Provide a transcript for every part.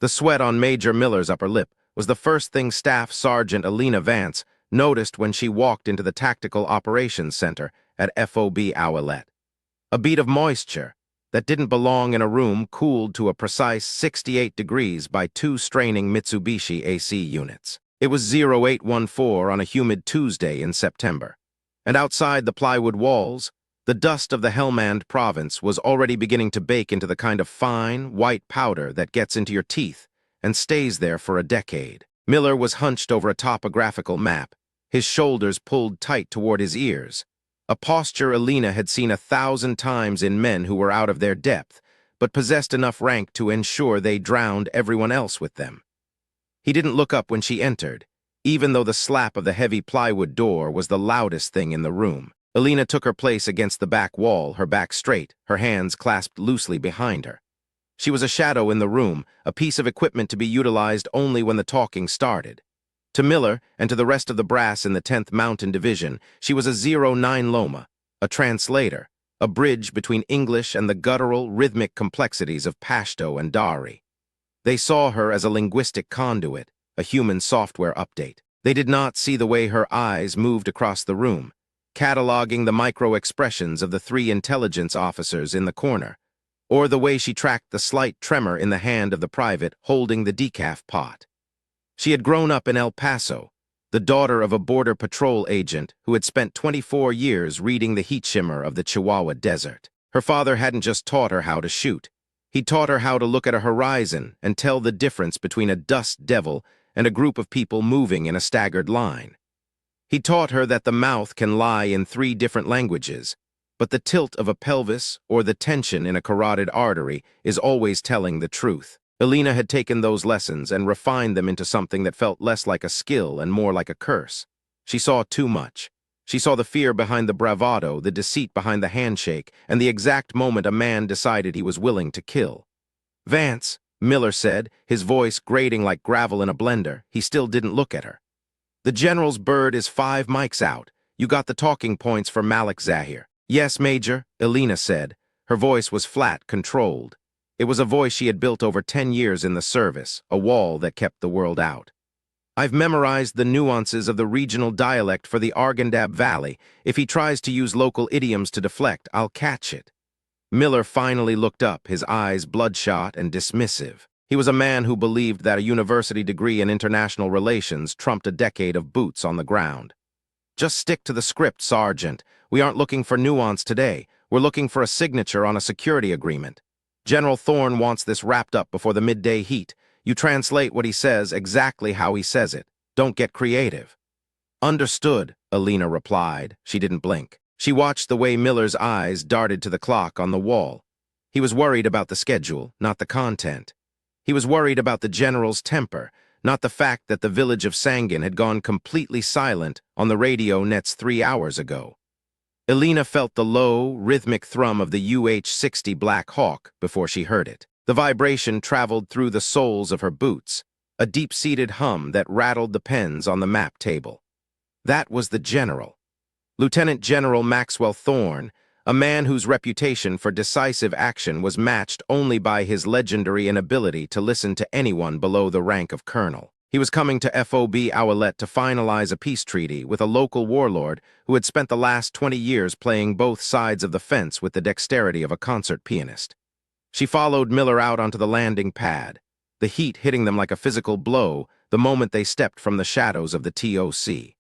The sweat on Major Miller's upper lip was the first thing Staff Sergeant Elena Vance noticed when she walked into the Tactical Operations Center at FOB Owlette. A bead of moisture that didn't belong in a room cooled to a precise 68 degrees by two straining Mitsubishi AC units. It was 0814 on a humid Tuesday in September, and outside the plywood walls, the dust of the Helmand province was already beginning to bake into the kind of fine, white powder that gets into your teeth and stays there for a decade. Miller was hunched over a topographical map, his shoulders pulled tight toward his ears, a posture Elena had seen 1,000 times in men who were out of their depth, but possessed enough rank to ensure they drowned everyone else with them. He didn't look up when she entered, even though the slap of the heavy plywood door was the loudest thing in the room. Elena took her place against the back wall, her back straight, her hands clasped loosely behind her. She was a shadow in the room, a piece of equipment to be utilized only when the talking started. To Miller and to the rest of the brass in the 10th Mountain Division, she was a 09 Loma, a translator, a bridge between English and the guttural, rhythmic complexities of Pashto and Dari. They saw her as a linguistic conduit, a human software update. They did not see the way her eyes moved across the room, cataloging the micro-expressions of the three intelligence officers in the corner, or the way she tracked the slight tremor in the hand of the private holding the decaf pot. She had grown up in El Paso, the daughter of a border patrol agent who had spent 24 years reading the heat shimmer of the Chihuahua Desert. Her father hadn't just taught her how to shoot. He taught her how to look at a horizon and tell the difference between a dust devil and a group of people moving in a staggered line. He taught her that the mouth can lie in 3 different languages, but the tilt of a pelvis or the tension in a carotid artery is always telling the truth. Elena had taken those lessons and refined them into something that felt less like a skill and more like a curse. She saw too much. She saw the fear behind the bravado, the deceit behind the handshake, and the exact moment a man decided he was willing to kill. "Vance," Miller said, his voice grating like gravel in a blender. He still didn't look at her. "The General's bird is 5 mics out. You got the talking points for Malik Zahir." "Yes, Major," Elena said. Her voice was flat, controlled. It was a voice she had built over 10 years in the service, a wall that kept the world out. "I've memorized the nuances of the regional dialect for the Arghandab Valley. If he tries to use local idioms to deflect, I'll catch it." Miller finally looked up, his eyes bloodshot and dismissive. He was a man who believed that a university degree in international relations trumped a decade of boots on the ground. "Just stick to the script, Sergeant. We aren't looking for nuance today. We're looking for a signature on a security agreement. General Thorne wants this wrapped up before the midday heat. You translate what he says exactly how he says it. Don't get creative." "Understood," Elena replied. She didn't blink. She watched the way Miller's eyes darted to the clock on the wall. He was worried about the schedule, not the content. He was worried about the General's temper, not the fact that the village of Sangin had gone completely silent on the radio nets 3 hours ago. Elena felt the low, rhythmic thrum of the UH-60 Black Hawk before she heard it. The vibration traveled through the soles of her boots, a deep-seated hum that rattled the pens on the map table. That was the General. Lieutenant General Maxwell Thorne, a man whose reputation for decisive action was matched only by his legendary inability to listen to anyone below the rank of colonel. He was coming to FOB Owlette to finalize a peace treaty with a local warlord who had spent the last 20 years playing both sides of the fence with the dexterity of a concert pianist. She followed Miller out onto the landing pad, the heat hitting them like a physical blow the moment they stepped from the shadows of the TOC.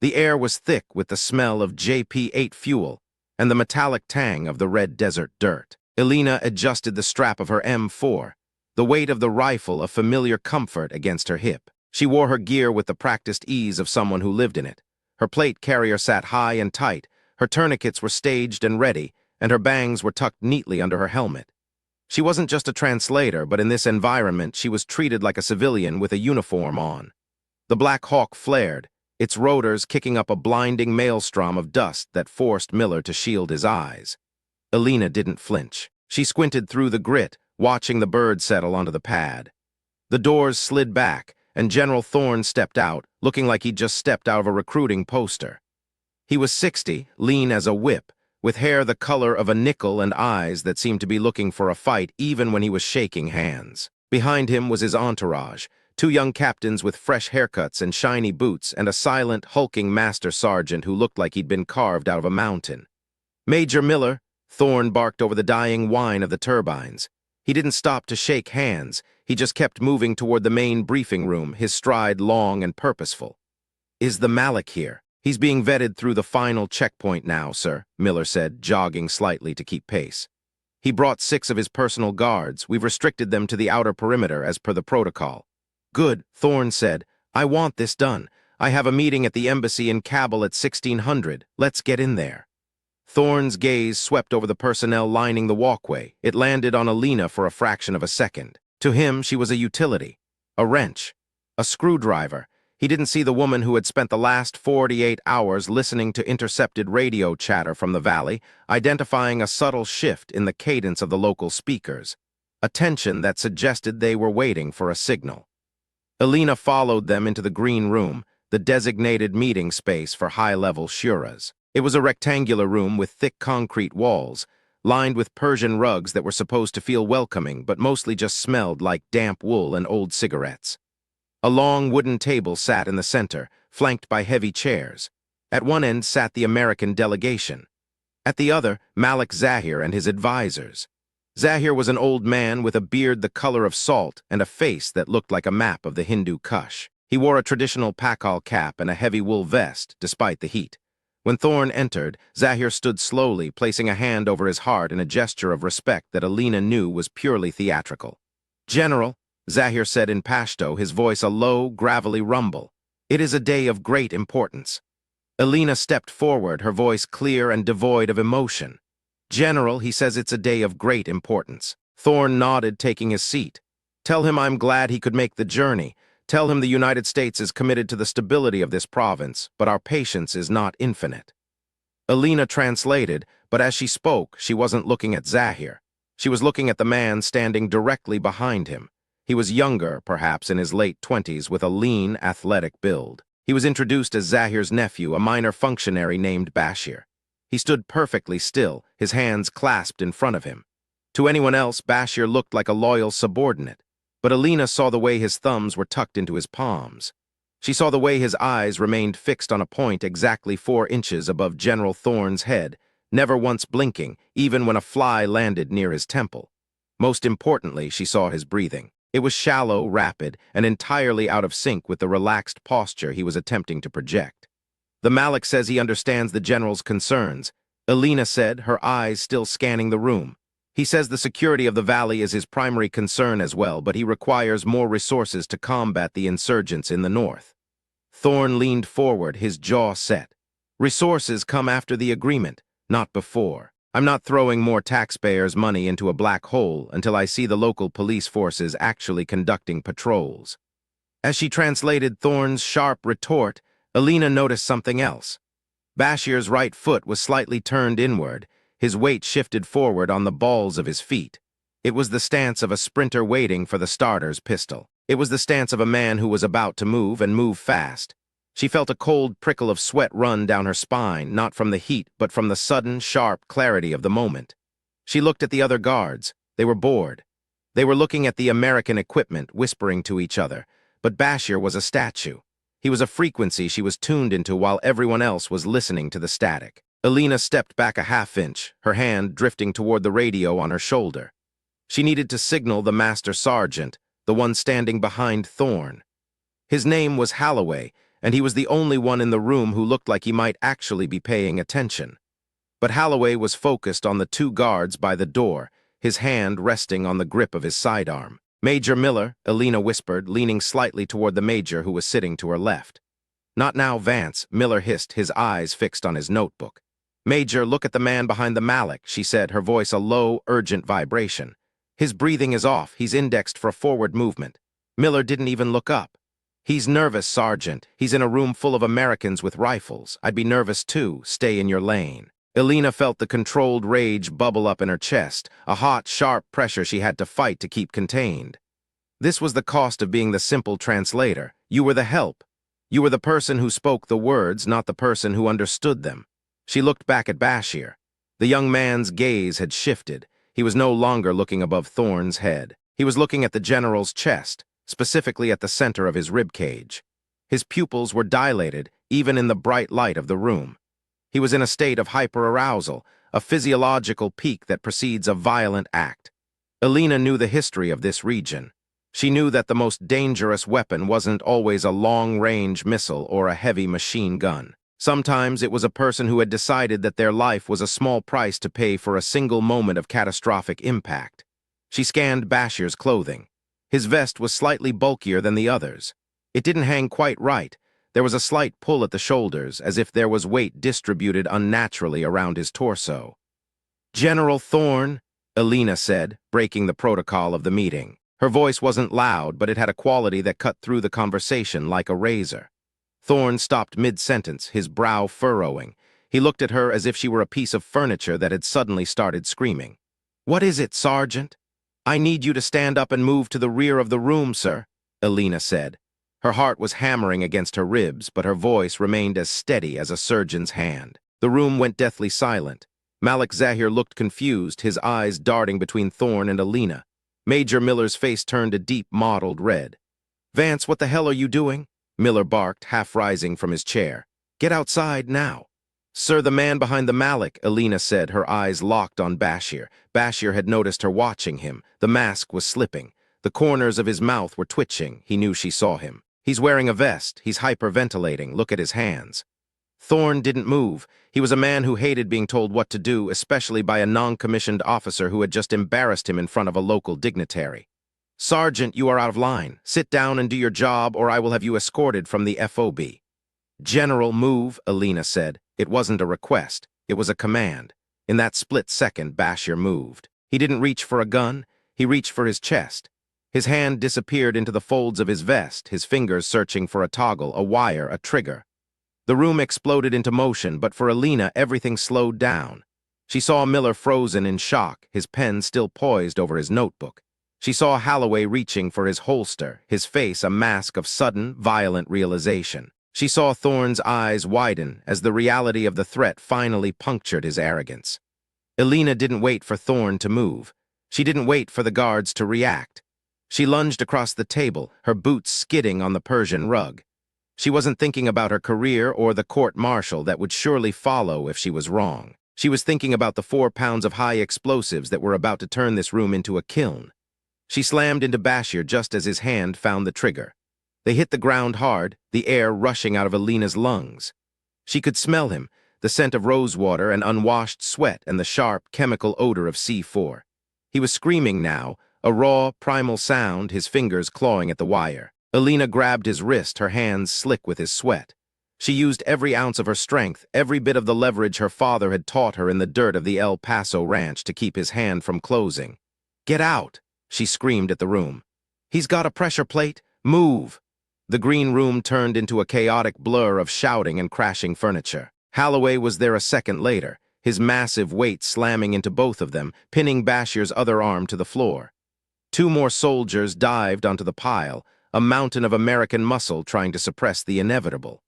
The air was thick with the smell of JP-8 fuel and the metallic tang of the red desert dirt. Elena adjusted the strap of her M4, the weight of the rifle a familiar comfort against her hip. She wore her gear with the practiced ease of someone who lived in it. Her plate carrier sat high and tight, her tourniquets were staged and ready, and her bangs were tucked neatly under her helmet. She wasn't just a translator, but in this environment she was treated like a civilian with a uniform on. The Black Hawk flared, its rotors kicking up a blinding maelstrom of dust that forced Miller to shield his eyes. Elena didn't flinch. She squinted through the grit, watching the bird settle onto the pad. The doors slid back, and General Thorne stepped out, looking like he'd just stepped out of a recruiting poster. He was 60, lean as a whip, with hair the color of a nickel and eyes that seemed to be looking for a fight even when he was shaking hands. Behind him was his entourage, two young captains with fresh haircuts and shiny boots, and a silent, hulking master sergeant who looked like he'd been carved out of a mountain. "Major Miller," Thorne barked over the dying whine of the turbines. He didn't stop to shake hands. He just kept moving toward the main briefing room, his stride long and purposeful. "Is the Malik here?" "He's being vetted through the final checkpoint now, sir," Miller said, jogging slightly to keep pace. "He brought 6 of his personal guards. We've restricted them to the outer perimeter as per the protocol." "Good," Thorne said. "I want this done. I have a meeting at the embassy in Kabul at 1600. Let's get in there." Thorne's gaze swept over the personnel lining the walkway. It landed on Elena for a fraction of a second. To him, she was a utility, a wrench, a screwdriver. He didn't see the woman who had spent the last 48 hours listening to intercepted radio chatter from the valley, identifying a subtle shift in the cadence of the local speakers, a tension that suggested they were waiting for a signal. Elena followed them into the green room, the designated meeting space for high-level shuras. It was a rectangular room with thick concrete walls, lined with Persian rugs that were supposed to feel welcoming but mostly just smelled like damp wool and old cigarettes. A long wooden table sat in the center, flanked by heavy chairs. At one end sat the American delegation. At the other, Malik Zahir and his advisors. Zahir was an old man with a beard the color of salt and a face that looked like a map of the Hindu Kush. He wore a traditional pakal cap and a heavy wool vest, despite the heat. When Thorne entered, Zahir stood slowly, placing a hand over his heart in a gesture of respect that Elena knew was purely theatrical. "General," Zahir said in Pashto, his voice a low, gravelly rumble, "it is a day of great importance." Elena stepped forward, her voice clear and devoid of emotion. "General, he says it's a day of great importance." Thorne nodded, taking his seat. "Tell him I'm glad he could make the journey. Tell him the United States is committed to the stability of this province, but our patience is not infinite." Elena translated, but as she spoke, she wasn't looking at Zahir. She was looking at the man standing directly behind him. He was younger, perhaps in his late 20s, with a lean, athletic build. He was introduced as Zahir's nephew, a minor functionary named Bashir. He stood perfectly still, his hands clasped in front of him. To anyone else, Bashir looked like a loyal subordinate, but Elena saw the way his thumbs were tucked into his palms. She saw the way his eyes remained fixed on a point exactly 4 inches above General Thorne's head, never once blinking, even when a fly landed near his temple. Most importantly, she saw his breathing. It was shallow, rapid, and entirely out of sync with the relaxed posture he was attempting to project. "The Malik says he understands the general's concerns," Elena said, her eyes still scanning the room. "He says the security of the valley is his primary concern as well, but he requires more resources to combat the insurgents in the north." Thorne leaned forward, his jaw set. "Resources come after the agreement, not before. I'm not throwing more taxpayers' money into a black hole until I see the local police forces actually conducting patrols." As she translated Thorne's sharp retort, Elena noticed something else. Bashir's right foot was slightly turned inward, his weight shifted forward on the balls of his feet. It was the stance of a sprinter waiting for the starter's pistol. It was the stance of a man who was about to move, and move fast. She felt a cold prickle of sweat run down her spine, not from the heat, but from the sudden, sharp clarity of the moment. She looked at the other guards. They were bored. They were looking at the American equipment, whispering to each other. But Bashir was a statue. He was a frequency she was tuned into while everyone else was listening to the static. Elena stepped back a half-inch, her hand drifting toward the radio on her shoulder. She needed to signal the master sergeant, the one standing behind Thorne. His name was Holloway, and he was the only one in the room who looked like he might actually be paying attention. But Holloway was focused on the 2 guards by the door, his hand resting on the grip of his sidearm. "Major Miller," Elena whispered, leaning slightly toward the major who was sitting to her left. "Not now, Vance," Miller hissed, his eyes fixed on his notebook. "Major, look at the man behind the Malik," she said, her voice a low, urgent vibration. "His breathing is off. He's indexed for a forward movement." Miller didn't even look up. "He's nervous, Sergeant. He's in a room full of Americans with rifles. I'd be nervous too. Stay in your lane." Elena felt the controlled rage bubble up in her chest, a hot, sharp pressure she had to fight to keep contained. This was the cost of being the simple translator. You were the help. You were the person who spoke the words, not the person who understood them. She looked back at Bashir. The young man's gaze had shifted. He was no longer looking above Thorne's head. He was looking at the general's chest, specifically at the center of his rib cage. His pupils were dilated, even in the bright light of the room. He was in a state of hyperarousal, a physiological peak that precedes a violent act. Elena knew the history of this region. She knew that the most dangerous weapon wasn't always a long-range missile or a heavy machine gun. Sometimes it was a person who had decided that their life was a small price to pay for a single moment of catastrophic impact. She scanned Bashir's clothing. His vest was slightly bulkier than the others. It didn't hang quite right. There was a slight pull at the shoulders, as if there was weight distributed unnaturally around his torso. "General Thorne," Elena said, breaking the protocol of the meeting. Her voice wasn't loud, but it had a quality that cut through the conversation like a razor. Thorne stopped mid-sentence, his brow furrowing. He looked at her as if she were a piece of furniture that had suddenly started screaming. "What is it, Sergeant?" "I need you to stand up and move to the rear of the room, sir," Elena said. Her heart was hammering against her ribs, but her voice remained as steady as a surgeon's hand. The room went deathly silent. Malik Zahir looked confused, his eyes darting between Thorne and Elena. Major Miller's face turned a deep, mottled red. "Vance, what the hell are you doing?" Miller barked, half rising from his chair. "Get outside, now." "Sir, the man behind the Malik," Elena said, her eyes locked on Bashir. Bashir had noticed her watching him. The mask was slipping. The corners of his mouth were twitching. He knew she saw him. "He's wearing a vest. He's hyperventilating. Look at his hands." Thorne didn't move. He was a man who hated being told what to do, especially by a non-commissioned officer who had just embarrassed him in front of a local dignitary. "Sergeant, you are out of line. Sit down and do your job, or I will have you escorted from the FOB. "General, move," Elena said. It wasn't a request. It was a command. In that split second, Bashir moved. He didn't reach for a gun. He reached for his chest. His hand disappeared into the folds of his vest, his fingers searching for a toggle, a wire, a trigger. The room exploded into motion, but for Elena, everything slowed down. She saw Miller frozen in shock, his pen still poised over his notebook. She saw Holloway reaching for his holster, his face a mask of sudden, violent realization. She saw Thorne's eyes widen as the reality of the threat finally punctured his arrogance. Elena didn't wait for Thorne to move. She didn't wait for the guards to react. She lunged across the table, her boots skidding on the Persian rug. She wasn't thinking about her career or the court-martial that would surely follow if she was wrong. She was thinking about the 4 pounds of high explosives that were about to turn this room into a kiln. She slammed into Bashir just as his hand found the trigger. They hit the ground hard, the air rushing out of Elena's lungs. She could smell him, the scent of rosewater and unwashed sweat and the sharp, chemical odor of C4. He was screaming now, a raw, primal sound, his fingers clawing at the wire. Elena grabbed his wrist, her hands slick with his sweat. She used every ounce of her strength, every bit of the leverage her father had taught her in the dirt of the El Paso ranch to keep his hand from closing. "Get out!" she screamed at the room. "He's got a pressure plate. Move!" The green room turned into a chaotic blur of shouting and crashing furniture. Holloway was there a second later, his massive weight slamming into both of them, pinning Bashir's other arm to the floor. 2 more soldiers dived onto the pile, a mountain of American muscle trying to suppress the inevitable.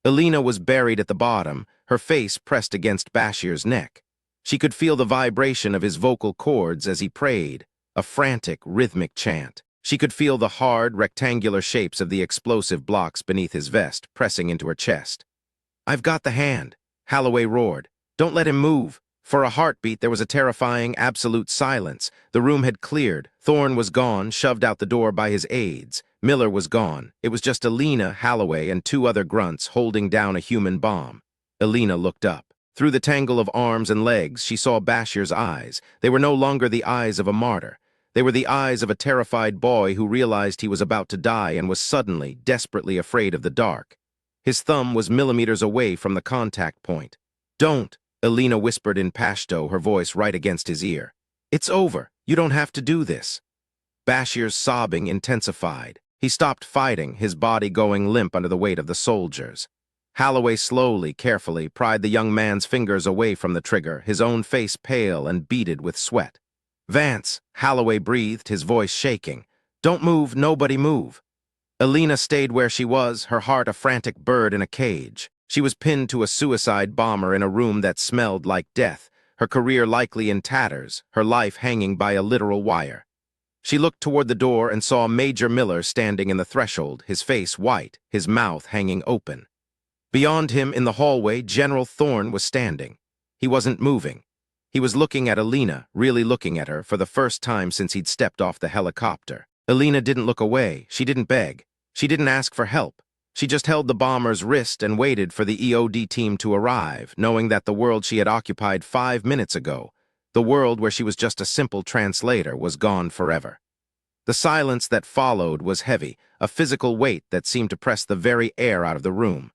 Elena was buried at the bottom, her face pressed against Bashir's neck. She could feel the vibration of his vocal cords as he prayed, a frantic, rhythmic chant. She could feel the hard, rectangular shapes of the explosive blocks beneath his vest pressing into her chest. "I've got the hand," Holloway roared. "Don't let him move." For a heartbeat, there was a terrifying, absolute silence. The room had cleared. Thorne was gone, shoved out the door by his aides. Miller was gone. It was just Elena, Holloway, and 2 other grunts holding down a human bomb. Elena looked up. Through the tangle of arms and legs, she saw Bashir's eyes. They were no longer the eyes of a martyr. They were the eyes of a terrified boy who realized he was about to die and was suddenly, desperately afraid of the dark. His thumb was millimeters away from the contact point. "Don't," Elena whispered in Pashto, her voice right against his ear. "It's over. You don't have to do this." Bashir's sobbing intensified. He stopped fighting, his body going limp under the weight of the soldiers. Holloway slowly, carefully, pried the young man's fingers away from the trigger, his own face pale and beaded with sweat. "Vance," Holloway breathed, his voice shaking. "Don't move, nobody move." Elena stayed where she was, her heart a frantic bird in a cage. She was pinned to a suicide bomber in a room that smelled like death, her career likely in tatters, her life hanging by a literal wire. She looked toward the door and saw Major Miller standing in the threshold, his face white, his mouth hanging open. Beyond him in the hallway, General Thorne was standing. He wasn't moving. He was looking at Elena, really looking at her, for the first time since he'd stepped off the helicopter. Elena didn't look away. She didn't beg. She didn't ask for help. She just held the bomber's wrist and waited for the EOD team to arrive, knowing that the world she had occupied 5 minutes ago, the world where she was just a simple translator, was gone forever. The silence that followed was heavy, a physical weight that seemed to press the very air out of the room.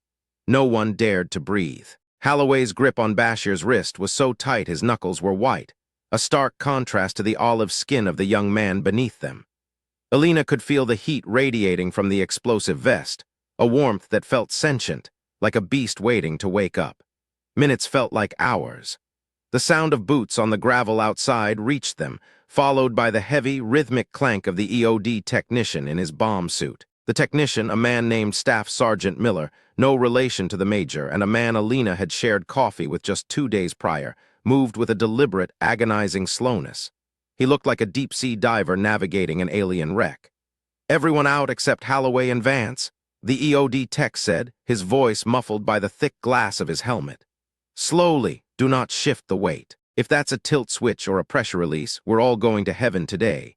No one dared to breathe. Holloway's grip on Bashir's wrist was so tight his knuckles were white, a stark contrast to the olive skin of the young man beneath them. Elena could feel the heat radiating from the explosive vest, a warmth that felt sentient, like a beast waiting to wake up. Minutes felt like hours. The sound of boots on the gravel outside reached them, followed by the heavy, rhythmic clank of the EOD technician in his bomb suit. The technician, a man named Staff Sergeant Miller, no relation to the major, and a man Elena had shared coffee with just 2 days prior, moved with a deliberate, agonizing slowness. He looked like a deep-sea diver navigating an alien wreck. "Everyone out except Holloway and Vance," the EOD tech said, his voice muffled by the thick glass of his helmet. "Slowly, do not shift the weight. If that's a tilt switch or a pressure release, we're all going to heaven today."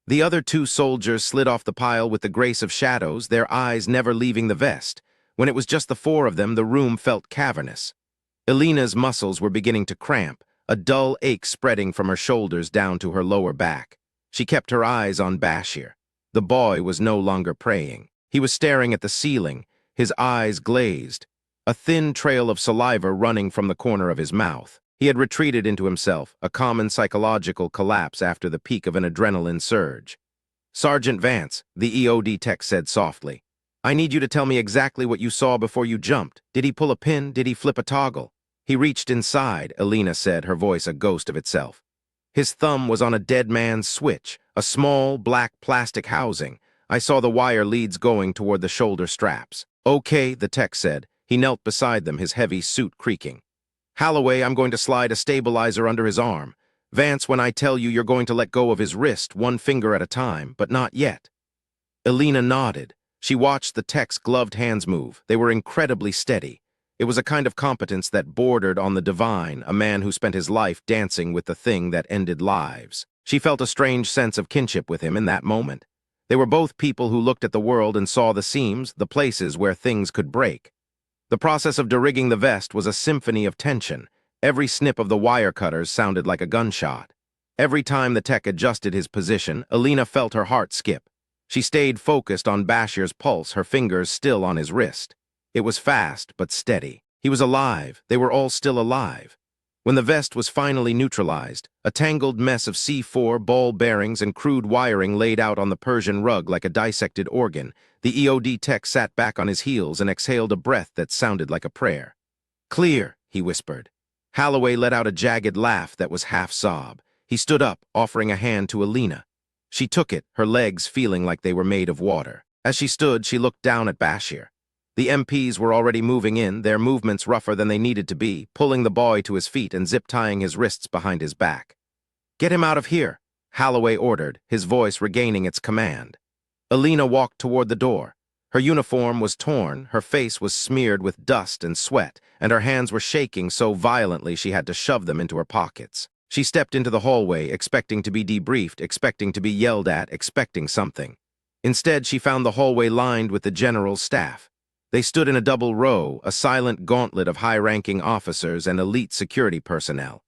The other 2 soldiers slid off the pile with the grace of shadows, their eyes never leaving the vest. When it was just the 4 of them, the room felt cavernous. Elena's muscles were beginning to cramp, a dull ache spreading from her shoulders down to her lower back. She kept her eyes on Bashir. The boy was no longer praying. He was staring at the ceiling, his eyes glazed, a thin trail of saliva running from the corner of his mouth. He had retreated into himself, a common psychological collapse after the peak of an adrenaline surge. "Sergeant Vance," the EOD tech said softly, "I need you to tell me exactly what you saw before you jumped. Did he pull a pin? Did he flip a toggle?" "He reached inside," Elena said, her voice a ghost of itself. "His thumb was on a dead man's switch, a small, black plastic housing. I saw the wire leads going toward the shoulder straps." "Okay," the tech said. He knelt beside them, his heavy suit creaking. "Holloway, I'm going to slide a stabilizer under his arm. Vance, when I tell you, you're going to let go of his wrist, 1 finger at a time, but not yet." Elena nodded. She watched the tech's gloved hands move. They were incredibly steady. It was a kind of competence that bordered on the divine, a man who spent his life dancing with the thing that ended lives. She felt a strange sense of kinship with him in that moment. They were both people who looked at the world and saw the seams, the places where things could break. The process of derigging the vest was a symphony of tension. Every snip of the wire cutters sounded like a gunshot. Every time the tech adjusted his position, Elena felt her heart skip. She stayed focused on Bashir's pulse, her fingers still on his wrist. It was fast, but steady. He was alive. They were all still alive. When the vest was finally neutralized, a tangled mess of C4, ball bearings, and crude wiring laid out on the Persian rug like a dissected organ, the EOD tech sat back on his heels and exhaled a breath that sounded like a prayer. "Clear," he whispered. Holloway let out a jagged laugh that was half sob. He stood up, offering a hand to Elena. She took it, her legs feeling like they were made of water. As she stood, she looked down at Bashir. The MPs were already moving in, their movements rougher than they needed to be, pulling the boy to his feet and zip-tying his wrists behind his back. "Get him out of here," Holloway ordered, his voice regaining its command. Elena walked toward the door. Her uniform was torn, her face was smeared with dust and sweat, and her hands were shaking so violently she had to shove them into her pockets. She stepped into the hallway, expecting to be debriefed, expecting to be yelled at, expecting something. Instead, she found the hallway lined with the general's staff. They stood in a double row, a silent gauntlet of high-ranking officers and elite security personnel.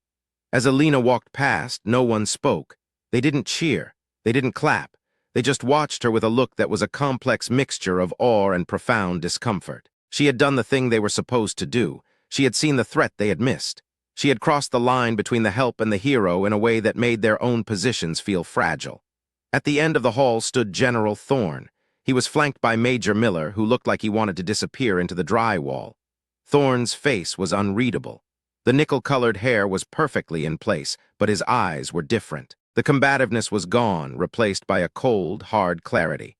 As Elena walked past, no one spoke. They didn't cheer. They didn't clap. They just watched her with a look that was a complex mixture of awe and profound discomfort. She had done the thing they were supposed to do. She had seen the threat they had missed. She had crossed the line between the help and the hero in a way that made their own positions feel fragile. At the end of the hall stood General Thorne. He was flanked by Major Miller, who looked like he wanted to disappear into the drywall. Thorne's face was unreadable. The nickel-colored hair was perfectly in place, but his eyes were different. The combativeness was gone, replaced by a cold, hard clarity.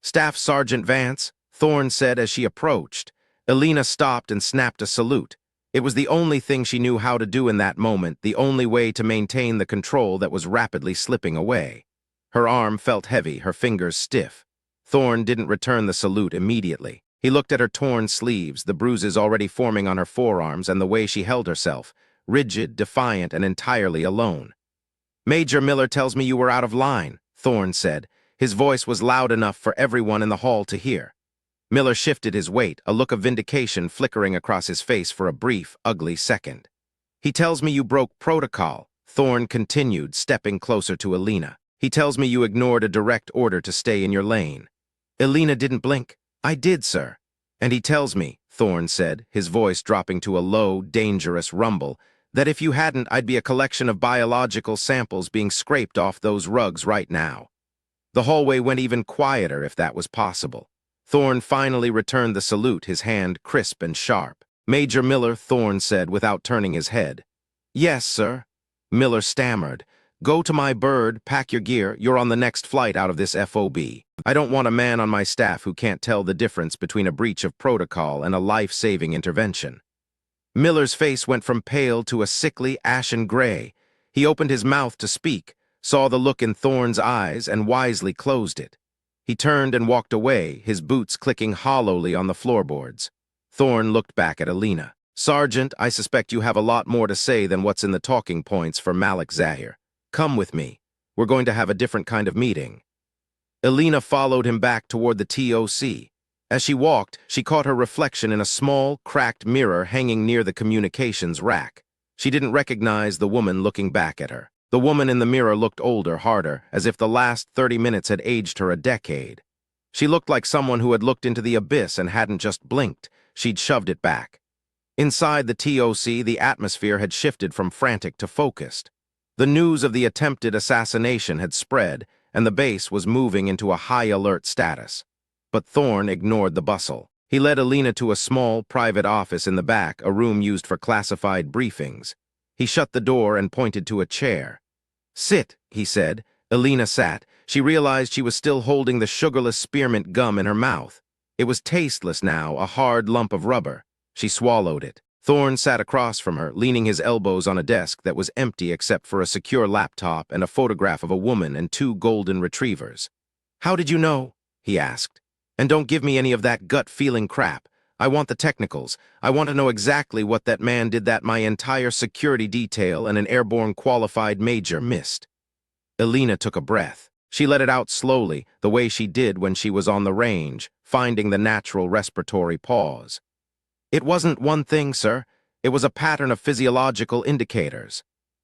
"Staff Sergeant Vance," Thorne said as she approached. Elena stopped and snapped a salute. It was the only thing she knew how to do in that moment, the only way to maintain the control that was rapidly slipping away. Her arm felt heavy, her fingers stiff. Thorne didn't return the salute immediately. He looked at her torn sleeves, the bruises already forming on her forearms, and the way she held herself, rigid, defiant, and entirely alone. "Major Miller tells me you were out of line," Thorne said. His voice was loud enough for everyone in the hall to hear. Miller shifted his weight, a look of vindication flickering across his face for a brief, ugly second. "He tells me you broke protocol," Thorne continued, stepping closer to Elena. "He tells me you ignored a direct order to stay in your lane." Elena didn't blink. "I did, sir." "And he tells me," Thorne said, his voice dropping to a low, dangerous rumble, "that if you hadn't, I'd be a collection of biological samples being scraped off those rugs right now." The hallway went even quieter, if that was possible. Thorne finally returned the salute, his hand crisp and sharp. "Major Miller," Thorne said without turning his head. "Yes, sir." Miller stammered. "Go to my bird, pack your gear, you're on the next flight out of this FOB. I don't want a man on my staff who can't tell the difference between a breach of protocol and a life-saving intervention." Miller's face went from pale to a sickly, ashen gray. He opened his mouth to speak, saw the look in Thorne's eyes, and wisely closed it. He turned and walked away, his boots clicking hollowly on the floorboards. Thorne looked back at Elena. "Sergeant, I suspect you have a lot more to say than what's in the talking points for Malik Zahir. Come with me. We're going to have a different kind of meeting." Elena followed him back toward the TOC. As she walked, she caught her reflection in a small, cracked mirror hanging near the communications rack. She didn't recognize the woman looking back at her. The woman in the mirror looked older, harder, as if the last 30 minutes had aged her a decade. She looked like someone who had looked into the abyss and hadn't just blinked. She'd shoved it back. Inside the TOC, the atmosphere had shifted from frantic to focused. The news of the attempted assassination had spread, and the base was moving into a high-alert status. But Thorne ignored the bustle. He led Elena to a small, private office in the back, a room used for classified briefings. He shut the door and pointed to a chair. "Sit," he said. Elena sat. She realized she was still holding the sugarless spearmint gum in her mouth. It was tasteless now, a hard lump of rubber. She swallowed it. Thorne sat across from her, leaning his elbows on a desk that was empty except for a secure laptop and a photograph of a woman and two golden retrievers. "How did you know?" he asked. "And don't give me any of that gut-feeling crap. I want the technicals. I want to know exactly what that man did that my entire security detail and an airborne qualified major missed." Elena took a breath. She let it out slowly, the way she did when she was on the range, finding the natural respiratory pause. "It wasn't one thing, sir. It was a pattern of physiological indicators.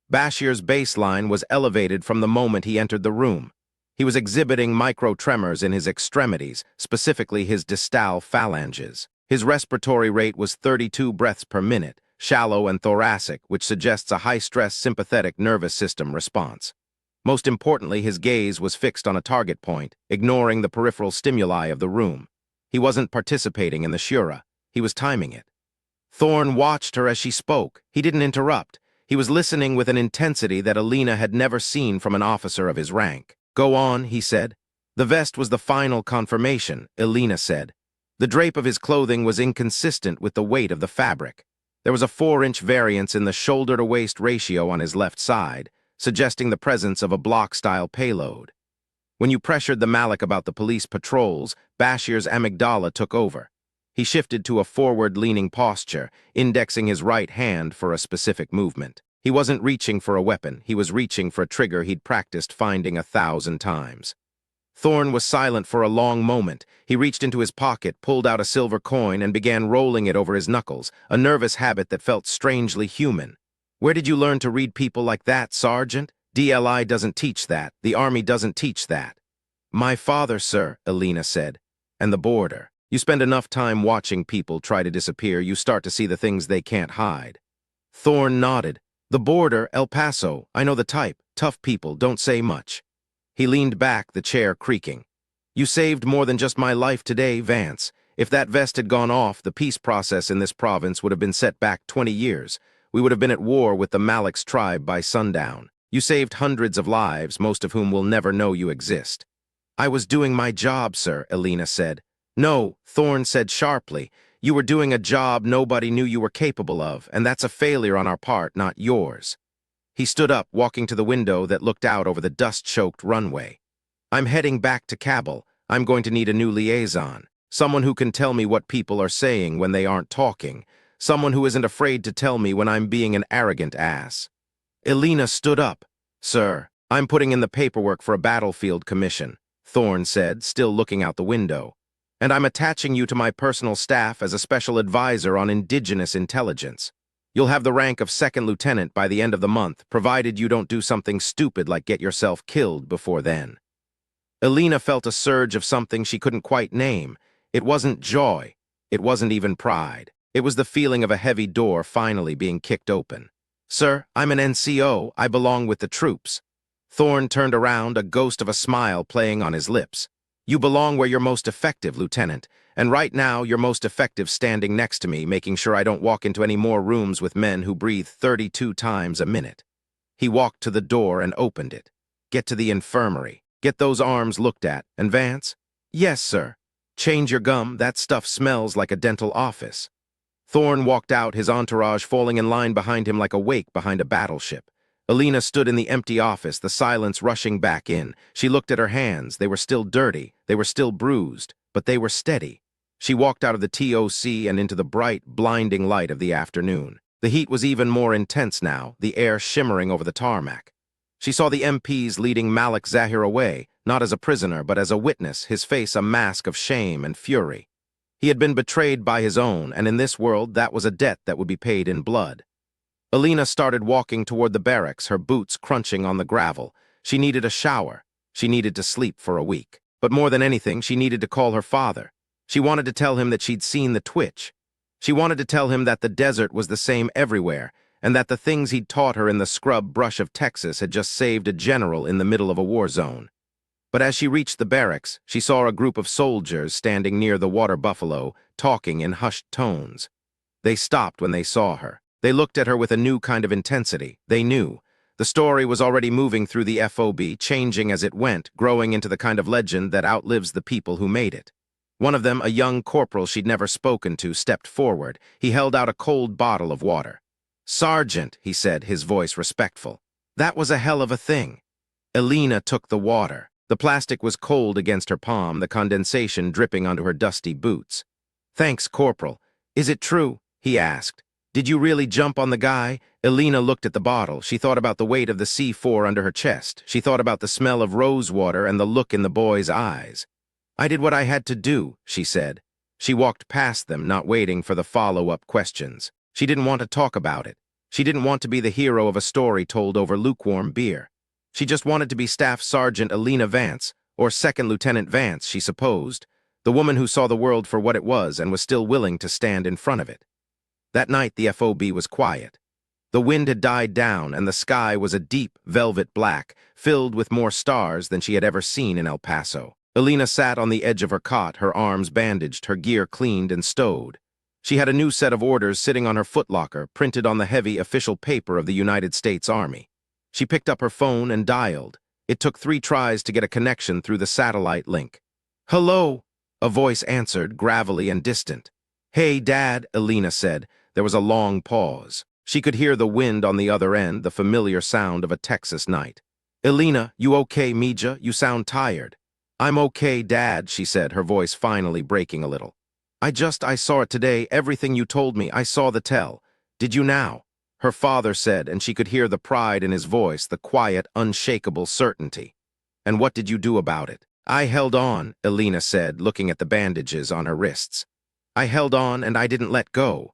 Bashir's baseline was elevated from the moment he entered the room. He was exhibiting micro-tremors in his extremities, specifically his distal phalanges. His respiratory rate was 32 breaths per minute, shallow and thoracic, which suggests a high-stress sympathetic nervous system response. Most importantly, his gaze was fixed on a target point, ignoring the peripheral stimuli of the room. He wasn't participating in the shura. He was timing it. Thorne watched her as she spoke. He didn't interrupt. He was listening with an intensity that Elena had never seen from an officer of his rank. "Go on," he said. "The vest was the final confirmation," Elena said. The drape of his clothing was inconsistent with the weight of the fabric. There was a 4-inch variance in the shoulder-to-waist ratio on his left side, suggesting the presence of a block-style payload. When you pressured the Malik about the police patrols, Bashir's amygdala took over. He shifted to a forward-leaning posture, indexing his right hand for a specific movement. He wasn't reaching for a weapon. He was reaching for a trigger he'd practiced finding 1,000 times. Thorne was silent for a long moment. He reached into his pocket, pulled out a silver coin, and began rolling it over his knuckles, a nervous habit that felt strangely human. "Where did you learn to read people like that, Sergeant? DLI doesn't teach that. The Army doesn't teach that." "My father, sir," Elena said. "And the border. You spend enough time watching people try to disappear, you start to see the things they can't hide." Thorne nodded. "The border, El Paso, I know the type. Tough people, don't say much." He leaned back, the chair creaking. "You saved more than just my life today, Vance. If that vest had gone off, the peace process in this province would have been set back 20 years. We would have been at war with the Malik's tribe by sundown. You saved hundreds of lives, most of whom will never know you exist." "I was doing my job, sir," Elena said. "No," Thorne said sharply. "You were doing a job nobody knew you were capable of, and that's a failure on our part, not yours." He stood up, walking to the window that looked out over the dust-choked runway. I'm heading back to Kabul. I'm going to need a new liaison. Someone who can tell me what people are saying when they aren't talking. Someone who isn't afraid to tell me when I'm being an arrogant ass. Elena stood up. Sir, I'm putting in the paperwork for a battlefield commission, Thorne said, still looking out the window. And I'm attaching you to my personal staff as a special advisor on indigenous intelligence. You'll have the rank of second lieutenant by the end of the month, provided you don't do something stupid like get yourself killed before then. Elena felt a surge of something she couldn't quite name. It wasn't joy. It wasn't even pride. It was the feeling of a heavy door finally being kicked open. Sir, I'm an NCO. I belong with the troops. Thorne turned around, a ghost of a smile playing on his lips. You belong where you're most effective, Lieutenant, and right now you're most effective standing next to me, making sure I don't walk into any more rooms with men who breathe 32 times a minute. He walked to the door and opened it. Get to the infirmary. Get those arms looked at. And Vance? Yes, sir. Change your gum. That stuff smells like a dental office. Thorne walked out, his entourage falling in line behind him like a wake behind a battleship. Elena stood in the empty office, the silence rushing back in. She looked at her hands. They were still dirty. They were still bruised, but they were steady. She walked out of the TOC and into the bright, blinding light of the afternoon. The heat was even more intense now, the air shimmering over the tarmac. She saw the MPs leading Malik Zahir away, not as a prisoner, but as a witness, his face a mask of shame and fury. He had been betrayed by his own, and in this world that was a debt that would be paid in blood. Elena started walking toward the barracks, her boots crunching on the gravel. She needed a shower. She needed to sleep for a week. But more than anything, she needed to call her father. She wanted to tell him that she'd seen the twitch. She wanted to tell him that the desert was the same everywhere, and that the things he'd taught her in the scrub brush of Texas had just saved a general in the middle of a war zone. But as she reached the barracks, she saw a group of soldiers standing near the water buffalo, talking in hushed tones. They stopped when they saw her. They looked at her with a new kind of intensity. They knew. The story was already moving through the FOB, changing as it went, growing into the kind of legend that outlives the people who made it. One of them, a young corporal she'd never spoken to, stepped forward. He held out a cold bottle of water. Sergeant, he said, his voice respectful. That was a hell of a thing. Elena took the water. The plastic was cold against her palm, the condensation dripping onto her dusty boots. Thanks, Corporal. Is it true? He asked. Did you really jump on the guy? Elena looked at the bottle. She thought about the weight of the C4 under her chest. She thought about the smell of rose water and the look in the boy's eyes. I did what I had to do, she said. She walked past them, not waiting for the follow-up questions. She didn't want to talk about it. She didn't want to be the hero of a story told over lukewarm beer. She just wanted to be Staff Sergeant Elena Vance, or Second Lieutenant Vance, she supposed, the woman who saw the world for what it was and was still willing to stand in front of it. That night, the FOB was quiet. The wind had died down, and the sky was a deep, velvet black, filled with more stars than she had ever seen in El Paso. Elena sat on the edge of her cot, her arms bandaged, her gear cleaned and stowed. She had a new set of orders sitting on her footlocker, printed on the heavy official paper of the United States Army. She picked up her phone and dialed. It took 3 tries to get a connection through the satellite link. Hello, a voice answered, gravelly and distant. Hey, Dad, Elena said. There was a long pause. She could hear the wind on the other end, the familiar sound of a Texas night. Elena, you okay, Mija? You sound tired. I'm okay, Dad, she said, her voice finally breaking a little. I saw it today, everything you told me, I saw the tell. Did you now? Her father said, and she could hear the pride in his voice, the quiet, unshakable certainty. And what did you do about it? I held on, Elena said, looking at the bandages on her wrists. I held on and I didn't let go.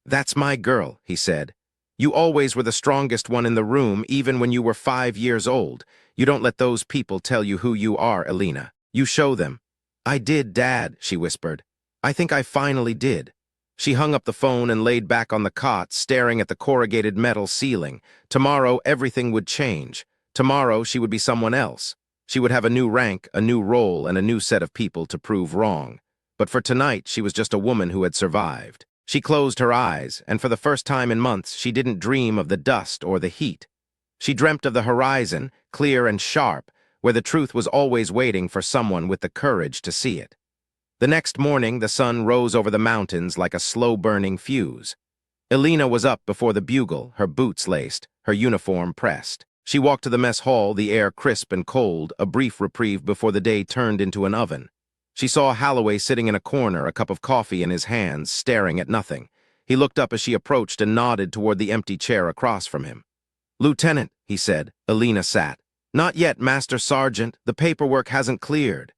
That's my girl, he said. You always were the strongest one in the room, even when you were 5 years old. You don't let those people tell you who you are, Elena. You show them. I did, Dad, she whispered. I think I finally did. She hung up the phone and laid back on the cot, staring at the corrugated metal ceiling. Tomorrow, everything would change. Tomorrow, she would be someone else. She would have a new rank, a new role, and a new set of people to prove wrong. But for tonight, she was just a woman who had survived. She closed her eyes, and for the first time in months, she didn't dream of the dust or the heat. She dreamt of the horizon, clear and sharp, where the truth was always waiting for someone with the courage to see it. The next morning, the sun rose over the mountains like a slow-burning fuse. Elena was up before the bugle, her boots laced, her uniform pressed. She walked to the mess hall, the air crisp and cold, a brief reprieve before the day turned into an oven. She saw Holloway sitting in a corner, a cup of coffee in his hands, staring at nothing. He looked up as she approached and nodded toward the empty chair across from him. "Lieutenant," he said. Elena sat. "Not yet, Master Sergeant. The paperwork hasn't cleared."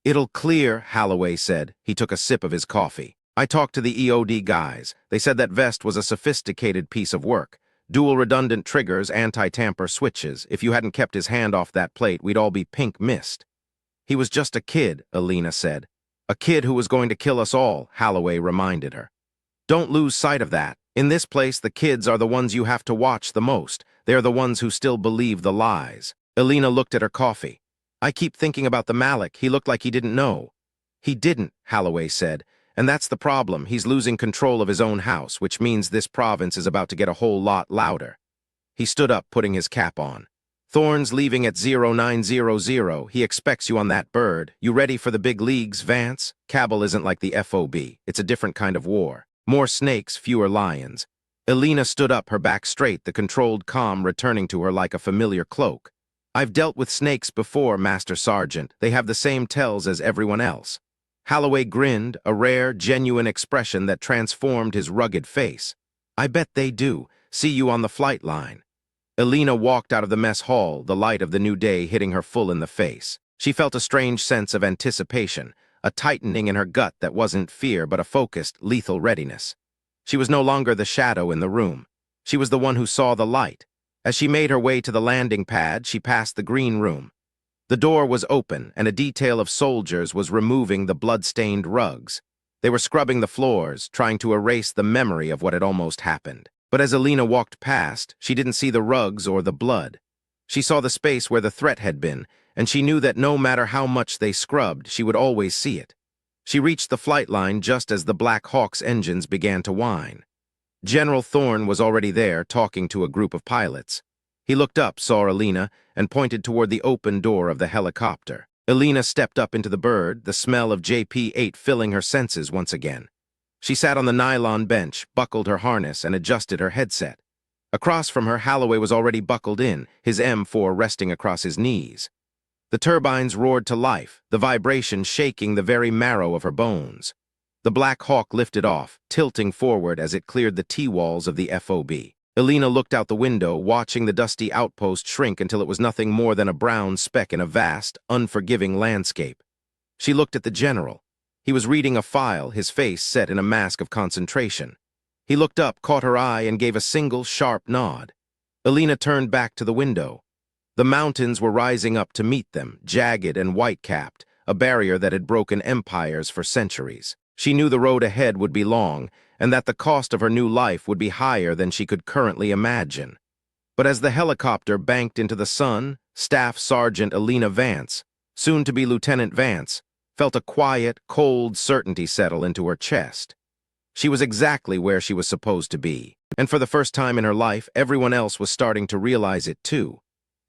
"It'll clear," Holloway said. He took a sip of his coffee. "I talked to the EOD guys. They said that vest was a sophisticated piece of work. Dual redundant triggers, anti-tamper switches. If you hadn't kept his hand off that plate, we'd all be pink mist." "He was just a kid," Elena said. "A kid who was going to kill us all," Holloway reminded her. "Don't lose sight of that. In this place, the kids are the ones you have to watch the most. They're the ones who still believe the lies." Elena looked at her coffee. "I keep thinking about the Malik. He looked like he didn't know." "He didn't," Holloway said. "And that's the problem. He's losing control of his own house, which means this province is about to get a whole lot louder." He stood up, putting his cap on. "Thorne's leaving at 0900. He expects you on that bird. You ready for the big leagues, Vance? Cabal isn't like the FOB. It's a different kind of war. More snakes, fewer lions." Elena stood up, her back straight, the controlled calm returning to her like a familiar cloak. "I've dealt with snakes before, Master Sergeant. They have the same tells as everyone else." Holloway grinned, a rare, genuine expression that transformed his rugged face. "I bet they do. See you on the flight line." Elena walked out of the mess hall, the light of the new day hitting her full in the face. She felt a strange sense of anticipation, a tightening in her gut that wasn't fear but a focused, lethal readiness. She was no longer the shadow in the room. She was the one who saw the light. As she made her way to the landing pad, she passed the green room. The door was open, and a detail of soldiers was removing the blood-stained rugs. They were scrubbing the floors, trying to erase the memory of what had almost happened. But as Elena walked past, she didn't see the rugs or the blood. She saw the space where the threat had been, and she knew that no matter how much they scrubbed, she would always see it. She reached the flight line just as the Black Hawk's engines began to whine. General Thorne was already there, talking to a group of pilots. He looked up, saw Elena, and pointed toward the open door of the helicopter. Elena stepped up into the bird, the smell of JP-8 filling her senses once again. She sat on the nylon bench, buckled her harness, and adjusted her headset. Across from her, Holloway was already buckled in, his M4 resting across his knees. The turbines roared to life, the vibration shaking the very marrow of her bones. The Black Hawk lifted off, tilting forward as it cleared the T-walls of the FOB. Elena looked out the window, watching the dusty outpost shrink until it was nothing more than a brown speck in a vast, unforgiving landscape. She looked at the general. He was reading a file, his face set in a mask of concentration. He looked up, caught her eye, and gave a single, sharp nod. Elena turned back to the window. The mountains were rising up to meet them, jagged and white-capped, a barrier that had broken empires for centuries. She knew the road ahead would be long, and that the cost of her new life would be higher than she could currently imagine. But as the helicopter banked into the sun, Staff Sergeant Elena Vance, soon to be Lieutenant Vance, felt a quiet, cold certainty settle into her chest. She was exactly where she was supposed to be, and for the first time in her life, everyone else was starting to realize it too.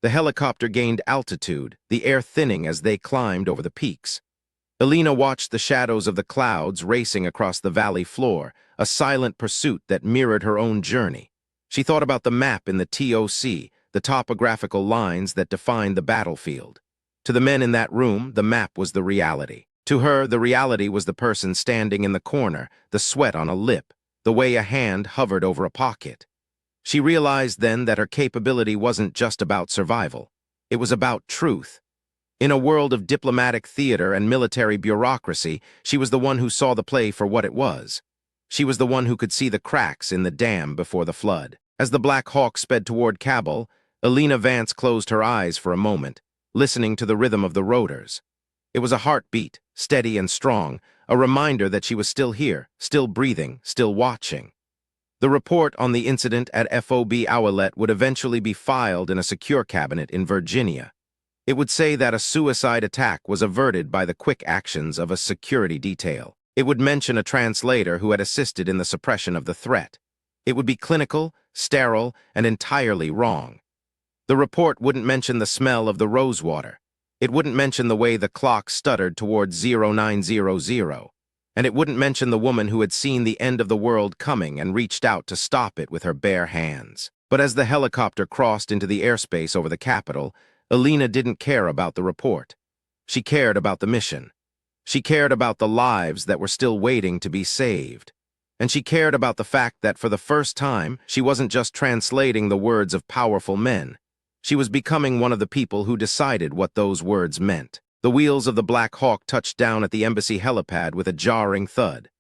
The helicopter gained altitude, the air thinning as they climbed over the peaks. Elena watched the shadows of the clouds racing across the valley floor, a silent pursuit that mirrored her own journey. She thought about the map in the TOC, the topographical lines that defined the battlefield. To the men in that room, the map was the reality. To her, the reality was the person standing in the corner, the sweat on a lip, the way a hand hovered over a pocket. She realized then that her capability wasn't just about survival. It was about truth. In a world of diplomatic theater and military bureaucracy, she was the one who saw the play for what it was. She was the one who could see the cracks in the dam before the flood. As the Black Hawk sped toward Cabal, Elena Vance closed her eyes for a moment, listening to the rhythm of the rotors. It was a heartbeat, steady and strong, a reminder that she was still here, still breathing, still watching. The report on the incident at FOB Owlet would eventually be filed in a secure cabinet in Virginia. It would say that a suicide attack was averted by the quick actions of a security detail. It would mention a translator who had assisted in the suppression of the threat. It would be clinical, sterile, and entirely wrong. The report wouldn't mention the smell of the rosewater. It wouldn't mention the way the clock stuttered towards 0900. And it wouldn't mention the woman who had seen the end of the world coming and reached out to stop it with her bare hands. But as the helicopter crossed into the airspace over the capital, Elena didn't care about the report. She cared about the mission. She cared about the lives that were still waiting to be saved. And she cared about the fact that for the first time, she wasn't just translating the words of powerful men. She was becoming one of the people who decided what those words meant. The wheels of the Black Hawk touched down at the embassy helipad with a jarring thud.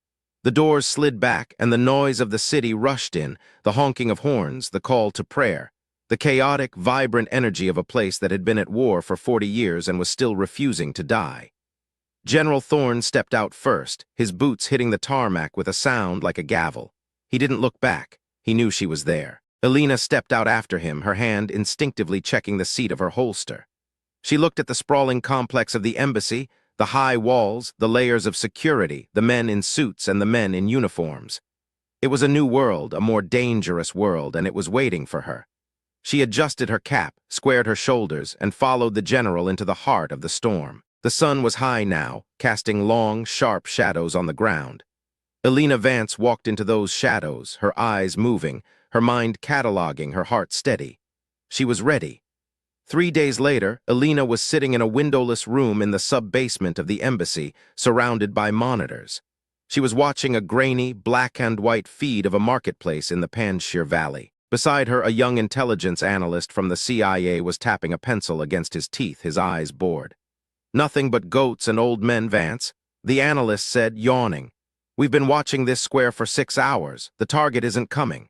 The doors slid back, and the noise of the city rushed in, the honking of horns, the call to prayer, the chaotic, vibrant energy of a place that had been at war for 40 years and was still refusing to die. General Thorne stepped out first, his boots hitting the tarmac with a sound like a gavel. He didn't look back. He knew she was there. Elena stepped out after him, her hand instinctively checking the seat of her holster. She looked at the sprawling complex of the embassy, the high walls, the layers of security, the men in suits and the men in uniforms. It was a new world, a more dangerous world, and it was waiting for her. She adjusted her cap, squared her shoulders, and followed the general into the heart of the storm. The sun was high now, casting long, sharp shadows on the ground. Elena Vance walked into those shadows, her eyes moving, her mind cataloging, her heart steady. She was ready. 3 days later, Elena was sitting in a windowless room in the sub-basement of the embassy, surrounded by monitors. She was watching a grainy, black-and-white feed of a marketplace in the Panjshir Valley. Beside her, a young intelligence analyst from the CIA was tapping a pencil against his teeth, his eyes bored. "Nothing but goats and old men, Vance," the analyst said, yawning. "We've been watching this square for 6 hours. The target isn't coming."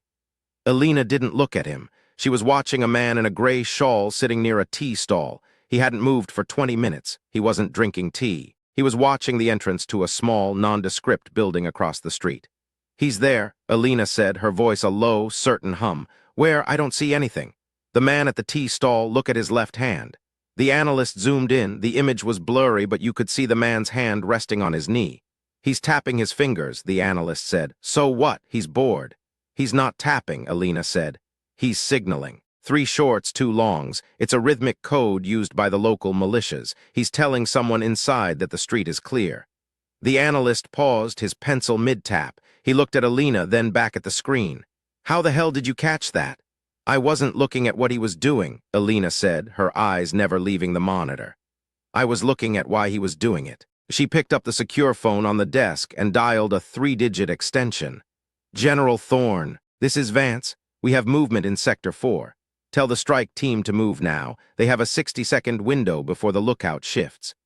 Elena didn't look at him. She was watching a man in a gray shawl sitting near a tea stall. He hadn't moved for 20 minutes. He wasn't drinking tea. He was watching the entrance to a small, nondescript building across the street. "He's there," Elena said, her voice a low, certain hum. "Where? I don't see anything." "The man at the tea stall, look at his left hand." The analyst zoomed in. The image was blurry, but you could see the man's hand resting on his knee. "He's tapping his fingers," the analyst said. "So what? He's bored." "He's not tapping," Elena said. "He's signaling. 3 shorts, 2 longs. It's a rhythmic code used by the local militias. He's telling someone inside that the street is clear." The analyst paused, his pencil mid-tap. He looked at Elena, then back at the screen. "How the hell did you catch that?" "I wasn't looking at what he was doing," Elena said, her eyes never leaving the monitor. "I was looking at why he was doing it." She picked up the secure phone on the desk and dialed a 3-digit extension. "General Thorne, this is Vance. We have movement in Sector 4. Tell the strike team to move now. They have a 60-second window before the lookout shifts."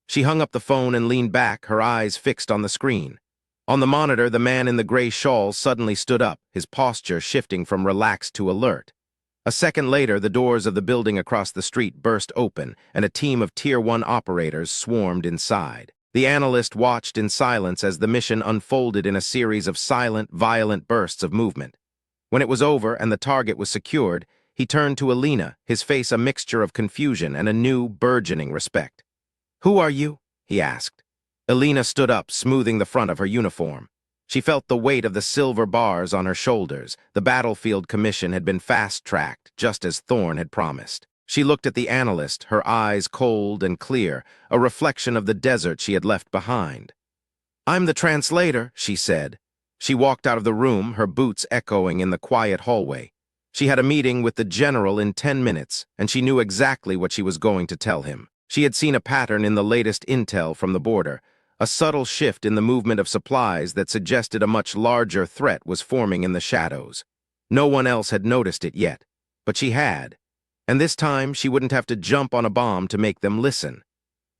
She hung up the phone and leaned back, her eyes fixed on the screen. On the monitor, the man in the gray shawl suddenly stood up, his posture shifting from relaxed to alert. A second later, the doors of the building across the street burst open, and a team of Tier 1 operators swarmed inside. The analyst watched in silence as the mission unfolded in a series of silent, violent bursts of movement. When it was over and the target was secured, he turned to Elena, his face a mixture of confusion and a new, burgeoning respect. "Who are you?" he asked. Elena stood up, smoothing the front of her uniform. She felt the weight of the silver bars on her shoulders. The battlefield commission had been fast-tracked, just as Thorne had promised. She looked at the analyst, her eyes cold and clear, a reflection of the desert she had left behind. "I'm the translator," she said. She walked out of the room, her boots echoing in the quiet hallway. She had a meeting with the general in 10 minutes, and she knew exactly what she was going to tell him. She had seen a pattern in the latest intel from the border, a subtle shift in the movement of supplies that suggested a much larger threat was forming in the shadows. No one else had noticed it yet, but she had. And this time, she wouldn't have to jump on a bomb to make them listen.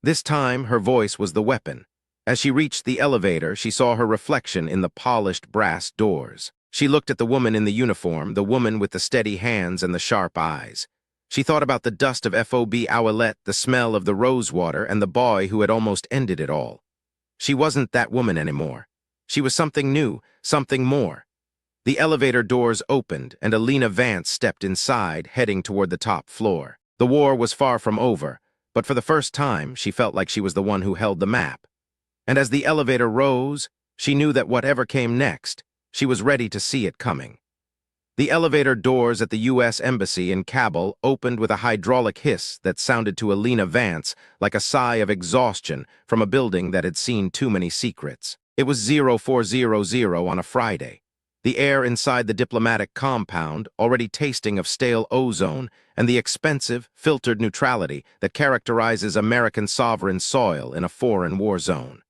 This time, her voice was the weapon. As she reached the elevator, she saw her reflection in the polished brass doors. She looked at the woman in the uniform, the woman with the steady hands and the sharp eyes. She thought about the dust of FOB Owlette, the smell of the rosewater, and the boy who had almost ended it all. She wasn't that woman anymore. She was something new, something more. The elevator doors opened, and Elena Vance stepped inside, heading toward the top floor. The war was far from over, but for the first time, she felt like she was the one who held the map. And as the elevator rose, she knew that whatever came next, she was ready to see it coming. The elevator doors at the U.S. Embassy in Kabul opened with a hydraulic hiss that sounded to Elena Vance like a sigh of exhaustion from a building that had seen too many secrets. It was 0400 on a Friday. The air inside the diplomatic compound, already tasting of stale ozone and the expensive, filtered neutrality that characterizes American sovereign soil in a foreign war zone.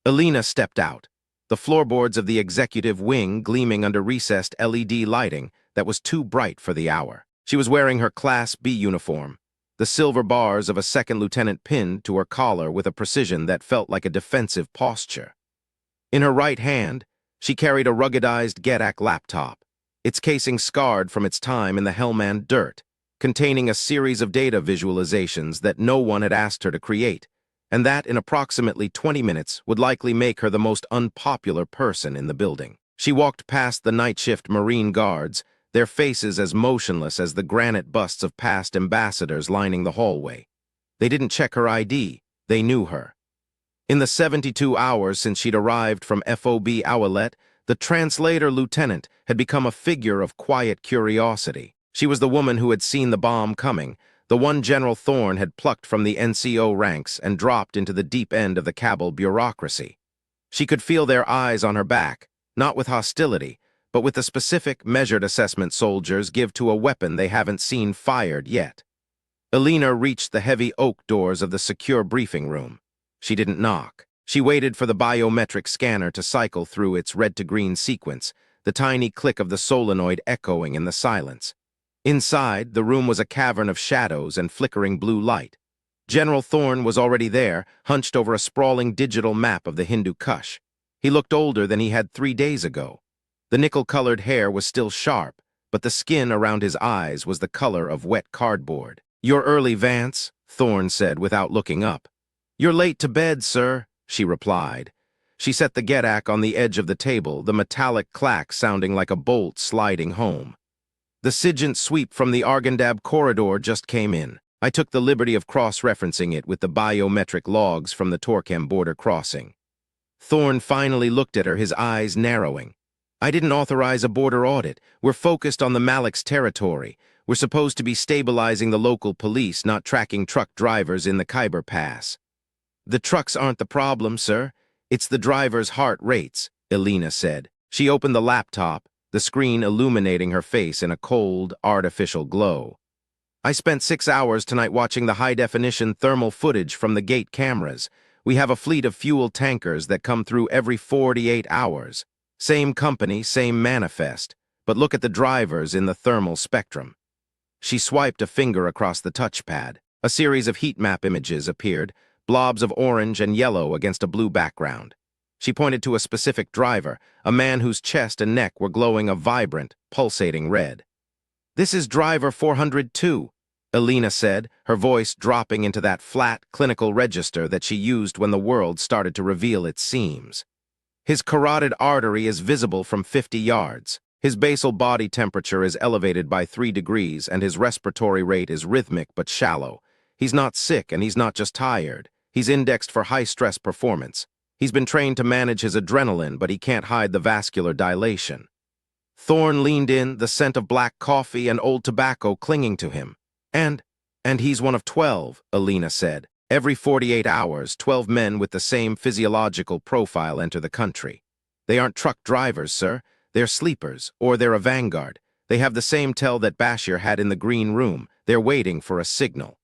Elena stepped out, the floorboards of the executive wing gleaming under recessed LED lighting that was too bright for the hour. She was wearing her Class B uniform, the silver bars of a second lieutenant pinned to her collar with a precision that felt like a defensive posture. In her right hand, she carried a ruggedized GEDAC laptop, its casing scarred from its time in the Hellman dirt, containing a series of data visualizations that no one had asked her to create, and that in approximately 20 minutes would likely make her the most unpopular person in the building. She walked past the night shift Marine guards, their faces as motionless as the granite busts of past ambassadors lining the hallway. They didn't check her ID, they knew her. In the 72 hours since she'd arrived from FOB Owlette, the translator lieutenant had become a figure of quiet curiosity. She was the woman who had seen the bomb coming, the one General Thorne had plucked from the NCO ranks and dropped into the deep end of the Cabal bureaucracy. She could feel their eyes on her back, not with hostility, but with the specific, measured assessment soldiers give to a weapon they haven't seen fired yet. Elena reached the heavy oak doors of the secure briefing room. She didn't knock. She waited for the biometric scanner to cycle through its red-to-green sequence, the tiny click of the solenoid echoing in the silence. Inside, the room was a cavern of shadows and flickering blue light. General Thorne was already there, hunched over a sprawling digital map of the Hindu Kush. He looked older than he had 3 days ago. The nickel-colored hair was still sharp, but the skin around his eyes was the color of wet cardboard. "You're early, Vance," Thorne said without looking up. "You're late to bed, sir," she replied. She set the GEDAC on the edge of the table, the metallic clack sounding like a bolt sliding home. "The SIGINT sweep from the Argandab corridor just came in. I took the liberty of cross-referencing it with the biometric logs from the Torquem border crossing." Thorne finally looked at her, his eyes narrowing. "I didn't authorize a border audit. We're focused on the Malix territory. We're supposed to be stabilizing the local police, not tracking truck drivers in the Khyber Pass." "The trucks aren't the problem, sir. It's the driver's heart rates," Elena said. She opened the laptop, the screen illuminating her face in a cold, artificial glow. "I spent 6 hours tonight watching the high-definition thermal footage from the gate cameras. We have a fleet of fuel tankers that come through every 48 hours. Same company, same manifest, but look at the drivers in the thermal spectrum." She swiped a finger across the touchpad. A series of heat map images appeared, blobs of orange and yellow against a blue background. She pointed to a specific driver, a man whose chest and neck were glowing a vibrant, pulsating red. "This is driver 402, Elena said, her voice dropping into that flat, clinical register that she used when the world started to reveal its seams. "His carotid artery is visible from 50 yards. His basal body temperature is elevated by 3 degrees and his respiratory rate is rhythmic but shallow. He's not sick and he's not just tired. He's indexed for high-stress performance. He's been trained to manage his adrenaline, but he can't hide the vascular dilation." Thorne leaned in, the scent of black coffee and old tobacco clinging to him. And he's one of 12, Elena said. "Every 48 hours, 12 men with the same physiological profile enter the country. They aren't truck drivers, sir. They're sleepers, or they're a vanguard. They have the same tell that Bashir had in the green room. They're waiting for a signal."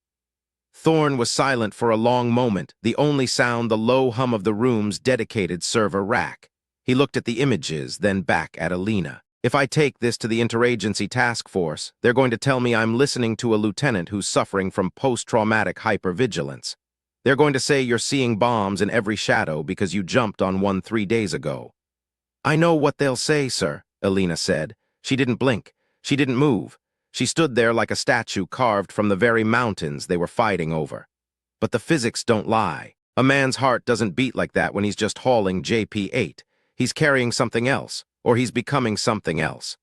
Thorne was silent for a long moment, the only sound the low hum of the room's dedicated server rack. He looked at the images, then back at Elena. "If I take this to the interagency task force, they're going to tell me I'm listening to a lieutenant who's suffering from post-traumatic hypervigilance. They're going to say you're seeing bombs in every shadow because you jumped on one 3 days ago." "I know what they'll say, sir," Elena said. She didn't blink. She didn't move. She stood there like a statue carved from the very mountains they were fighting over. But the physics don't lie. A man's heart doesn't beat like that when he's just hauling JP-8. He's carrying something else, or he's becoming something else.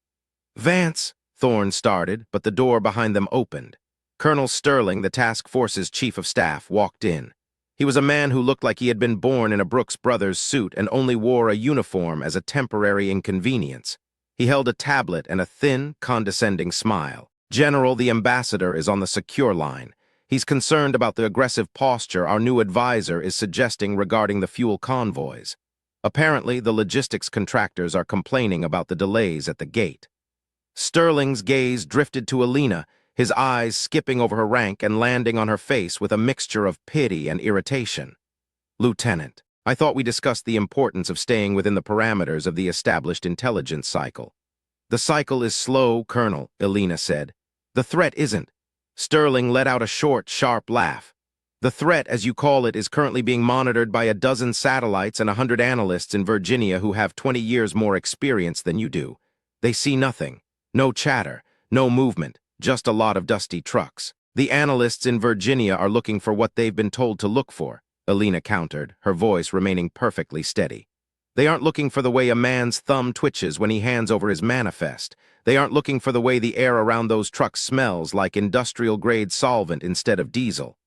"Vance," Thorne started, but the door behind them opened. Colonel Sterling, the task force's chief of staff, walked in. He was a man who looked like he had been born in a Brooks Brothers suit and only wore a uniform as a temporary inconvenience. He held a tablet and a thin, condescending smile. "General, the ambassador is on the secure line. He's concerned about the aggressive posture our new advisor is suggesting regarding the fuel convoys." Apparently, the logistics contractors are complaining about the delays at the gate. Sterling's gaze drifted to Elena, his eyes skipping over her rank and landing on her face with a mixture of pity and irritation. Lieutenant, I thought we discussed the importance of staying within the parameters of the established intelligence cycle. The cycle is slow, Colonel, Elena said. The threat isn't. Sterling let out a short, sharp laugh. The threat, as you call it, is currently being monitored by a dozen satellites and 100 analysts in Virginia who have 20 years more experience than you do. They see nothing. No chatter, no movement, just a lot of dusty trucks. The analysts in Virginia are looking for what they've been told to look for, Elena countered, her voice remaining perfectly steady. They aren't looking for the way a man's thumb twitches when he hands over his manifest. They aren't looking for the way the air around those trucks smells like industrial-grade solvent instead of diesel.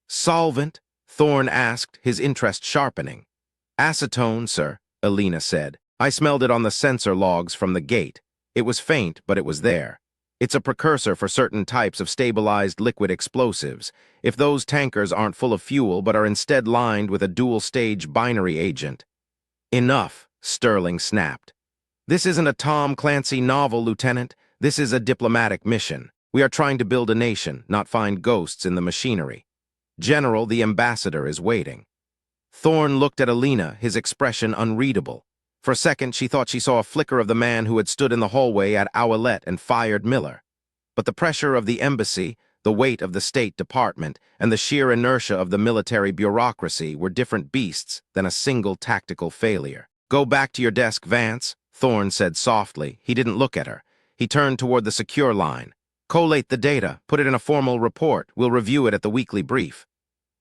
Solvent? Thorne asked, his interest sharpening. Acetone, sir, Elena said. I smelled it on the sensor logs from the gate. It was faint, but it was there. It's a precursor for certain types of stabilized liquid explosives. If those tankers aren't full of fuel but are instead lined with a dual-stage binary agent. Enough, Sterling snapped. This isn't a Tom Clancy novel, Lieutenant. This is a diplomatic mission. We are trying to build a nation, not find ghosts in the machinery. General, the ambassador is waiting. Thorne looked at Elena, his expression unreadable. For a second, she thought she saw a flicker of the man who had stood in the hallway at Owlette and fired Miller. But the pressure of the embassy, the weight of the State Department, and the sheer inertia of the military bureaucracy were different beasts than a single tactical failure. Go back to your desk, Vance, Thorne said softly. He didn't look at her. He turned toward the secure line. Collate the data, put it in a formal report. We'll review it at the weekly brief.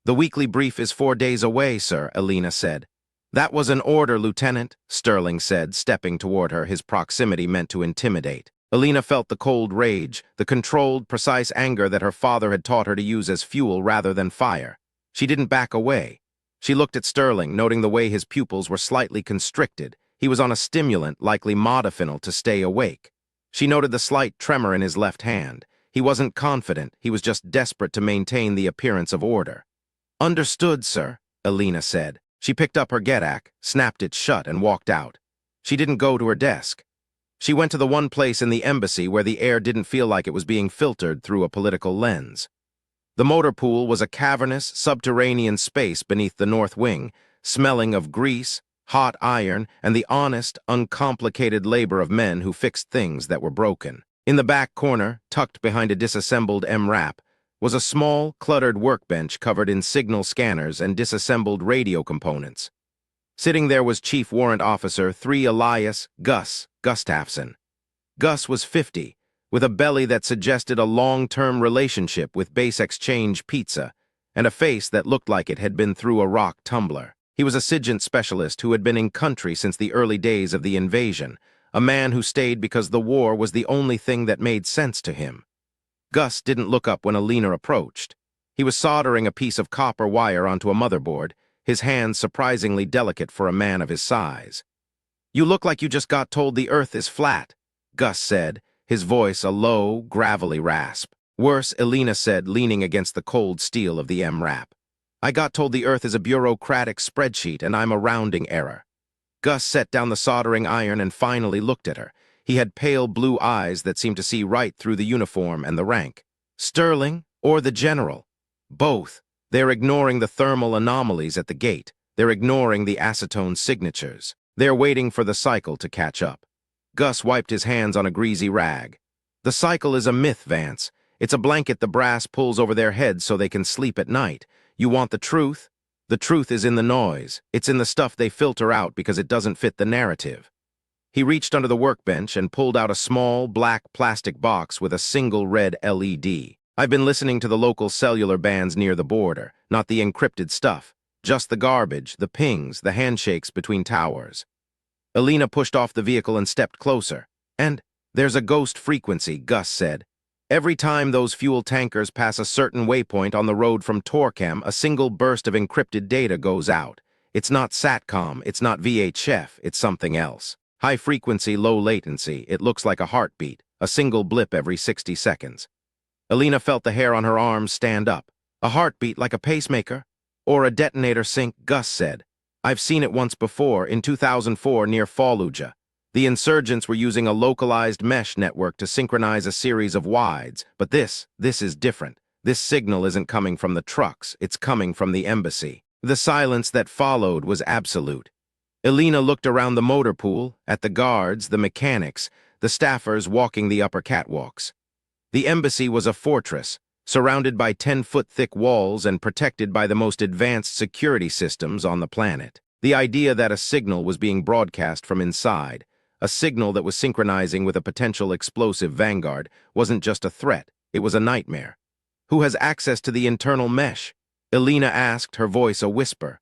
The weekly brief is 4 days away, sir, Elena said. That was an order, Lieutenant, Sterling said, stepping toward her, his proximity meant to intimidate. Elena felt the cold rage, the controlled, precise anger that her father had taught her to use as fuel rather than fire. She didn't back away. She looked at Sterling, noting the way his pupils were slightly constricted. He was on a stimulant, likely modafinil, to stay awake. She noted the slight tremor in his left hand. He wasn't confident, he was just desperate to maintain the appearance of order. Understood, sir, Elena said. She picked up her gedak, snapped it shut, and walked out. She didn't go to her desk. She went to the one place in the embassy where the air didn't feel like it was being filtered through a political lens. The motor pool was a cavernous, subterranean space beneath the north wing, smelling of grease, hot iron, and the honest, uncomplicated labor of men who fixed things that were broken. In the back corner, tucked behind a disassembled MRAP, was a small, cluttered workbench covered in signal scanners and disassembled radio components. Sitting there was Chief Warrant Officer 3 Elias Gus Gustafson. Gus was 50, with a belly that suggested a long-term relationship with Base Exchange Pizza, and a face that looked like it had been through a rock tumbler. He was a SIGINT specialist who had been in country since the early days of the invasion, a man who stayed because the war was the only thing that made sense to him. Gus didn't look up when Elena approached. He was soldering a piece of copper wire onto a motherboard, his hands surprisingly delicate for a man of his size. You look like you just got told the Earth is flat, Gus said, his voice a low, gravelly rasp. Worse, Elena said, leaning against the cold steel of the MRAP. I got told the Earth is a bureaucratic spreadsheet and I'm a rounding error. Gus set down the soldering iron and finally looked at her. He had pale blue eyes that seemed to see right through the uniform and the rank. Sterling or the General? Both. They're ignoring the thermal anomalies at the gate. They're ignoring the acetone signatures. They're waiting for the cycle to catch up. Gus wiped his hands on a greasy rag. The cycle is a myth, Vance. It's a blanket the brass pulls over their heads so they can sleep at night. You want the truth? The truth is in the noise. It's in the stuff they filter out because it doesn't fit the narrative. He reached under the workbench and pulled out a small, black plastic box with a single red LED. I've been listening to the local cellular bands near the border, not the encrypted stuff, just the garbage, the pings, the handshakes between towers. Elena pushed off the vehicle and stepped closer. And there's a ghost frequency, Gus said. Every time those fuel tankers pass a certain waypoint on the road from Torcam, a single burst of encrypted data goes out. It's not SATCOM, it's not VHF, it's something else. High frequency, low latency, it looks like a heartbeat, a single blip every 60 seconds. Elena felt the hair on her arms stand up. A heartbeat like a pacemaker? Or a detonator sync, Gus said. I've seen it once before, in 2004 near Fallujah. The insurgents were using a localized mesh network to synchronize a series of wides, but this is different. This signal isn't coming from the trucks, it's coming from the embassy. The silence that followed was absolute. Elena looked around the motor pool, at the guards, the mechanics, the staffers walking the upper catwalks. The embassy was a fortress, surrounded by 10-foot-thick walls and protected by the most advanced security systems on the planet. The idea that a signal was being broadcast from inside, a signal that was synchronizing with a potential explosive vanguard, wasn't just a threat, it was a nightmare. Who has access to the internal mesh? Elena asked, her voice a whisper.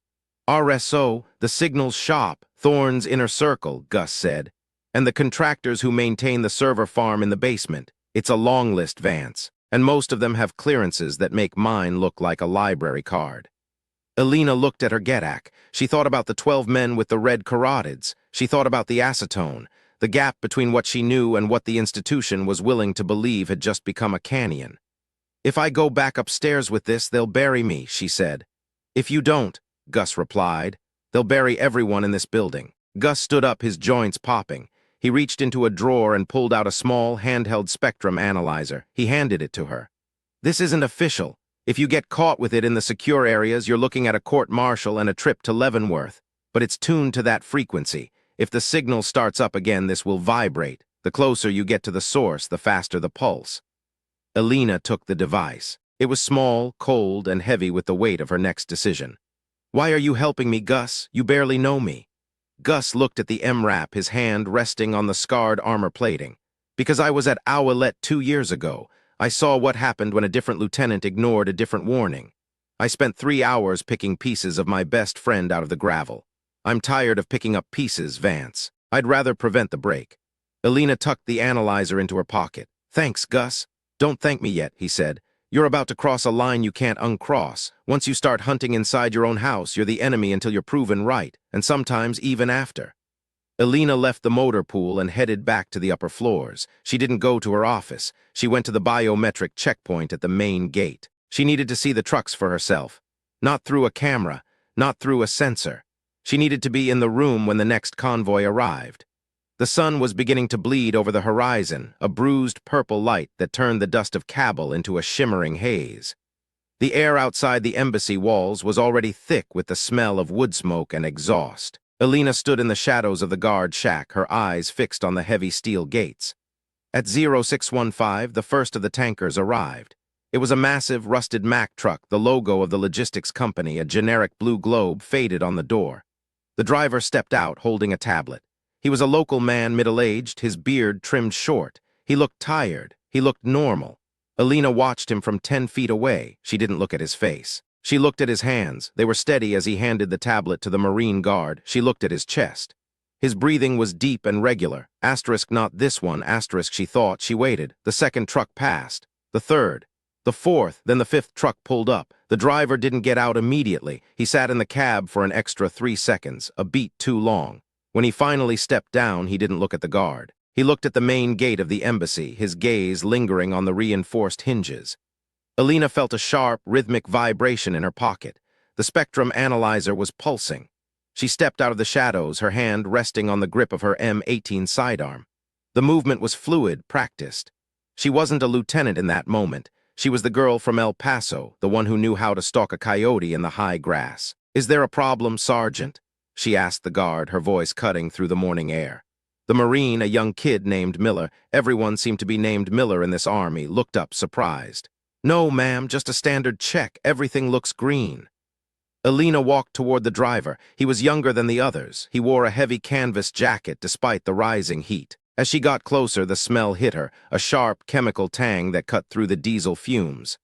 RSO, the signals shop, Thorne's inner circle, Gus said. And the contractors who maintain the server farm in the basement. It's a long list, Vance, and most of them have clearances that make mine look like a library card. Elena looked at her Gedak. She thought about the 12 men with the red carotids. She thought about the acetone, the gap between what she knew and what the institution was willing to believe had just become a canyon. If I go back upstairs with this, they'll bury me, she said. If you don't, Gus replied, they'll bury everyone in this building. Gus stood up, his joints popping. He reached into a drawer and pulled out a small, handheld spectrum analyzer. He handed it to her. This isn't official. If you get caught with it in the secure areas, you're looking at a court-martial and a trip to Leavenworth. But it's tuned to that frequency. If the signal starts up again, this will vibrate. The closer you get to the source, the faster the pulse. Elena took the device. It was small, cold, and heavy with the weight of her next decision. Why are you helping me, Gus? You barely know me. Gus looked at the MRAP, his hand resting on the scarred armor plating. Because I was at Owlette 2 years ago. I saw what happened when a different lieutenant ignored a different warning. I spent 3 hours picking pieces of my best friend out of the gravel. I'm tired of picking up pieces, Vance. I'd rather prevent the break. Elena tucked the analyzer into her pocket. Thanks, Gus. Don't thank me yet, he said. You're about to cross a line you can't uncross. Once you start hunting inside your own house, you're the enemy until you're proven right, and sometimes even after. Elena left the motor pool and headed back to the upper floors. She didn't go to her office. She went to the biometric checkpoint at the main gate. She needed to see the trucks for herself. Not through a camera, not through a sensor. She needed to be in the room when the next convoy arrived. The sun was beginning to bleed over the horizon, a bruised purple light that turned the dust of Kabul into a shimmering haze. The air outside the embassy walls was already thick with the smell of wood smoke and exhaust. Elena stood in the shadows of the guard shack, her eyes fixed on the heavy steel gates. At 0615, the first of the tankers arrived. It was a massive, rusted Mack truck, the logo of the logistics company, a generic blue globe faded on the door. The driver stepped out, holding a tablet. He was a local man, middle-aged, his beard trimmed short. He looked tired. He looked normal. Elena watched him from 10 feet away. She didn't look at his face. She looked at his hands. They were steady as he handed the tablet to the Marine guard. She looked at his chest. His breathing was deep and regular. Asterisk, not this one. Asterisk, she thought. She waited. The second truck passed. The third. The fourth. Then the fifth truck pulled up. The driver didn't get out immediately. He sat in the cab for an extra 3 seconds, a beat too long. When he finally stepped down, he didn't look at the guard. He looked at the main gate of the embassy, his gaze lingering on the reinforced hinges. Elena felt a sharp, rhythmic vibration in her pocket. The spectrum analyzer was pulsing. She stepped out of the shadows, her hand resting on the grip of her M18 sidearm. The movement was fluid, practiced. She wasn't a lieutenant in that moment. She was the girl from El Paso, the one who knew how to stalk a coyote in the high grass. Is there a problem, Sergeant? She asked the guard, her voice cutting through the morning air. The Marine, a young kid named Miller, everyone seemed to be named Miller in this army, looked up surprised. No, ma'am, just a standard check. Everything looks green. Elena walked toward the driver. He was younger than the others. He wore a heavy canvas jacket despite the rising heat. As she got closer, the smell hit her, a sharp chemical tang that cut through the diesel fumes.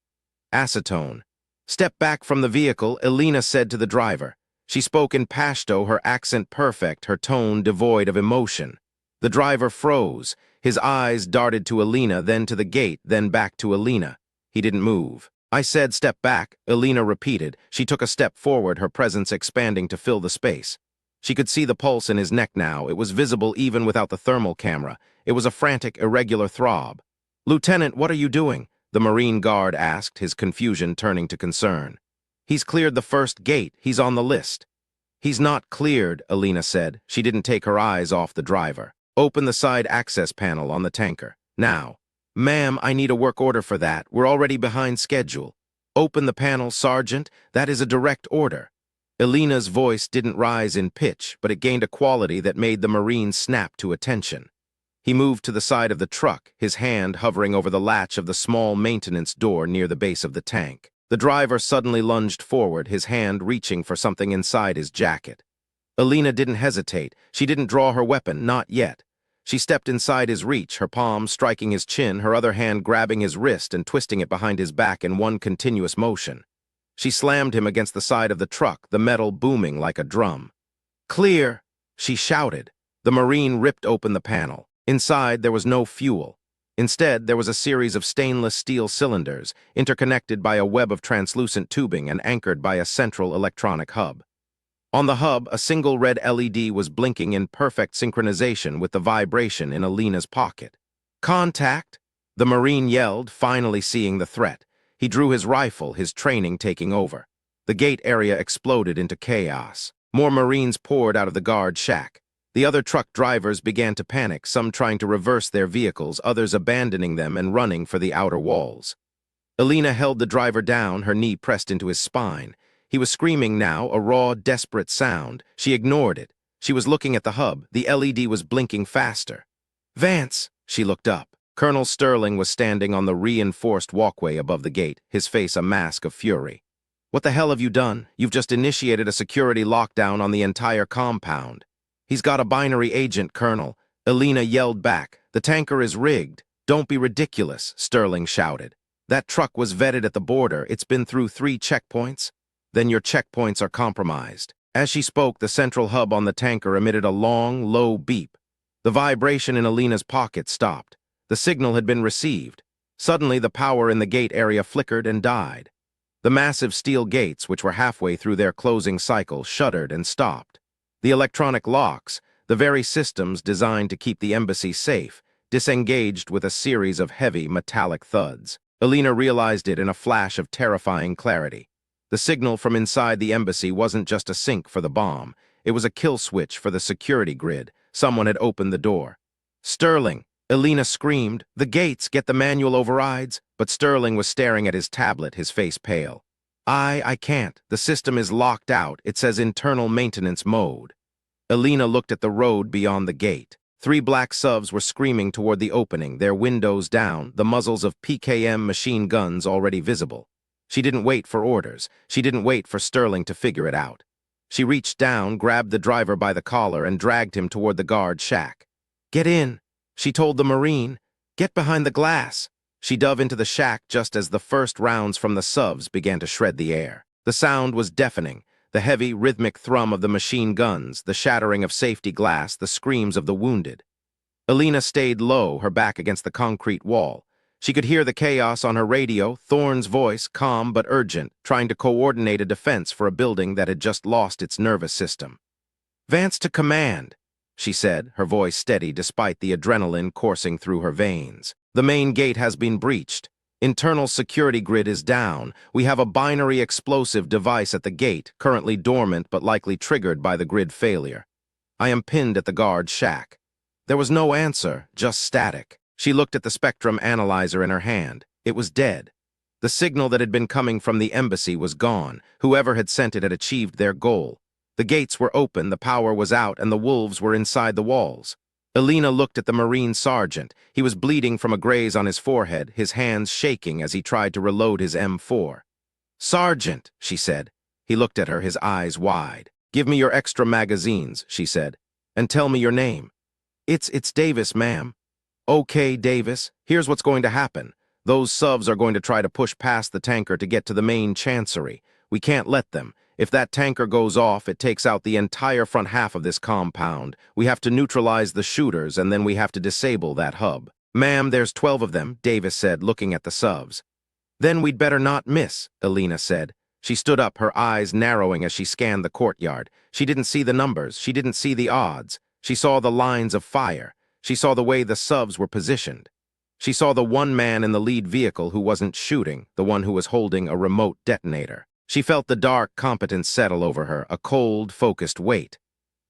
Acetone. Step back from the vehicle, Elena said to the driver. She spoke in Pashto, her accent perfect, her tone devoid of emotion. The driver froze. His eyes darted to Elena, then to the gate, then back to Elena. He didn't move. I said step back, Elena repeated. She took a step forward, her presence expanding to fill the space. She could see the pulse in his neck now. It was visible even without the thermal camera. It was a frantic, irregular throb. Lieutenant, what are you doing? The Marine guard asked, his confusion turning to concern. He's cleared the first gate. He's on the list. He's not cleared, Elena said. She didn't take her eyes off the driver. Open the side access panel on the tanker. Now. Ma'am, I need a work order for that. We're already behind schedule. Open the panel, Sergeant. That is a direct order. Elena's voice didn't rise in pitch, but it gained a quality that made the Marine snap to attention. He moved to the side of the truck, his hand hovering over the latch of the small maintenance door near the base of the tank. The driver suddenly lunged forward, his hand reaching for something inside his jacket. Elena didn't hesitate. She didn't draw her weapon, not yet. She stepped inside his reach, her palm striking his chin, her other hand grabbing his wrist and twisting it behind his back in one continuous motion. She slammed him against the side of the truck, the metal booming like a drum. "Clear!" she shouted. The Marine ripped open the panel. Inside, there was no fuel. Instead, there was a series of stainless steel cylinders, interconnected by a web of translucent tubing and anchored by a central electronic hub. On the hub, a single red LED was blinking in perfect synchronization with the vibration in Elena's pocket. "Contact!" the Marine yelled, finally seeing the threat. He drew his rifle, his training taking over. The gate area exploded into chaos. More Marines poured out of the guard shack. The other truck drivers began to panic, some trying to reverse their vehicles, others abandoning them and running for the outer walls. Elena held the driver down, her knee pressed into his spine. He was screaming now, a raw, desperate sound. She ignored it. She was looking at the hub. The LED was blinking faster. "Vance!" She looked up. Colonel Sterling was standing on the reinforced walkway above the gate, his face a mask of fury. "What the hell have you done? You've just initiated a security lockdown on the entire compound." "He's got a binary agent, Colonel." Elena yelled back. "The tanker is rigged." "Don't be ridiculous," Sterling shouted. "That truck was vetted at the border. It's been through 3 checkpoints. Then your checkpoints are compromised." As she spoke, the central hub on the tanker emitted a long, low beep. The vibration in Elena's pocket stopped. The signal had been received. Suddenly, the power in the gate area flickered and died. The massive steel gates, which were halfway through their closing cycle, shuddered and stopped. The electronic locks, the very systems designed to keep the embassy safe, disengaged with a series of heavy, metallic thuds. Elena realized it in a flash of terrifying clarity. The signal from inside the embassy wasn't just a sink for the bomb. It was a kill switch for the security grid. Someone had opened the door. "Sterling!" Elena screamed. "The gates, get the manual overrides." But Sterling was staring at his tablet, his face pale. I can't. The system is locked out. It says internal maintenance mode." Elena looked at the road beyond the gate. 3 black subs were screaming toward the opening, their windows down, the muzzles of PKM machine guns already visible. She didn't wait for orders. She didn't wait for Sterling to figure it out. She reached down, grabbed the driver by the collar, and dragged him toward the guard shack. "Get in," she told the Marine. "Get behind the glass." She dove into the shack just as the first rounds from the subs began to shred the air. The sound was deafening. The heavy, rhythmic thrum of the machine guns, the shattering of safety glass, the screams of the wounded. Elena stayed low, her back against the concrete wall. She could hear the chaos on her radio, Thorne's voice, calm but urgent, trying to coordinate a defense for a building that had just lost its nervous system. "Vance to command," she said, her voice steady despite the adrenaline coursing through her veins. "The main gate has been breached. Internal security grid is down. We have a binary explosive device at the gate, currently dormant but likely triggered by the grid failure. I am pinned at the guard shack." There was no answer, just static. She looked at the spectrum analyzer in her hand. It was dead. The signal that had been coming from the embassy was gone. Whoever had sent it had achieved their goal. The gates were open, the power was out, and the wolves were inside the walls. Elena looked at the Marine sergeant. He was bleeding from a graze on his forehead, his hands shaking as he tried to reload his M4. "Sergeant," she said. He looked at her, his eyes wide. "Give me your extra magazines," she said, "and tell me your name." It's Davis, ma'am." "Okay, Davis, here's what's going to happen. Those subs are going to try to push past the tanker to get to the main chancery. We can't let them. If that tanker goes off, it takes out the entire front half of this compound. We have to neutralize the shooters, and then we have to disable that hub." "Ma'am, there's 12 of them," Davis said, looking at the subs. "Then we'd better not miss," Elena said. She stood up, her eyes narrowing as she scanned the courtyard. She didn't see the numbers. She didn't see the odds. She saw the lines of fire. She saw the way the subs were positioned. She saw the one man in the lead vehicle who wasn't shooting, the one who was holding a remote detonator. She felt the dark competence settle over her, a cold, focused weight.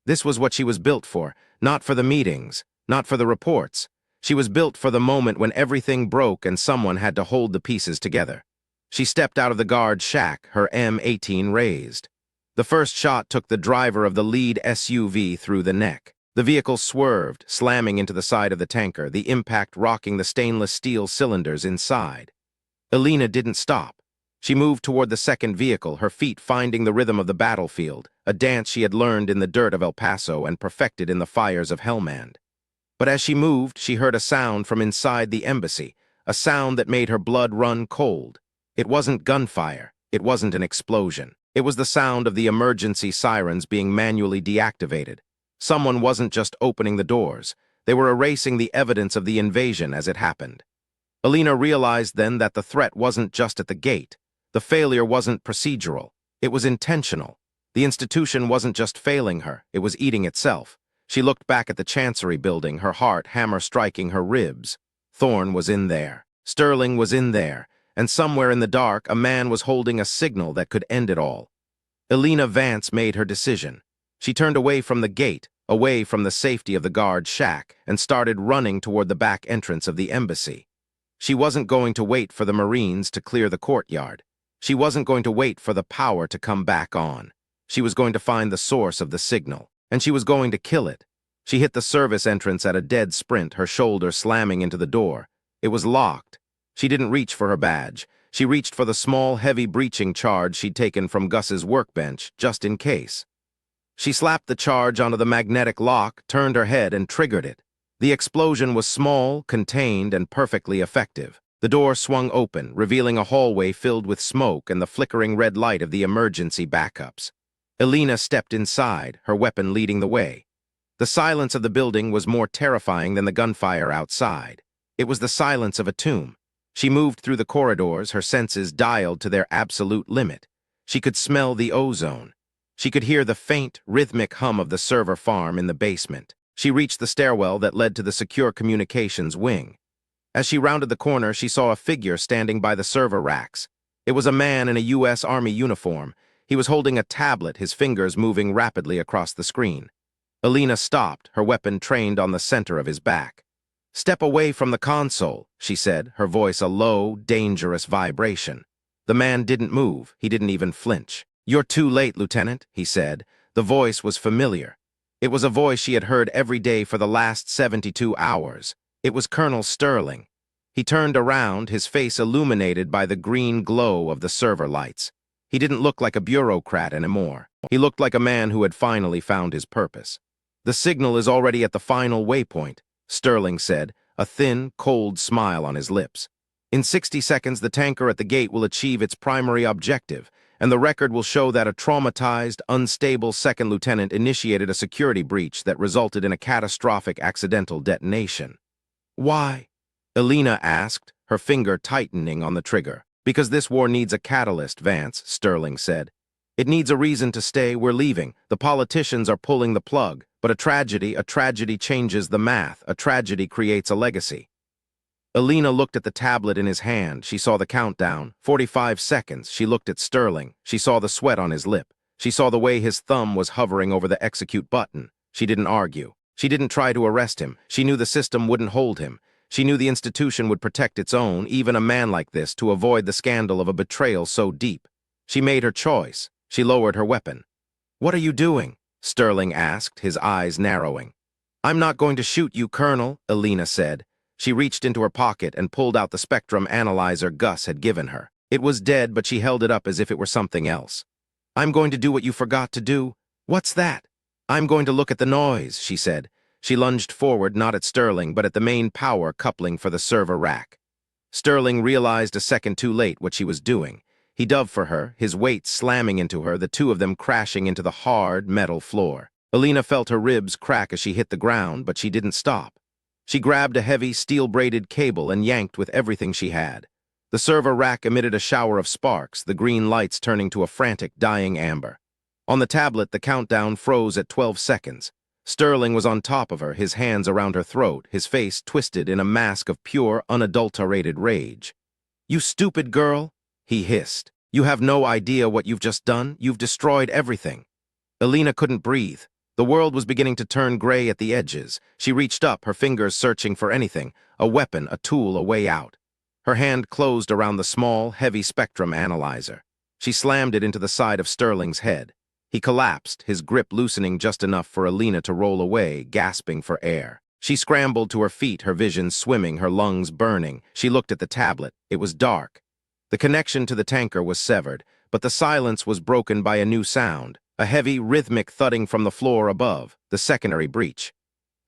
This was what she was built for, not for the meetings, not for the reports. She was built for the moment when everything broke and someone had to hold the pieces together. She stepped out of the guard's shack, her M18 raised. The first shot took the driver of the lead SUV through the neck. The vehicle swerved, slamming into the side of the tanker, the impact rocking the stainless steel cylinders inside. Elena didn't stop. She moved toward the second vehicle, her feet finding the rhythm of the battlefield, a dance she had learned in the dirt of El Paso and perfected in the fires of Helmand. But as she moved, she heard a sound from inside the embassy, a sound that made her blood run cold. It wasn't gunfire. It wasn't an explosion. It was the sound of the emergency sirens being manually deactivated. Someone wasn't just opening the doors. They were erasing the evidence of the invasion as it happened. Elena realized then that the threat wasn't just at the gate. The failure wasn't procedural. It was intentional. The institution wasn't just failing her. It was eating itself. She looked back at the Chancery building, her heart hammer striking her ribs. Thorne was in there. Sterling was in there. And somewhere in the dark, a man was holding a signal that could end it all. Elena Vance made her decision. She turned away from the gate, away from the safety of the guard's shack, and started running toward the back entrance of the embassy. She wasn't going to wait for the Marines to clear the courtyard. She wasn't going to wait for the power to come back on. She was going to find the source of the signal, and she was going to kill it. She hit the service entrance at a dead sprint, her shoulder slamming into the door. It was locked. She didn't reach for her badge. She reached for the small, heavy breaching charge she'd taken from Gus's workbench, just in case. She slapped the charge onto the magnetic lock, turned her head, and triggered it. The explosion was small, contained, and perfectly effective. The door swung open, revealing a hallway filled with smoke and the flickering red light of the emergency backups. Elena stepped inside, her weapon leading the way. The silence of the building was more terrifying than the gunfire outside. It was the silence of a tomb. She moved through the corridors, her senses dialed to their absolute limit. She could smell the ozone. She could hear the faint, rhythmic hum of the server farm in the basement. She reached the stairwell that led to the secure communications wing. As she rounded the corner, she saw a figure standing by the server racks. It was a man in a U.S. Army uniform. He was holding a tablet, his fingers moving rapidly across the screen. Elena stopped, her weapon trained on the center of his back. "Step away from the console," she said, her voice a low, dangerous vibration. The man didn't move. He didn't even flinch. "You're too late, Lieutenant," he said. The voice was familiar. It was a voice she had heard every day for the last 72 hours. It was Colonel Sterling. He turned around, his face illuminated by the green glow of the server lights. He didn't look like a bureaucrat anymore. He looked like a man who had finally found his purpose. "The signal is already at the final waypoint," Sterling said, a thin, cold smile on his lips. "In 60 seconds, the tanker at the gate will achieve its primary objective, and the record will show that a traumatized, unstable second lieutenant initiated a security breach that resulted in a catastrophic accidental detonation." "Why?" Elena asked, her finger tightening on the trigger. "Because this war needs a catalyst, Vance," Sterling said. "It needs a reason to stay. We're leaving. The politicians are pulling the plug. But a tragedy changes the math. A tragedy creates a legacy." Elena looked at the tablet in his hand. She saw the countdown. 45 seconds. She looked at Sterling. She saw the sweat on his lip. She saw the way his thumb was hovering over the execute button. She didn't argue. She didn't try to arrest him. She knew the system wouldn't hold him. She knew the institution would protect its own, even a man like this, to avoid the scandal of a betrayal so deep. She made her choice. She lowered her weapon. "What are you doing?" Sterling asked, his eyes narrowing. "I'm not going to shoot you, Colonel," Elena said. She reached into her pocket and pulled out the spectrum analyzer Gus had given her. It was dead, but she held it up as if it were something else. "I'm going to do what you forgot to do." "What's that?" "I'm going to look at the noise," she said. She lunged forward, not at Sterling, but at the main power coupling for the server rack. Sterling realized a second too late what she was doing. He dove for her, his weight slamming into her, the two of them crashing into the hard, metal floor. Elena felt her ribs crack as she hit the ground, but she didn't stop. She grabbed a heavy, steel-braided cable and yanked with everything she had. The server rack emitted a shower of sparks, the green lights turning to a frantic, dying amber. On the tablet, the countdown froze at 12 seconds. Sterling was on top of her, his hands around her throat, his face twisted in a mask of pure, unadulterated rage. "You stupid girl," he hissed. You have no idea what you've just done. You've destroyed everything. Elena couldn't breathe. The world was beginning to turn gray at the edges. She reached up, her fingers searching for anything, a weapon, a tool, a way out. Her hand closed around the small, heavy spectrum analyzer. She slammed it into the side of Sterling's head. He collapsed, his grip loosening just enough for Elena to roll away, gasping for air. She scrambled to her feet, her vision swimming, her lungs burning. She looked at the tablet. It was dark. The connection to the tanker was severed, but the silence was broken by a new sound, a heavy, rhythmic thudding from the floor above, the secondary breach.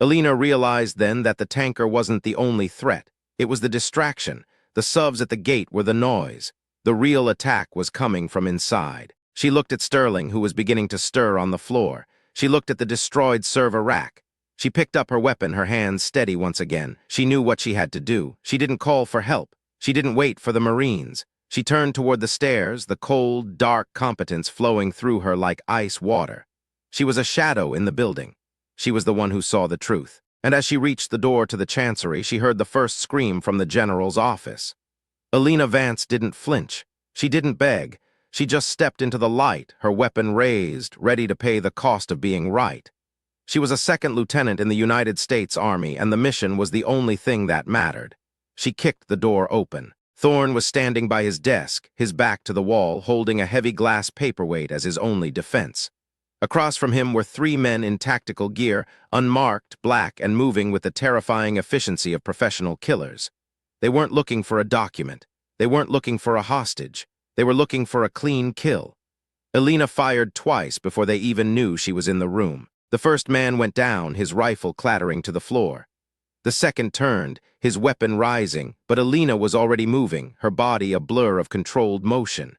Elena realized then that the tanker wasn't the only threat. It was the distraction. The subs at the gate were the noise. The real attack was coming from inside. She looked at Sterling, who was beginning to stir on the floor. She looked at the destroyed server rack. She picked up her weapon, her hands steady once again. She knew what she had to do. She didn't call for help. She didn't wait for the Marines. She turned toward the stairs, the cold, dark competence flowing through her like ice water. She was a shadow in the building. She was the one who saw the truth. And as she reached the door to the chancery, she heard the first scream from the general's office. Elena Vance didn't flinch. She didn't beg. She just stepped into the light, her weapon raised, ready to pay the cost of being right. She was a second lieutenant in the United States Army, and the mission was the only thing that mattered. She kicked the door open. Thorne was standing by his desk, his back to the wall, holding a heavy glass paperweight as his only defense. Across from him were three men in tactical gear, unmarked, black, and moving with the terrifying efficiency of professional killers. They weren't looking for a document. They weren't looking for a hostage. They were looking for a clean kill. Elena fired twice before they even knew she was in the room. The first man went down, his rifle clattering to the floor. The second turned, his weapon rising, but Elena was already moving, her body a blur of controlled motion.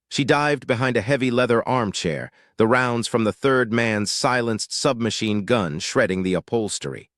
She dived behind a heavy leather armchair, the rounds from the third man's silenced submachine gun shredding the upholstery.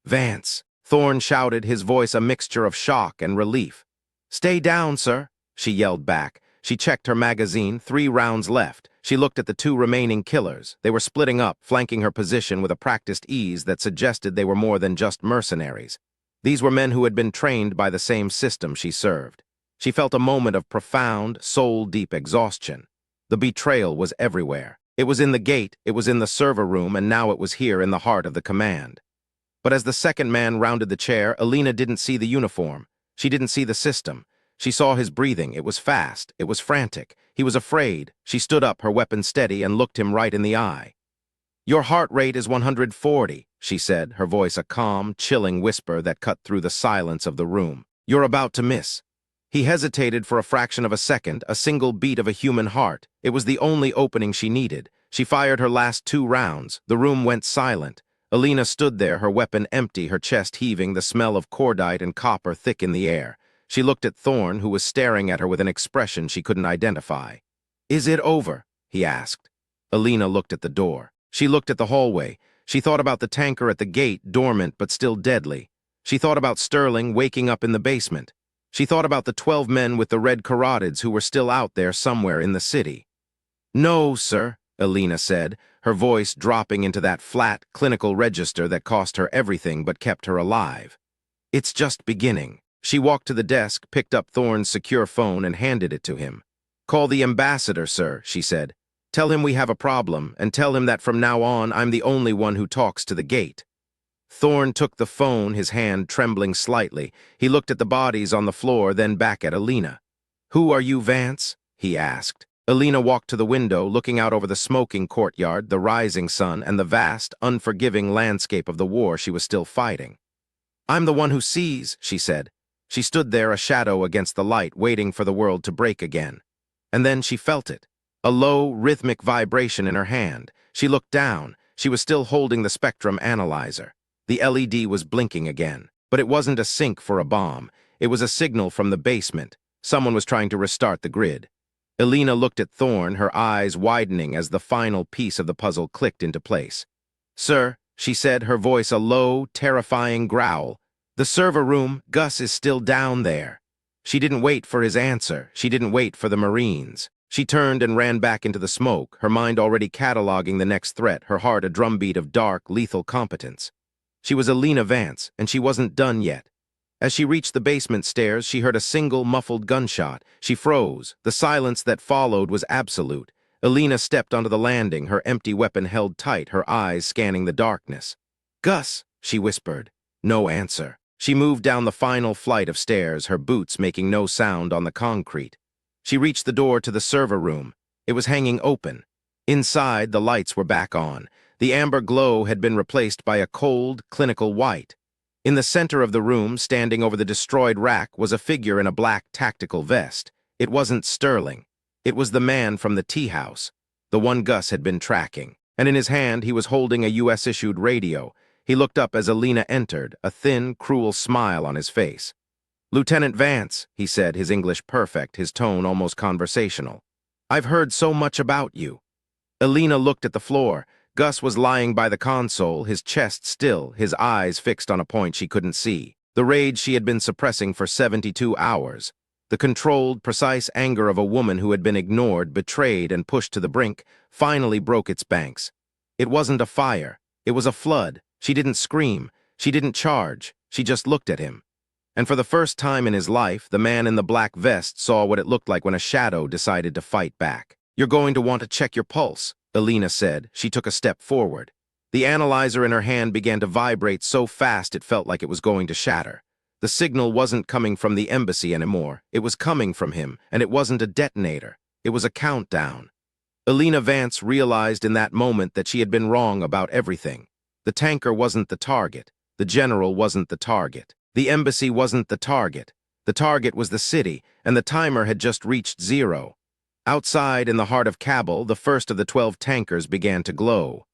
"Vance!" Thorne shouted, his voice a mixture of shock and relief. "Stay down, sir," she yelled back. She checked her magazine, 3 rounds left. She looked at the 2 remaining killers. They were splitting up, flanking her position with a practiced ease that suggested they were more than just mercenaries. These were men who had been trained by the same system she served. She felt a moment of profound, soul-deep exhaustion. The betrayal was everywhere. It was in the gate, it was in the server room, and now it was here in the heart of the command. But as the second man rounded the chair, Elena didn't see the uniform. She didn't see the system. She saw his breathing. It was fast. It was frantic. He was afraid. She stood up, her weapon steady, and looked him right in the eye. "Your heart rate is 140, she said, her voice a calm, chilling whisper that cut through the silence of the room. "You're about to miss." He hesitated for a fraction of a second, a single beat of a human heart. It was the only opening she needed. She fired her last 2 rounds. The room went silent. Elena stood there, her weapon empty, her chest heaving, the smell of cordite and copper thick in the air. She looked at Thorne, who was staring at her with an expression she couldn't identify. "Is it over?" he asked. Elena looked at the door. She looked at the hallway. She thought about the tanker at the gate, dormant but still deadly. She thought about Sterling waking up in the basement. She thought about the 12 men with the red carotids who were still out there somewhere in the city. "No, sir," Elena said, her voice dropping into that flat, clinical register that cost her everything but kept her alive. "It's just beginning." She walked to the desk, picked up Thorne's secure phone, and handed it to him. "Call the ambassador, sir," she said. "Tell him we have a problem, and tell him that from now on I'm the only one who talks to the gate." Thorne took the phone, his hand trembling slightly. He looked at the bodies on the floor, then back at Elena. "Who are you, Vance?" he asked. Elena walked to the window, looking out over the smoking courtyard, the rising sun, and the vast, unforgiving landscape of the war she was still fighting. "I'm the one who sees," she said. She stood there, a shadow against the light, waiting for the world to break again. And then she felt it. A low, rhythmic vibration in her hand. She looked down. She was still holding the spectrum analyzer. The LED was blinking again. But it wasn't a sync for a bomb. It was a signal from the basement. Someone was trying to restart the grid. Elena looked at Thorne, her eyes widening as the final piece of the puzzle clicked into place. "Sir," she said, her voice a low, terrifying growl. "The server room, Gus is still down there." She didn't wait for his answer. She didn't wait for the Marines. She turned and ran back into the smoke, her mind already cataloging the next threat, her heart a drumbeat of dark, lethal competence. She was Elena Vance, and she wasn't done yet. As she reached the basement stairs, she heard a single muffled gunshot. She froze. The silence that followed was absolute. Elena stepped onto the landing, her empty weapon held tight, her eyes scanning the darkness. "Gus," she whispered. No answer. She moved down the final flight of stairs, her boots making no sound on the concrete. She reached the door to the server room. It was hanging open. Inside, the lights were back on. The amber glow had been replaced by a cold, clinical white. In the center of the room, standing over the destroyed rack, was a figure in a black tactical vest. It wasn't Sterling. It was the man from the tea house, the one Gus had been tracking. And in his hand, he was holding a US-issued radio. He looked up as Elena entered, a thin, cruel smile on his face. "Lieutenant Vance," he said, his English perfect, his tone almost conversational. "I've heard so much about you." Elena looked at the floor. Gus was lying by the console, his chest still, his eyes fixed on a point she couldn't see. The rage she had been suppressing for 72 hours. The controlled, precise anger of a woman who had been ignored, betrayed, and pushed to the brink, finally broke its banks. It wasn't a fire. It was a flood. She didn't scream. She didn't charge. She just looked at him. And for the first time in his life, the man in the black vest saw what it looked like when a shadow decided to fight back. "You're going to want to check your pulse," Elena said. She took a step forward. The analyzer in her hand began to vibrate so fast it felt like it was going to shatter. The signal wasn't coming from the embassy anymore. It was coming from him, and it wasn't a detonator. It was a countdown. Elena Vance realized in that moment that she had been wrong about everything. The tanker wasn't the target. The general wasn't the target. The embassy wasn't the target. The target was the city, and the timer had just reached 0. Outside, in the heart of Kabul, the first of the 12 tankers began to glow.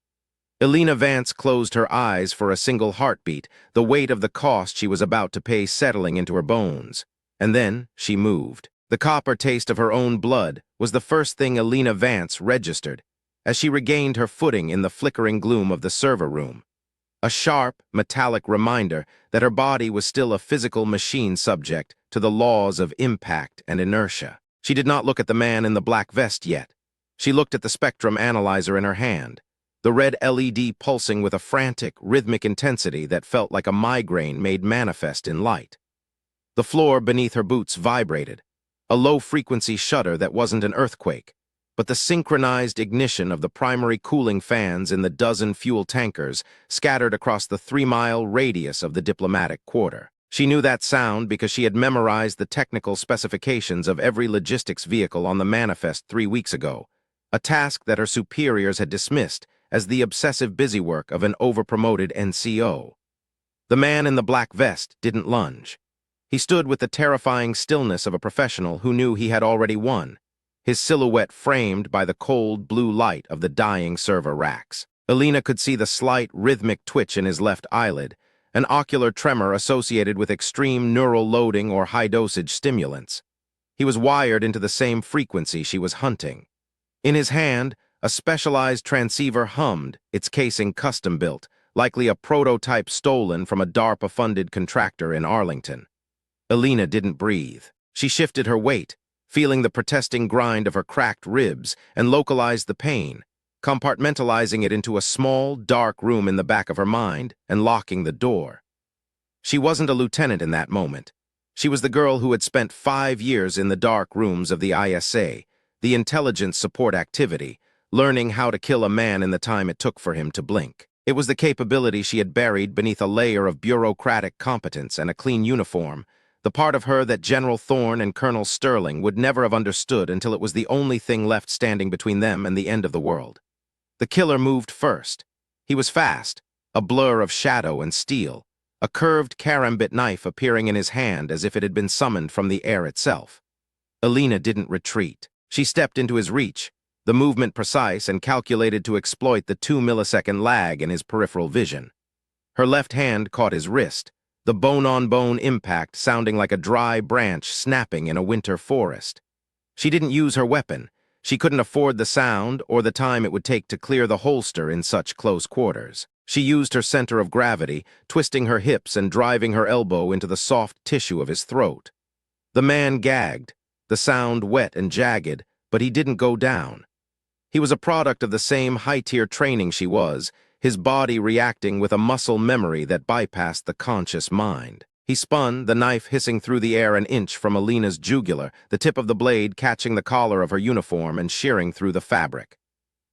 Elena Vance closed her eyes for a single heartbeat, the weight of the cost she was about to pay settling into her bones. And then she moved. The copper taste of her own blood was the first thing Elena Vance registered as she regained her footing in the flickering gloom of the server room. A sharp, metallic reminder that her body was still a physical machine subject to the laws of impact and inertia. She did not look at the man in the black vest yet. She looked at the spectrum analyzer in her hand, the red LED pulsing with a frantic, rhythmic intensity that felt like a migraine made manifest in light. The floor beneath her boots vibrated, a low-frequency shudder that wasn't an earthquake, but the synchronized ignition of the primary cooling fans in the dozen fuel tankers scattered across the 3-mile radius of the diplomatic quarter. She knew that sound because she had memorized the technical specifications of every logistics vehicle on the manifest 3 weeks ago, a task that her superiors had dismissed as the obsessive busywork of an over-promoted NCO. The man in the black vest didn't lunge. He stood with the terrifying stillness of a professional who knew he had already won, his silhouette framed by the cold blue light of the dying server racks. Elena could see the slight, rhythmic twitch in his left eyelid, an ocular tremor associated with extreme neural loading or high-dosage stimulants. He was wired into the same frequency she was hunting. In his hand, a specialized transceiver hummed, its casing custom-built, likely a prototype stolen from a DARPA-funded contractor in Arlington. Elena didn't breathe. She shifted her weight, feeling the protesting grind of her cracked ribs, and localized the pain, compartmentalizing it into a small, dark room in the back of her mind and locking the door. She wasn't a lieutenant in that moment. She was the girl who had spent 5 years in the dark rooms of the ISA, the intelligence support activity, learning how to kill a man in the time it took for him to blink. It was the capability she had buried beneath a layer of bureaucratic competence and a clean uniform, the part of her that General Thorne and Colonel Sterling would never have understood until it was the only thing left standing between them and the end of the world. The killer moved first. He was fast, a blur of shadow and steel, a curved karambit knife appearing in his hand as if it had been summoned from the air itself. Elena didn't retreat. She stepped into his reach, the movement precise and calculated to exploit the 2-millisecond lag in his peripheral vision. Her left hand caught his wrist, the bone-on-bone impact sounding like a dry branch snapping in a winter forest. She didn't use her weapon. She couldn't afford the sound or the time it would take to clear the holster in such close quarters. She used her center of gravity, twisting her hips and driving her elbow into the soft tissue of his throat. The man gagged, the sound wet and jagged, but he didn't go down. He was a product of the same high-tier training she was, his body reacting with a muscle memory that bypassed the conscious mind. He spun, the knife hissing through the air an inch from Elena's jugular, the tip of the blade catching the collar of her uniform and shearing through the fabric.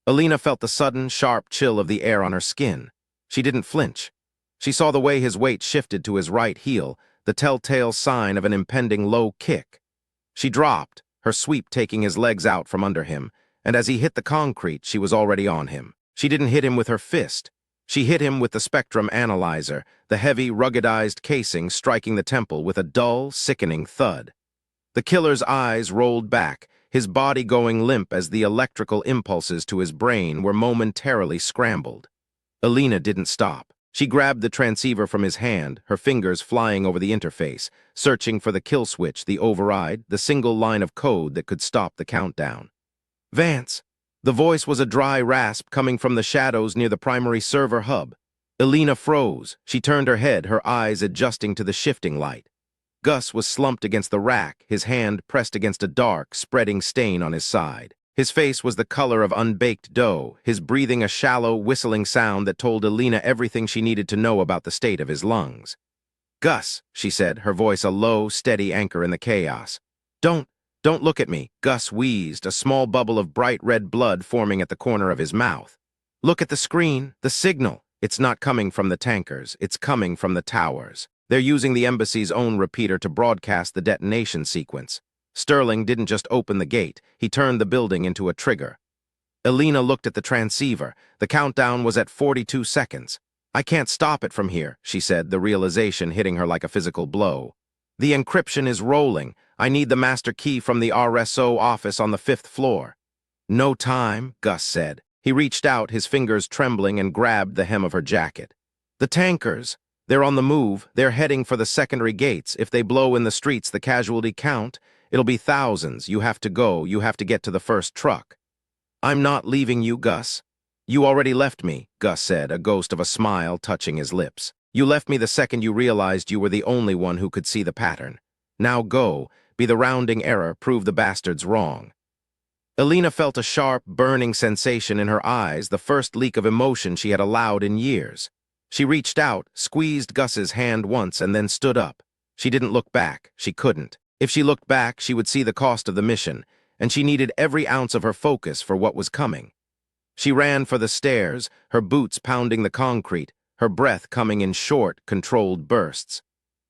Elena felt the sudden, sharp chill of the air on her skin. She didn't flinch. She saw the way his weight shifted to his right heel, the telltale sign of an impending low kick. She dropped, her sweep taking his legs out from under him, and as he hit the concrete, she was already on him. She didn't hit him with her fist. She hit him with the spectrum analyzer, the heavy, ruggedized casing striking the temple with a dull, sickening thud. The killer's eyes rolled back, his body going limp as the electrical impulses to his brain were momentarily scrambled. Elena didn't stop. She grabbed the transceiver from his hand, her fingers flying over the interface, searching for the kill switch, the override, the single line of code that could stop the countdown. Vance! The voice was a dry rasp coming from the shadows near the primary server hub. Elena froze. She turned her head, her eyes adjusting to the shifting light. Gus was slumped against the rack, his hand pressed against a dark, spreading stain on his side. His face was the color of unbaked dough, his breathing a shallow, whistling sound that told Elena everything she needed to know about the state of his lungs. "Gus," she said, her voice a low, steady anchor in the chaos. Don't look at me," Gus wheezed, a small bubble of bright red blood forming at the corner of his mouth. "Look at the screen, the signal. It's not coming from the tankers, it's coming from the towers. They're using the embassy's own repeater to broadcast the detonation sequence. Sterling didn't just open the gate, he turned the building into a trigger." Elena looked at the transceiver. The countdown was at 42 seconds. "I can't stop it from here," she said, the realization hitting her like a physical blow. "The encryption is rolling. I need the master key from the RSO office on the 5th floor." "No time," Gus said. He reached out, his fingers trembling, and grabbed the hem of her jacket. "The tankers. They're on the move. They're heading for the secondary gates. If they blow in the streets the casualty count, it'll be thousands. You have to go. You have to get to the first truck." "I'm not leaving you, Gus." "You already left me," Gus said, a ghost of a smile touching his lips. "You left me the second you realized you were the only one who could see the pattern. Now go. Be the rounding error. Prove the bastards wrong." Elena felt a sharp, burning sensation in her eyes, the first leak of emotion she had allowed in years. She reached out, squeezed Gus's hand once, and then stood up. She didn't look back. She couldn't. If she looked back, she would see the cost of the mission, and she needed every ounce of her focus for what was coming. She ran for the stairs, her boots pounding the concrete, her breath coming in short, controlled bursts.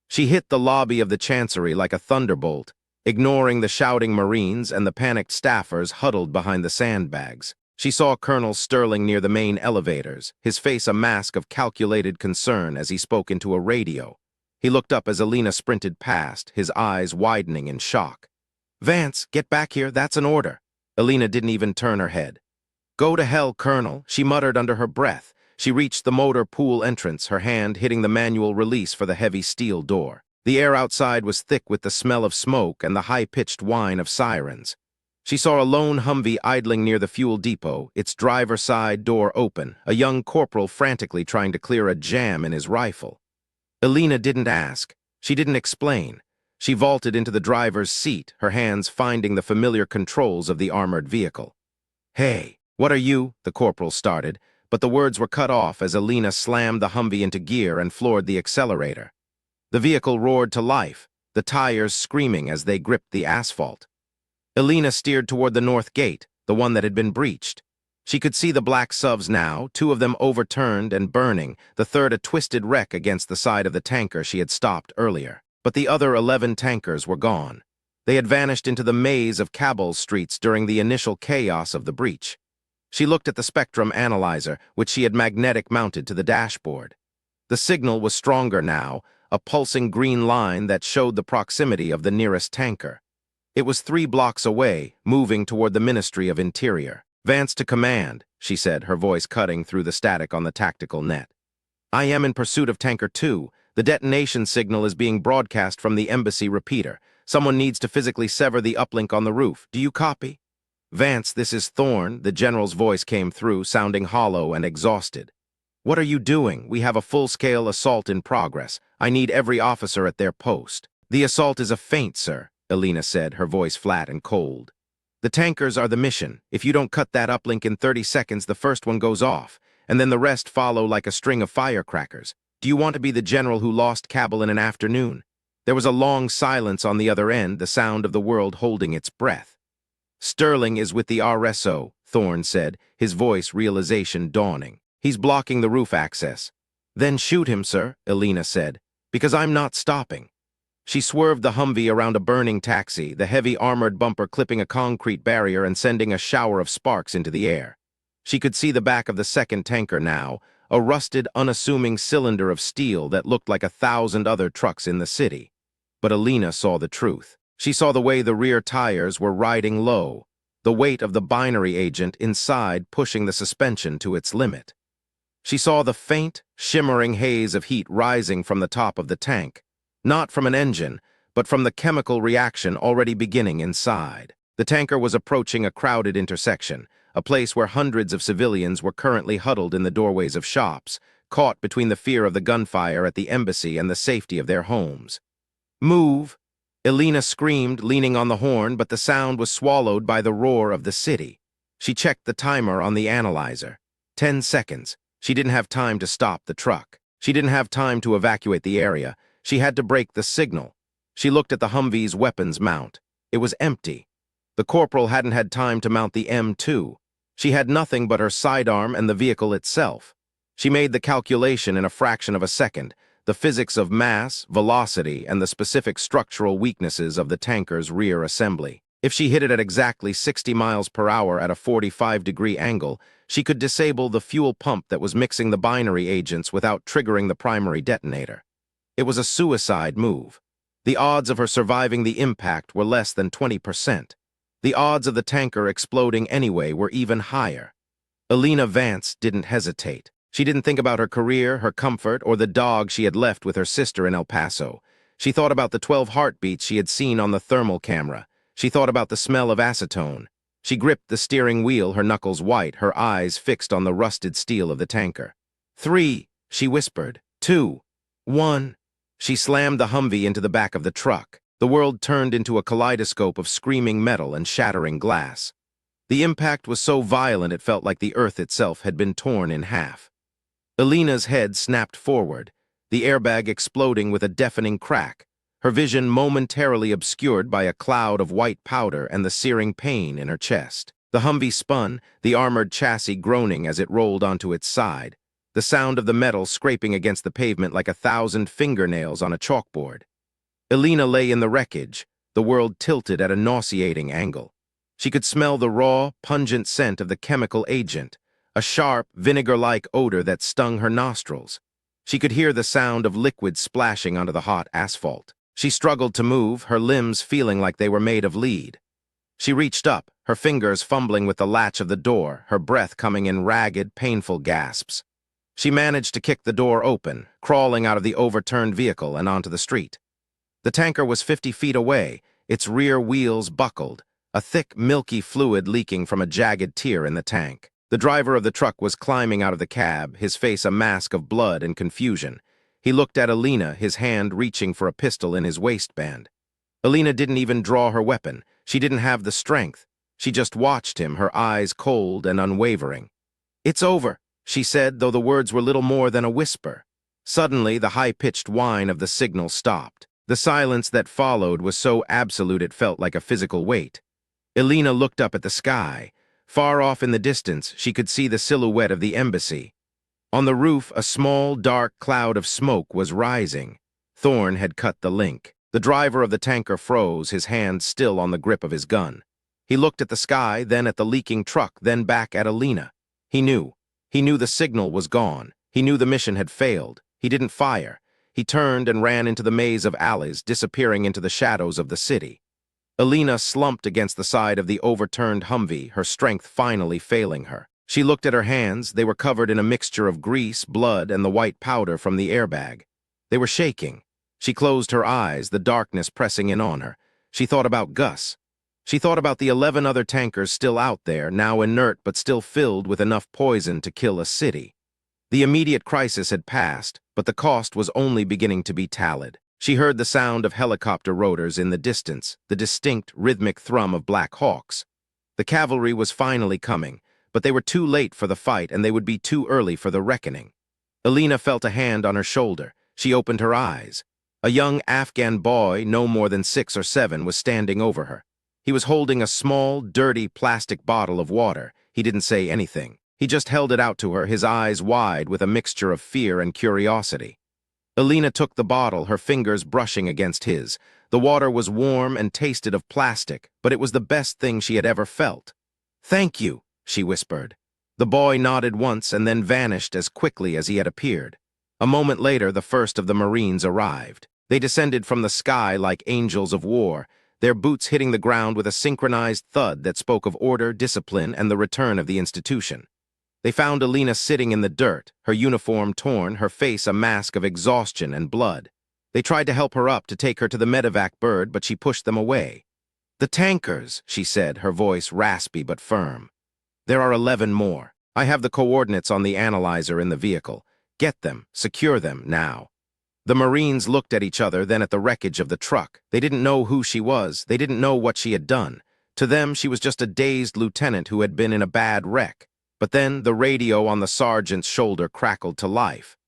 She hit the lobby of the Chancery like a thunderbolt, ignoring the shouting Marines and the panicked staffers huddled behind the sandbags. She saw Colonel Sterling near the main elevators, his face a mask of calculated concern as he spoke into a radio. He looked up as Elena sprinted past, his eyes widening in shock. "Vance, get back here, that's an order." Elena didn't even turn her head. "Go to hell, Colonel," she muttered under her breath. She reached the motor pool entrance, her hand hitting the manual release for the heavy steel door. The air outside was thick with the smell of smoke and the high-pitched whine of sirens. She saw a lone Humvee idling near the fuel depot, its driver's side door open, a young corporal frantically trying to clear a jam in his rifle. Elena didn't ask. She didn't explain. She vaulted into the driver's seat, her hands finding the familiar controls of the armored vehicle. "Hey, what are you?" the corporal started, but the words were cut off as Elena slammed the Humvee into gear and floored the accelerator. The vehicle roared to life, the tires screaming as they gripped the asphalt. Elena steered toward the north gate, the one that had been breached. She could see the black SUVs now, 2 of them overturned and burning, the third a twisted wreck against the side of the tanker she had stopped earlier. But the other 11 tankers were gone. They had vanished into the maze of Kabul streets during the initial chaos of the breach. She looked at the spectrum analyzer, which she had magnetic mounted to the dashboard. The signal was stronger now, a pulsing green line that showed the proximity of the nearest tanker. It was 3 blocks away, moving toward the Ministry of Interior. "Vance to command," she said, her voice cutting through the static on the tactical net. "I am in pursuit of Tanker 2. The detonation signal is being broadcast from the embassy repeater. Someone needs to physically sever the uplink on the roof. Do you copy?" "Vance, this is Thorne," the general's voice came through, sounding hollow and exhausted. "What are you doing? We have a full-scale assault in progress. I need every officer at their post." "The assault is a feint, sir," Elena said, her voice flat and cold. "The tankers are the mission. If you don't cut that uplink in 30 seconds, the first one goes off, and then the rest follow like a string of firecrackers. Do you want to be the general who lost Cabell in an afternoon? There was a long silence on the other end, the sound of the world holding its breath. Sterling is with the RSO, Thorne said, his voice realization dawning. He's blocking the roof access. Then shoot him, sir, Elena said, because I'm not stopping. She swerved the Humvee around a burning taxi, the heavy armored bumper clipping a concrete barrier and sending a shower of sparks into the air. She could see the back of the second tanker now, a rusted, unassuming cylinder of steel that looked like 1,000 other trucks in the city. But Elena saw the truth. She saw the way the rear tires were riding low, the weight of the binary agent inside pushing the suspension to its limit. She saw the faint, shimmering haze of heat rising from the top of the tank, not from an engine, but from the chemical reaction already beginning inside. The tanker was approaching a crowded intersection, a place where hundreds of civilians were currently huddled in the doorways of shops, caught between the fear of the gunfire at the embassy and the safety of their homes. "Move!" Elena screamed, leaning on the horn, but the sound was swallowed by the roar of the city. She checked the timer on the analyzer. 10 seconds. She didn't have time to stop the truck. She didn't have time to evacuate the area. She had to break the signal. She looked at the Humvee's weapons mount. It was empty. The corporal hadn't had time to mount the M2. She had nothing but her sidearm and the vehicle itself. She made the calculation in a fraction of a second, the physics of mass, velocity, and the specific structural weaknesses of the tanker's rear assembly. If she hit it at exactly 60 miles per hour at a 45-degree angle, she could disable the fuel pump that was mixing the binary agents without triggering the primary detonator. It was a suicide move. The odds of her surviving the impact were less than 20%. The odds of the tanker exploding anyway were even higher. Elena Vance didn't hesitate. She didn't think about her career, her comfort, or the dog she had left with her sister in El Paso. She thought about the 12 heartbeats she had seen on the thermal camera. She thought about the smell of acetone. She gripped the steering wheel, her knuckles white, her eyes fixed on the rusted steel of the tanker. 3, she whispered. 2, 1. She slammed the Humvee into the back of the truck. The world turned into a kaleidoscope of screaming metal and shattering glass. The impact was so violent it felt like the earth itself had been torn in half. Elena's head snapped forward, the airbag exploding with a deafening crack, her vision momentarily obscured by a cloud of white powder and the searing pain in her chest. The Humvee spun, the armored chassis groaning as it rolled onto its side, the sound of the metal scraping against the pavement like 1,000 fingernails on a chalkboard. Elena lay in the wreckage, the world tilted at a nauseating angle. She could smell the raw, pungent scent of the chemical agent, a sharp, vinegar-like odor that stung her nostrils. She could hear the sound of liquid splashing onto the hot asphalt. She struggled to move, her limbs feeling like they were made of lead. She reached up, her fingers fumbling with the latch of the door, her breath coming in ragged, painful gasps. She managed to kick the door open, crawling out of the overturned vehicle and onto the street. The tanker was 50 feet away, its rear wheels buckled, a thick, milky fluid leaking from a jagged tear in the tank. The driver of the truck was climbing out of the cab, his face a mask of blood and confusion. He looked at Elena, his hand reaching for a pistol in his waistband. Elena didn't even draw her weapon. She didn't have the strength. She just watched him, her eyes cold and unwavering. "It's over," she said, though the words were little more than a whisper. Suddenly, the high-pitched whine of the signal stopped. The silence that followed was so absolute it felt like a physical weight. Elena looked up at the sky. Far off in the distance, she could see the silhouette of the embassy. On the roof, a small, dark cloud of smoke was rising. Thorne had cut the link. The driver of the tanker froze, his hand still on the grip of his gun. He looked at the sky, then at the leaking truck, then back at Elena. He knew. He knew the signal was gone. He knew the mission had failed. He didn't fire. He turned and ran into the maze of alleys, disappearing into the shadows of the city. Elena slumped against the side of the overturned Humvee, her strength finally failing her. She looked at her hands. They were covered in a mixture of grease, blood, and the white powder from the airbag. They were shaking. She closed her eyes, the darkness pressing in on her. She thought about Gus. She thought about the 11 other tankers still out there, now inert but still filled with enough poison to kill a city. The immediate crisis had passed, but the cost was only beginning to be tallied. She heard the sound of helicopter rotors in the distance, the distinct, rhythmic thrum of Black Hawks. The cavalry was finally coming, but they were too late for the fight and they would be too early for the reckoning. Elena felt a hand on her shoulder. She opened her eyes. A young Afghan boy, no more than 6 or 7, was standing over her. He was holding a small, dirty plastic bottle of water. He didn't say anything. He just held it out to her, his eyes wide with a mixture of fear and curiosity. Elena took the bottle, her fingers brushing against his. The water was warm and tasted of plastic, but it was the best thing she had ever felt. "Thank you," she whispered. The boy nodded once and then vanished as quickly as he had appeared. A moment later, the first of the Marines arrived. They descended from the sky like angels of war, their boots hitting the ground with a synchronized thud that spoke of order, discipline, and the return of the institution. They found Elena sitting in the dirt, her uniform torn, her face a mask of exhaustion and blood. They tried to help her up to take her to the medevac bird, but she pushed them away. "The tankers," she said, her voice raspy but firm. "There are 11 more. I have the coordinates on the analyzer in the vehicle. Get them, secure them, now." The Marines looked at each other, then at the wreckage of the truck. They didn't know who she was. They didn't know what she had done. To them, she was just a dazed lieutenant who had been in a bad wreck. But then the radio on the sergeant's shoulder crackled to life.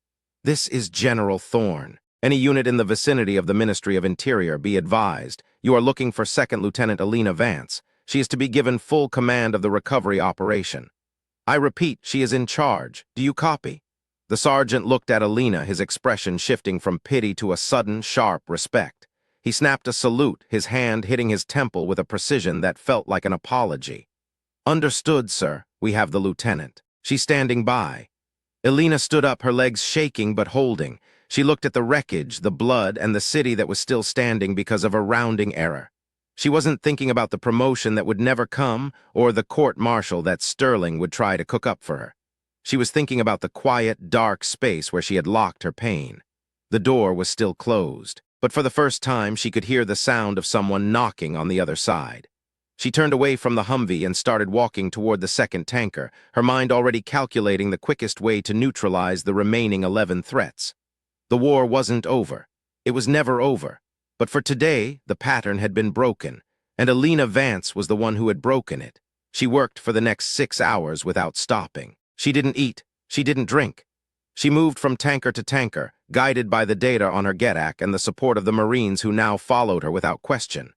"This is General Thorne. Any unit in the vicinity of the Ministry of Interior, be advised. You are looking for 2nd Lieutenant Elena Vance. She is to be given full command of the recovery operation. I repeat, she is in charge. Do you copy?" The sergeant looked at Elena, his expression shifting from pity to a sudden, sharp respect. He snapped a salute, his hand hitting his temple with a precision that felt like an apology. "Understood, sir. We have the lieutenant. She's standing by." Elena stood up, her legs shaking but holding. She looked at the wreckage, the blood, and the city that was still standing because of a rounding error. She wasn't thinking about the promotion that would never come or the court-martial that Sterling would try to cook up for her. She was thinking about the quiet, dark space where she had locked her pain. The door was still closed, but for the first time she could hear the sound of someone knocking on the other side. She turned away from the Humvee and started walking toward the second tanker, her mind already calculating the quickest way to neutralize the remaining 11 threats. The war wasn't over. It was never over. But for today, the pattern had been broken, and Elena Vance was the one who had broken it. She worked for the next 6 hours without stopping. She didn't eat. She didn't drink. She moved from tanker to tanker, guided by the data on her GETAC and the support of the Marines who now followed her without question.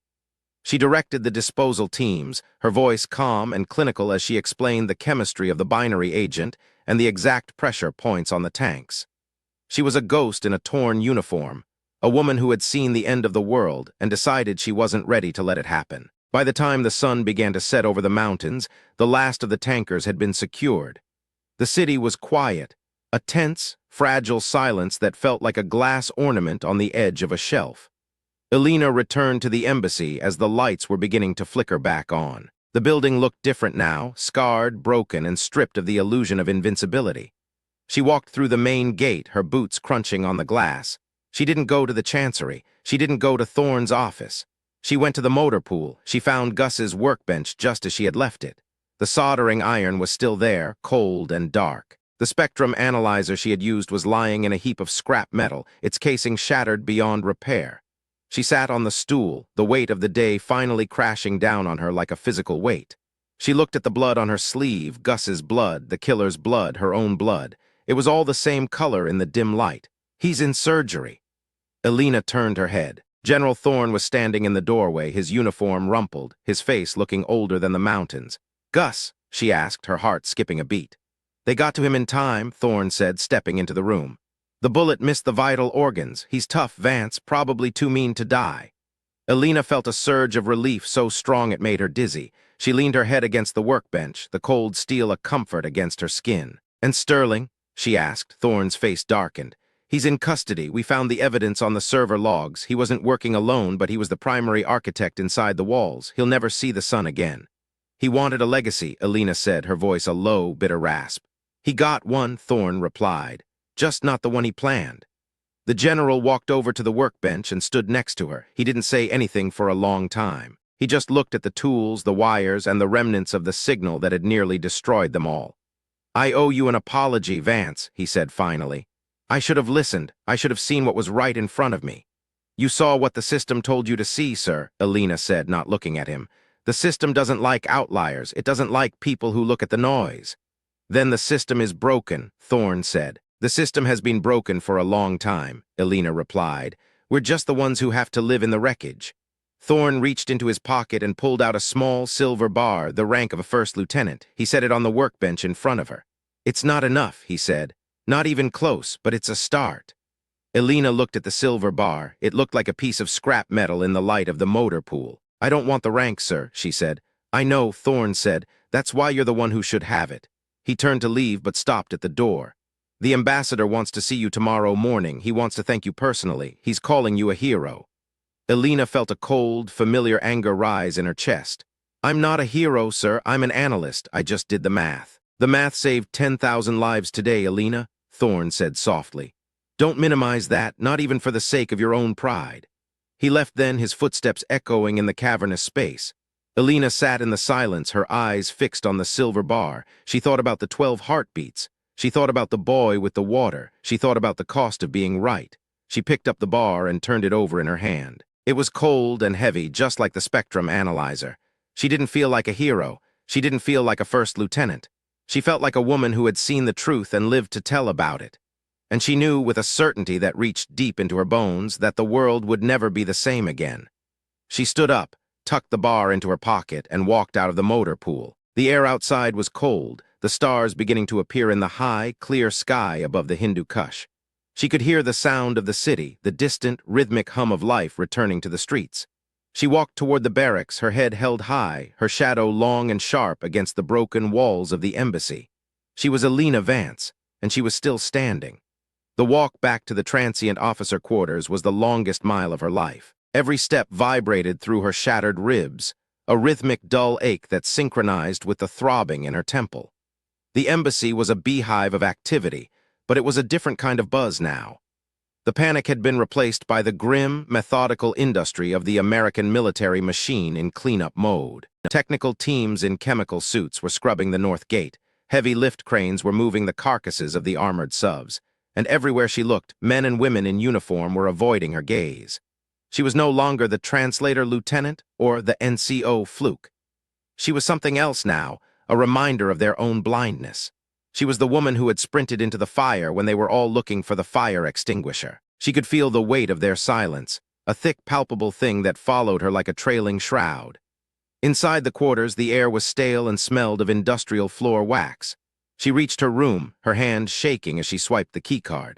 She directed the disposal teams, her voice calm and clinical as she explained the chemistry of the binary agent and the exact pressure points on the tanks. She was a ghost in a torn uniform, a woman who had seen the end of the world and decided she wasn't ready to let it happen. By the time the sun began to set over the mountains, the last of the tankers had been secured. The city was quiet, a tense, fragile silence that felt like a glass ornament on the edge of a shelf. Elena returned to the embassy as the lights were beginning to flicker back on. The building looked different now, scarred, broken, and stripped of the illusion of invincibility. She walked through the main gate, her boots crunching on the glass. She didn't go to the chancery. She didn't go to Thorne's office. She went to the motor pool. She found Gus's workbench just as she had left it. The soldering iron was still there, cold and dark. The spectrum analyzer she had used was lying in a heap of scrap metal, its casing shattered beyond repair. She sat on the stool, the weight of the day finally crashing down on her like a physical weight. She looked at the blood on her sleeve, Gus's blood, the killer's blood, her own blood. It was all the same color in the dim light. "He's in surgery." Elena turned her head. General Thorne was standing in the doorway, his uniform rumpled, his face looking older than the mountains. "Gus?" she asked, her heart skipping a beat. "They got to him in time," Thorne said, stepping into the room. "The bullet missed the vital organs. He's tough, Vance, probably too mean to die." Elena felt a surge of relief so strong it made her dizzy. She leaned her head against the workbench, the cold steel a comfort against her skin. "And Sterling?" she asked, Thorne's face darkened. "He's in custody. We found the evidence on the server logs. He wasn't working alone, but he was the primary architect inside the walls. He'll never see the sun again." "He wanted a legacy," Elena said, her voice a low, bitter rasp. "He got one," Thorne replied. "Just not the one he planned." The general walked over to the workbench and stood next to her. He didn't say anything for a long time. He just looked at the tools, the wires, and the remnants of the signal that had nearly destroyed them all. "I owe you an apology, Vance," he said finally. "I should have listened. I should have seen what was right in front of me." "You saw what the system told you to see, sir," Elena said, not looking at him. "The system doesn't like outliers. It doesn't like people who look at the noise." "Then the system is broken," Thorne said. The system has been broken for a long time, Elena replied. We're just the ones who have to live in the wreckage. Thorne reached into his pocket and pulled out a small silver bar, the rank of a first lieutenant. He set it on the workbench in front of her. It's not enough, he said. Not even close, but it's a start. Elena looked at the silver bar. It looked like a piece of scrap metal in the light of the motor pool. I don't want the rank, sir, she said. I know, Thorne said. That's why you're the one who should have it. He turned to leave but stopped at the door. The ambassador wants to see you tomorrow morning. He wants to thank you personally. He's calling you a hero. Elena felt a cold, familiar anger rise in her chest. I'm not a hero, sir. I'm an analyst. I just did the math. The math saved 10,000 lives today, Elena, Thorne said softly. Don't minimize that, not even for the sake of your own pride. He left then, his footsteps echoing in the cavernous space. Elena sat in the silence, her eyes fixed on the silver bar. She thought about the 12 heartbeats. She thought about the boy with the water. She thought about the cost of being right. She picked up the bar and turned it over in her hand. It was cold and heavy, just like the spectrum analyzer. She didn't feel like a hero. She didn't feel like a first lieutenant. She felt like a woman who had seen the truth and lived to tell about it. And she knew with a certainty that reached deep into her bones that the world would never be the same again. She stood up, tucked the bar into her pocket, and walked out of the motor pool. The air outside was cold, the stars beginning to appear in the high, clear sky above the Hindu Kush. She could hear the sound of the city, the distant, rhythmic hum of life returning to the streets. She walked toward the barracks, her head held high, her shadow long and sharp against the broken walls of the embassy. She was Elena Vance, and she was still standing. The walk back to the transient officer quarters was the longest mile of her life. Every step vibrated through her shattered ribs, a rhythmic dull ache that synchronized with the throbbing in her temple. The embassy was a beehive of activity, but it was a different kind of buzz now. The panic had been replaced by the grim, methodical industry of the American military machine in cleanup mode. Technical teams in chemical suits were scrubbing the North Gate. Heavy lift cranes were moving the carcasses of the armored subs. And everywhere she looked, men and women in uniform were avoiding her gaze. She was no longer the translator lieutenant or the NCO fluke. She was something else now, a reminder of their own blindness. She was the woman who had sprinted into the fire when they were all looking for the fire extinguisher. She could feel the weight of their silence, a thick, palpable thing that followed her like a trailing shroud. Inside the quarters, the air was stale and smelled of industrial floor wax. She reached her room, her hand shaking as she swiped the keycard.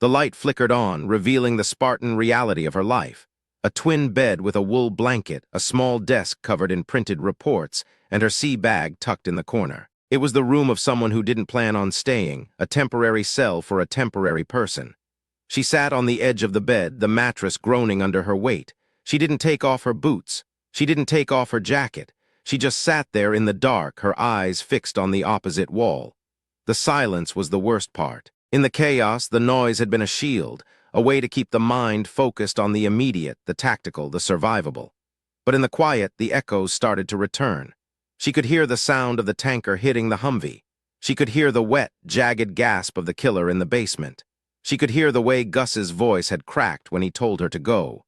The light flickered on, revealing the Spartan reality of her life. A twin bed with a wool blanket, a small desk covered in printed reports, and her sea bag tucked in the corner. It was the room of someone who didn't plan on staying, a temporary cell for a temporary person. She sat on the edge of the bed, the mattress groaning under her weight. She didn't take off her boots. She didn't take off her jacket. She just sat there in the dark, her eyes fixed on the opposite wall. The silence was the worst part. In the chaos, the noise had been a shield, a way to keep the mind focused on the immediate, the tactical, the survivable. But in the quiet, the echoes started to return. She could hear the sound of the tanker hitting the Humvee. She could hear the wet, jagged gasp of the killer in the basement. She could hear the way Gus's voice had cracked when he told her to go.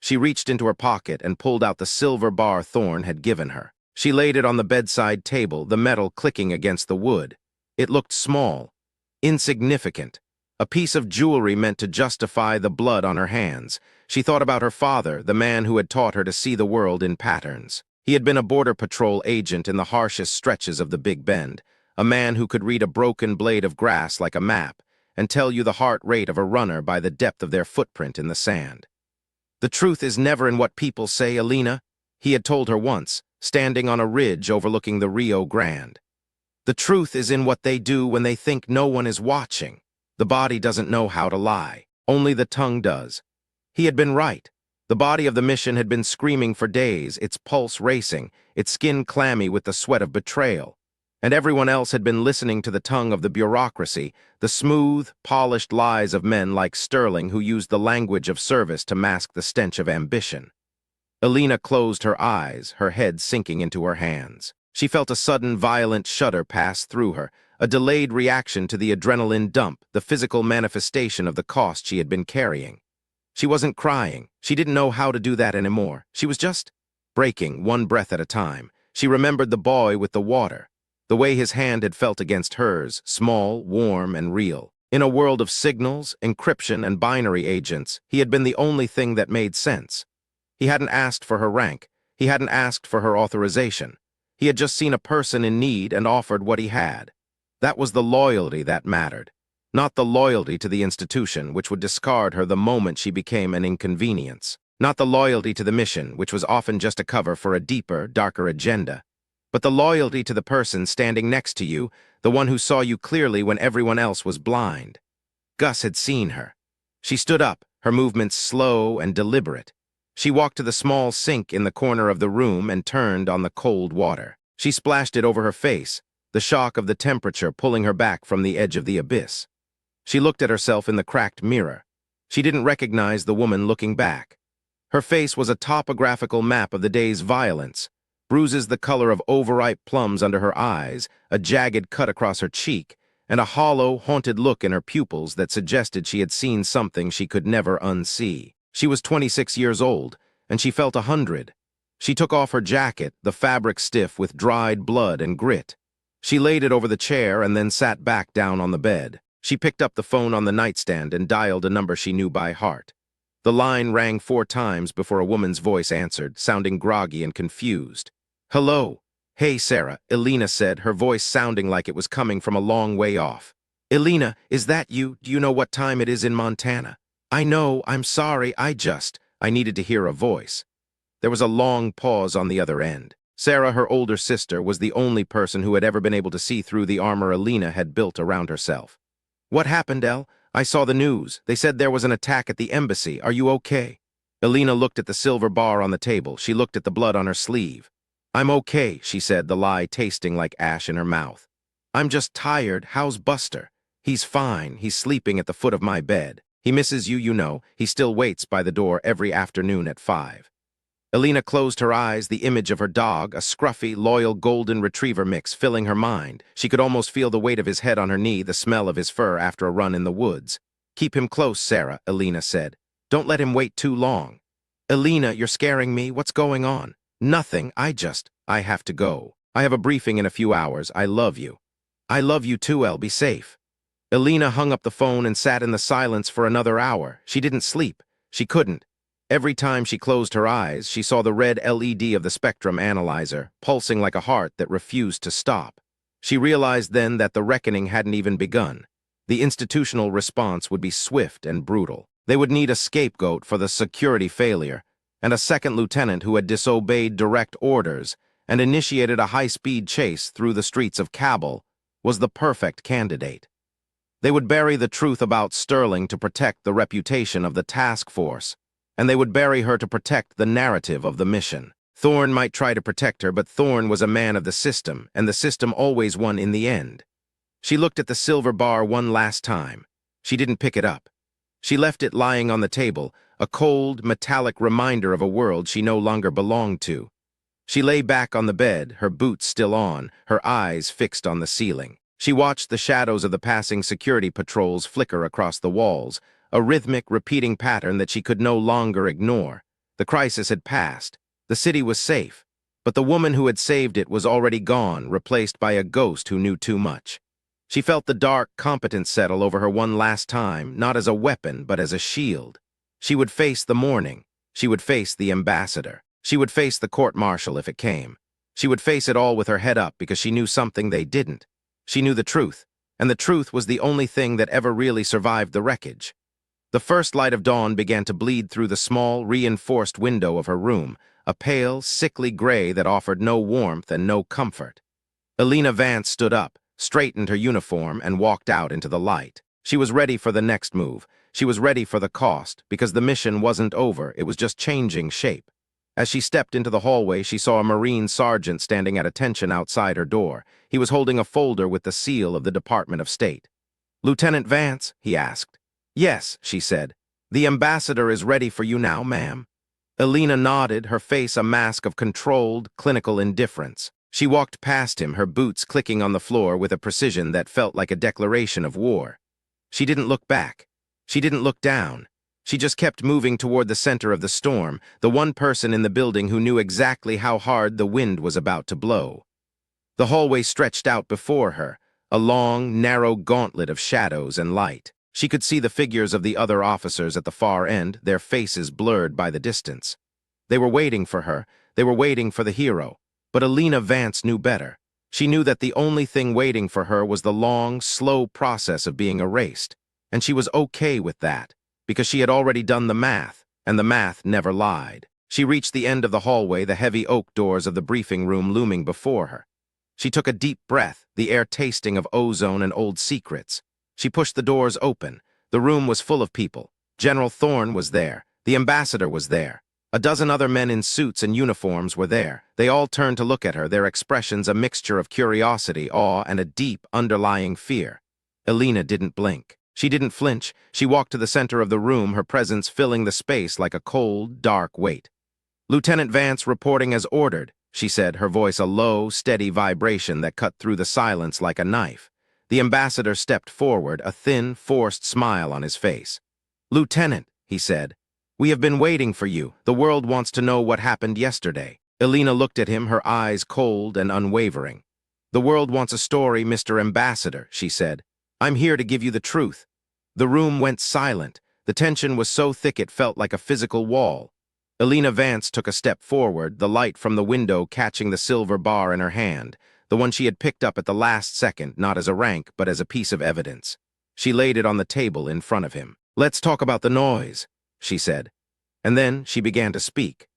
She reached into her pocket and pulled out the silver bar Thorne had given her. She laid it on the bedside table, the metal clicking against the wood. It looked small, insignificant, a piece of jewelry meant to justify the blood on her hands. She thought about her father, the man who had taught her to see the world in patterns. He had been a border patrol agent in the harshest stretches of the Big Bend, a man who could read a broken blade of grass like a map and tell you the heart rate of a runner by the depth of their footprint in the sand. The truth is never in what people say, Elena, he had told her once, standing on a ridge overlooking the Rio Grande. The truth is in what they do when they think no one is watching. The body doesn't know how to lie. Only the tongue does. He had been right. The body of the mission had been screaming for days, its pulse racing, its skin clammy with the sweat of betrayal. And everyone else had been listening to the tongue of the bureaucracy, the smooth, polished lies of men like Sterling who used the language of service to mask the stench of ambition. Elena closed her eyes, her head sinking into her hands. She felt a sudden, violent shudder pass through her, a delayed reaction to the adrenaline dump, the physical manifestation of the cost she had been carrying. She wasn't crying. She didn't know how to do that anymore. She was just breaking, one breath at a time. She remembered the boy with the water, the way his hand had felt against hers, small, warm, and real. In a world of signals, encryption, and binary agents, he had been the only thing that made sense. He hadn't asked for her rank. He hadn't asked for her authorization. He had just seen a person in need and offered what he had. That was the loyalty that mattered, not the loyalty to the institution, which would discard her the moment she became an inconvenience, not the loyalty to the mission, which was often just a cover for a deeper, darker agenda, but the loyalty to the person standing next to you, the one who saw you clearly when everyone else was blind. Gus had seen her. She stood up, her movements slow and deliberate. She walked to the small sink in the corner of the room and turned on the cold water. She splashed it over her face, the shock of the temperature pulling her back from the edge of the abyss. She looked at herself in the cracked mirror. She didn't recognize the woman looking back. Her face was a topographical map of the day's violence, bruises the color of overripe plums under her eyes, a jagged cut across her cheek, and a hollow, haunted look in her pupils that suggested she had seen something she could never unsee. She was 26 years old, and she felt 100. She took off her jacket, the fabric stiff with dried blood and grit. She laid it over the chair and then sat back down on the bed. She picked up the phone on the nightstand and dialed a number she knew by heart. The line rang 4 times before a woman's voice answered, sounding groggy and confused. "Hello." "Hey, Sarah," Elena said, her voice sounding like it was coming from a long way off. "Elena, is that you? Do you know what time it is in Montana?" "I know, I'm sorry, I needed to hear a voice." There was a long pause on the other end. Sarah, her older sister, was the only person who had ever been able to see through the armor Elena had built around herself. "What happened, El? I saw the news. They said there was an attack at the embassy. Are you okay?" Elena looked at the silver bar on the table. She looked at the blood on her sleeve. "I'm okay," she said, the lie tasting like ash in her mouth. "I'm just tired. How's Buster?" "He's fine. He's sleeping at the foot of my bed. He misses you, you know. He still waits by the door every afternoon at 5. Elena closed her eyes, the image of her dog, a scruffy, loyal golden retriever mix, filling her mind. She could almost feel the weight of his head on her knee, the smell of his fur after a run in the woods. "Keep him close, Sarah," Elena said. "Don't let him wait too long." "Elena, you're scaring me. What's going on?" "Nothing. I have to go. I have a briefing in a few hours. I love you." "I love you too, El. Be safe." Elena hung up the phone and sat in the silence for another hour. She didn't sleep. She couldn't. Every time she closed her eyes, she saw the red LED of the spectrum analyzer, pulsing like a heart that refused to stop. She realized then that the reckoning hadn't even begun. The institutional response would be swift and brutal. They would need a scapegoat for the security failure, and a second lieutenant who had disobeyed direct orders and initiated a high-speed chase through the streets of Kabul was the perfect candidate. They would bury the truth about Sterling to protect the reputation of the task force, and they would bury her to protect the narrative of the mission. Thorne might try to protect her, but Thorne was a man of the system, and the system always won in the end. She looked at the silver bar one last time. She didn't pick it up. She left it lying on the table, a cold, metallic reminder of a world she no longer belonged to. She lay back on the bed, her boots still on, her eyes fixed on the ceiling. She watched the shadows of the passing security patrols flicker across the walls, a rhythmic, repeating pattern that she could no longer ignore. The crisis had passed. The city was safe. But the woman who had saved it was already gone, replaced by a ghost who knew too much. She felt the dark competence settle over her one last time, not as a weapon, but as a shield. She would face the morning. She would face the ambassador. She would face the court-martial if it came. She would face it all with her head up because she knew something they didn't. She knew the truth, and the truth was the only thing that ever really survived the wreckage. The first light of dawn began to bleed through the small, reinforced window of her room, a pale, sickly gray that offered no warmth and no comfort. Elena Vance stood up, straightened her uniform, and walked out into the light. She was ready for the next move. She was ready for the cost, because the mission wasn't over, it was just changing shape. As she stepped into the hallway, she saw a Marine sergeant standing at attention outside her door. He was holding a folder with the seal of the Department of State. "Lieutenant Vance?" he asked. "Yes," she said. "The ambassador is ready for you now, ma'am." Elena nodded, her face a mask of controlled, clinical indifference. She walked past him, her boots clicking on the floor with a precision that felt like a declaration of war. She didn't look back. She didn't look down. She just kept moving toward the center of the storm, the one person in the building who knew exactly how hard the wind was about to blow. The hallway stretched out before her, a long, narrow gauntlet of shadows and light. She could see the figures of the other officers at the far end, their faces blurred by the distance. They were waiting for her. They were waiting for the hero. But Elena Vance knew better. She knew that the only thing waiting for her was the long, slow process of being erased. And she was okay with that, because she had already done the math, and the math never lied. She reached the end of the hallway, the heavy oak doors of the briefing room looming before her. She took a deep breath, the air tasting of ozone and old secrets. She pushed the doors open. The room was full of people. General Thorne was there. The ambassador was there. A dozen other men in suits and uniforms were there. They all turned to look at her, their expressions a mixture of curiosity, awe, and a deep, underlying fear. Elena didn't blink. She didn't flinch. She walked to the center of the room, her presence filling the space like a cold, dark weight. "Lieutenant Vance reporting as ordered," she said, her voice a low, steady vibration that cut through the silence like a knife. The ambassador stepped forward, a thin, forced smile on his face. "Lieutenant," he said, "we have been waiting for you. The world wants to know what happened yesterday." Elena looked at him, her eyes cold and unwavering. "The world wants a story, Mr. Ambassador," she said. "I'm here to give you the truth." The room went silent. The tension was so thick it felt like a physical wall. Elena Vance took a step forward, the light from the window catching the silver bar in her hand, the one she had picked up at the last second, not as a rank, but as a piece of evidence. She laid it on the table in front of him. "Let's talk about the noise," she said. And then she began to speak.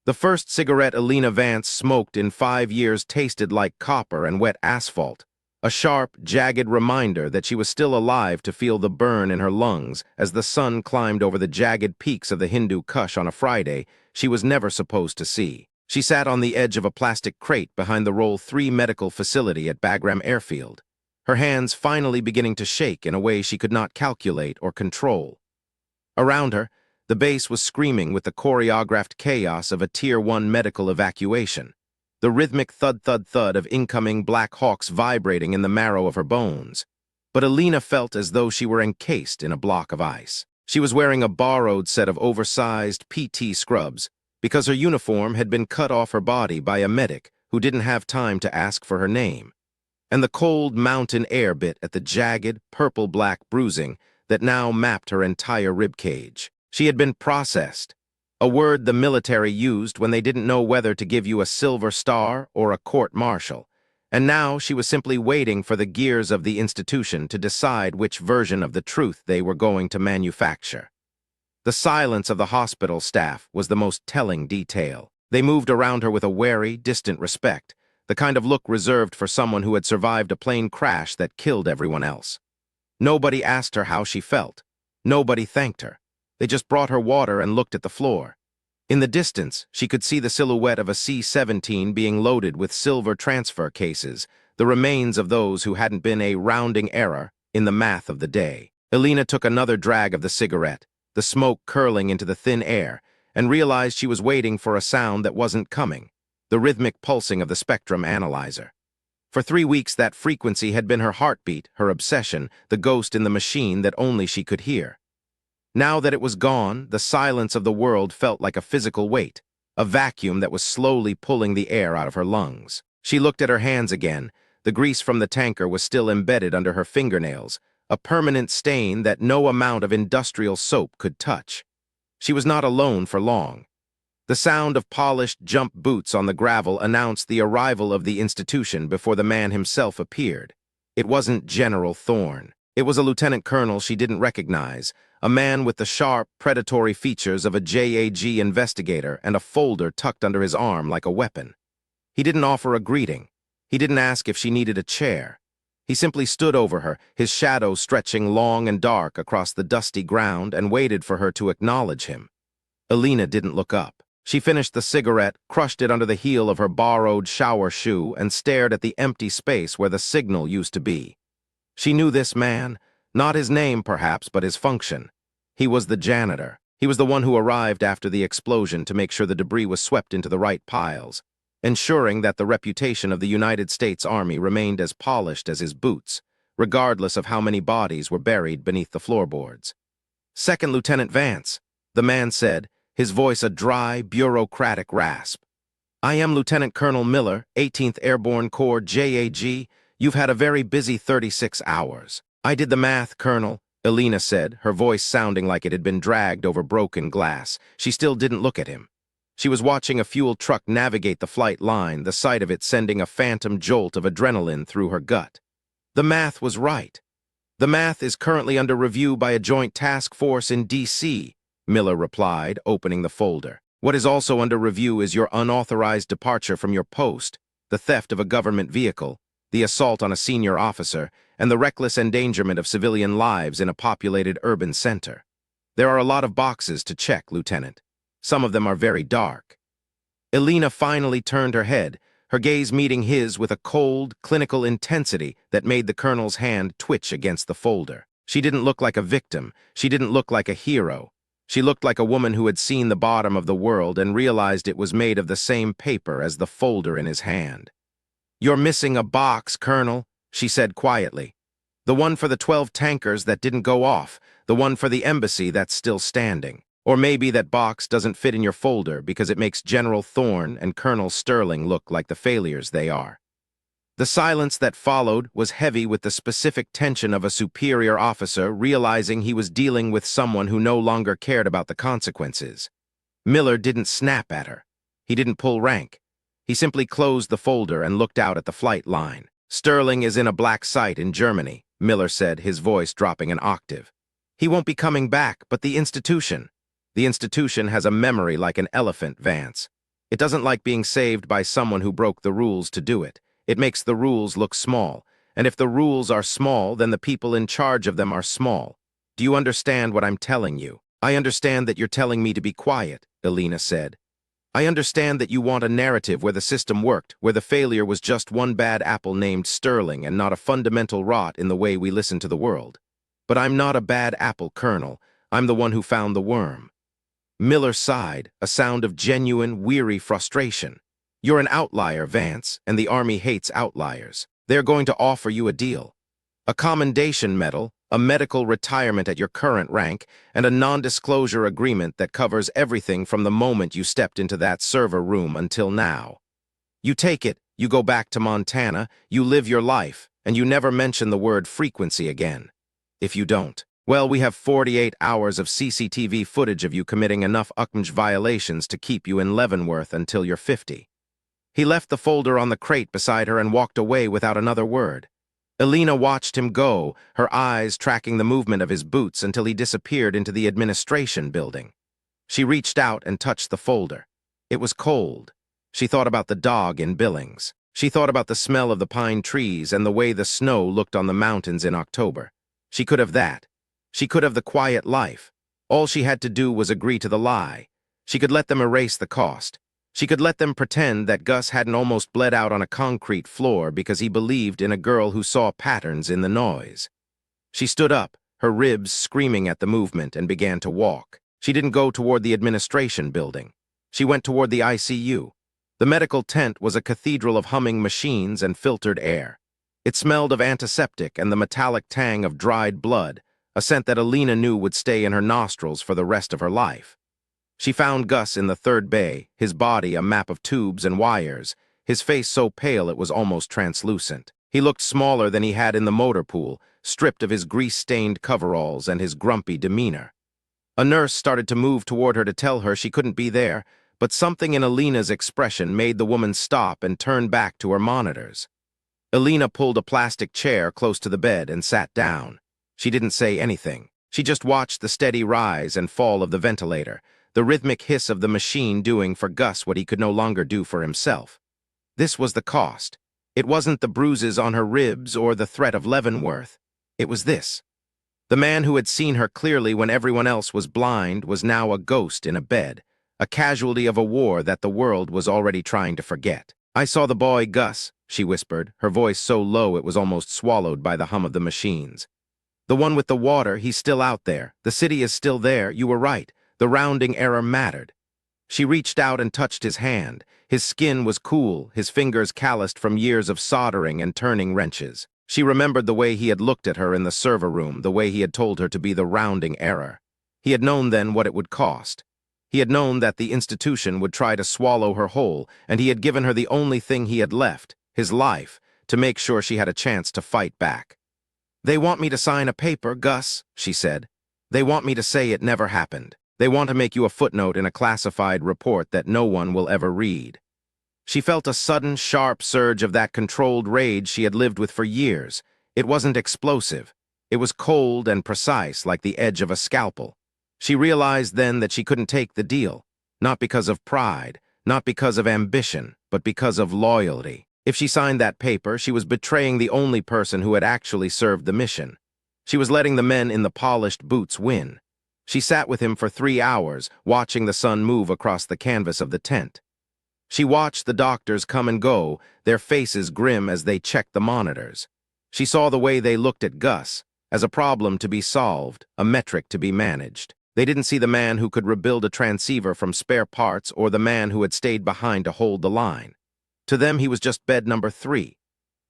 The first cigarette Elena Vance smoked in 5 years tasted like copper and wet asphalt, a sharp, jagged reminder that she was still alive to feel the burn in her lungs as the sun climbed over the jagged peaks of the Hindu Kush on a Friday she was never supposed to see. She sat on the edge of a plastic crate behind the Roll 3 medical facility at Bagram Airfield, her hands finally beginning to shake in a way she could not calculate or control. Around her, the base was screaming with the choreographed chaos of a Tier 1 medical evacuation, the rhythmic thud-thud-thud of incoming Black Hawks vibrating in the marrow of her bones. But Elena felt as though she were encased in a block of ice. She was wearing a borrowed set of oversized PT scrubs, because her uniform had been cut off her body by a medic who didn't have time to ask for her name, and the cold mountain air bit at the jagged, purple-black bruising that now mapped her entire ribcage. She had been processed, a word the military used when they didn't know whether to give you a silver star or a court-martial, and now she was simply waiting for the gears of the institution to decide which version of the truth they were going to manufacture. The silence of the hospital staff was the most telling detail. They moved around her with a wary, distant respect, the kind of look reserved for someone who had survived a plane crash that killed everyone else. Nobody asked her how she felt. Nobody thanked her. They just brought her water and looked at the floor. In the distance, she could see the silhouette of a C-17 being loaded with silver transfer cases, the remains of those who hadn't been a rounding error in the math of the day. Elena took another drag of the cigarette, the smoke curling into the thin air, and realized she was waiting for a sound that wasn't coming, the rhythmic pulsing of the spectrum analyzer. For 3 weeks, that frequency had been her heartbeat, her obsession, the ghost in the machine that only she could hear. Now that it was gone, the silence of the world felt like a physical weight, a vacuum that was slowly pulling the air out of her lungs. She looked at her hands again. The grease from the tanker was still embedded under her fingernails, a permanent stain that no amount of industrial soap could touch. She was not alone for long. The sound of polished jump boots on the gravel announced the arrival of the institution before the man himself appeared. It wasn't General Thorne. It was a lieutenant colonel she didn't recognize, a man with the sharp, predatory features of a JAG investigator and a folder tucked under his arm like a weapon. He didn't offer a greeting. He didn't ask if she needed a chair. He simply stood over her, his shadow stretching long and dark across the dusty ground, and waited for her to acknowledge him. Elena didn't look up. She finished the cigarette, crushed it under the heel of her borrowed shower shoe, and stared at the empty space where the signal used to be. She knew this man, not his name perhaps, but his function. He was the janitor. He was the one who arrived after the explosion to make sure the debris was swept into the right piles, ensuring that the reputation of the United States Army remained as polished as his boots, regardless of how many bodies were buried beneath the floorboards. "Second Lieutenant Vance," the man said, his voice a dry, bureaucratic rasp. "I am Lieutenant Colonel Miller, 18th Airborne Corps JAG. You've had a very busy 36 hours. I did the math, Colonel, Elena said, her voice sounding like it had been dragged over broken glass. She still didn't look at him. She was watching a fuel truck navigate the flight line, the sight of it sending a phantom jolt of adrenaline through her gut. The math was right. The math is currently under review by a joint task force in D.C., Miller replied, opening the folder. What is also under review is your unauthorized departure from your post, the theft of a government vehicle, the assault on a senior officer, and the reckless endangerment of civilian lives in a populated urban center. There are a lot of boxes to check, Lieutenant. Some of them are very dark. Elena finally turned her head, her gaze meeting his with a cold, clinical intensity that made the colonel's hand twitch against the folder. She didn't look like a victim. She didn't look like a hero. She looked like a woman who had seen the bottom of the world and realized it was made of the same paper as the folder in his hand. "You're missing a box, Colonel," she said quietly. "The one for the 12 tankers that didn't go off, the one for the embassy that's still standing. Or maybe that box doesn't fit in your folder because it makes General Thorne and Colonel Sterling look like the failures they are." The silence that followed was heavy with the specific tension of a superior officer realizing he was dealing with someone who no longer cared about the consequences. Miller didn't snap at her. He didn't pull rank. He simply closed the folder and looked out at the flight line. "Sterling is in a black site in Germany," Miller said, his voice dropping an octave. "He won't be coming back, but the institution. The institution has a memory like an elephant, Vance. It doesn't like being saved by someone who broke the rules to do it. It makes the rules look small, and if the rules are small, then the people in charge of them are small. Do you understand what I'm telling you?" "I understand that you're telling me to be quiet," Elena said. "I understand that you want a narrative where the system worked, where the failure was just one bad apple named Sterling and not a fundamental rot in the way we listen to the world. But I'm not a bad apple, Colonel. I'm the one who found the worm." Miller sighed, a sound of genuine, weary frustration. "You're an outlier, Vance, and the Army hates outliers. They're going to offer you a deal. A commendation medal, a medical retirement at your current rank, and a non-disclosure agreement that covers everything from the moment you stepped into that server room until now. You take it, you go back to Montana, you live your life, and you never mention the word frequency again. If you don't, well, we have 48 hours of CCTV footage of you committing enough UCMJ violations to keep you in Leavenworth until you're 50. He left the folder on the crate beside her and walked away without another word. Elena watched him go, her eyes tracking the movement of his boots until he disappeared into the administration building. She reached out and touched the folder. It was cold. She thought about the dog in Billings. She thought about the smell of the pine trees and the way the snow looked on the mountains in October. She could have that. She could have the quiet life. All she had to do was agree to the lie. She could let them erase the cost. She could let them pretend that Gus hadn't almost bled out on a concrete floor because he believed in a girl who saw patterns in the noise. She stood up, her ribs screaming at the movement, and began to walk. She didn't go toward the administration building. She went toward the ICU. The medical tent was a cathedral of humming machines and filtered air. It smelled of antiseptic and the metallic tang of dried blood, a scent that Elena knew would stay in her nostrils for the rest of her life. She found Gus in the third bay, his body a map of tubes and wires, his face so pale it was almost translucent. He looked smaller than he had in the motor pool, stripped of his grease-stained coveralls and his grumpy demeanor. A nurse started to move toward her to tell her she couldn't be there, but something in Elena's expression made the woman stop and turn back to her monitors. Elena pulled a plastic chair close to the bed and sat down. She didn't say anything. She just watched the steady rise and fall of the ventilator, the rhythmic hiss of the machine doing for Gus what he could no longer do for himself. This was the cost. It wasn't the bruises on her ribs or the threat of Leavenworth. It was this. The man who had seen her clearly when everyone else was blind was now a ghost in a bed, a casualty of a war that the world was already trying to forget. "I saw the boy, Gus," she whispered, her voice so low it was almost swallowed by the hum of the machines. "The one with the water, he's still out there. The city is still there. You were right. The rounding error mattered." She reached out and touched his hand. His skin was cool, his fingers calloused from years of soldering and turning wrenches. She remembered the way he had looked at her in the server room, the way he had told her to be the rounding error. He had known then what it would cost. He had known that the institution would try to swallow her whole, and he had given her the only thing he had left, his life, to make sure she had a chance to fight back. "They want me to sign a paper, Gus," she said. "They want me to say it never happened. They want to make you a footnote in a classified report that no one will ever read." She felt a sudden, sharp surge of that controlled rage she had lived with for years. It wasn't explosive. It was cold and precise, like the edge of a scalpel. She realized then that she couldn't take the deal, not because of pride, not because of ambition, but because of loyalty. If she signed that paper, she was betraying the only person who had actually served the mission. She was letting the men in the polished boots win. She sat with him for 3 hours, watching the sun move across the canvas of the tent. She watched the doctors come and go, their faces grim as they checked the monitors. She saw the way they looked at Gus, as a problem to be solved, a metric to be managed. They didn't see the man who could rebuild a transceiver from spare parts or the man who had stayed behind to hold the line. To them, he was just bed number 3.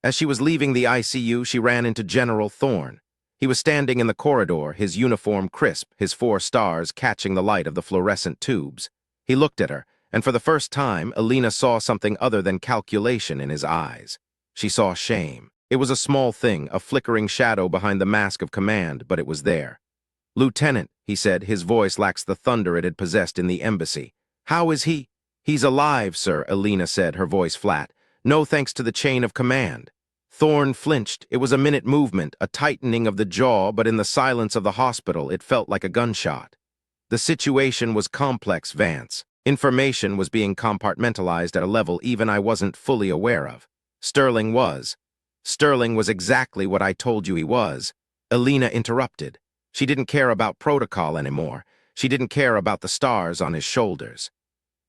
As she was leaving the ICU, she ran into General Thorne. He was standing in the corridor, his uniform crisp, his 4 stars catching the light of the fluorescent tubes. He looked at her, and for the first time, Elena saw something other than calculation in his eyes. She saw shame. It was a small thing, a flickering shadow behind the mask of command, but it was there. "Lieutenant," he said, his voice lacks the thunder it had possessed in the embassy. "How is he?" "He's alive, sir," Elena said, her voice flat. "No thanks to the chain of command." Thorne flinched. It was a minute movement, a tightening of the jaw, but in the silence of the hospital, it felt like a gunshot. The situation was complex, Vance. Information was being compartmentalized at a level even I wasn't fully aware of. Sterling was. Sterling was exactly what I told you he was. Elena interrupted. She didn't care about protocol anymore. She didn't care about the stars on his shoulders.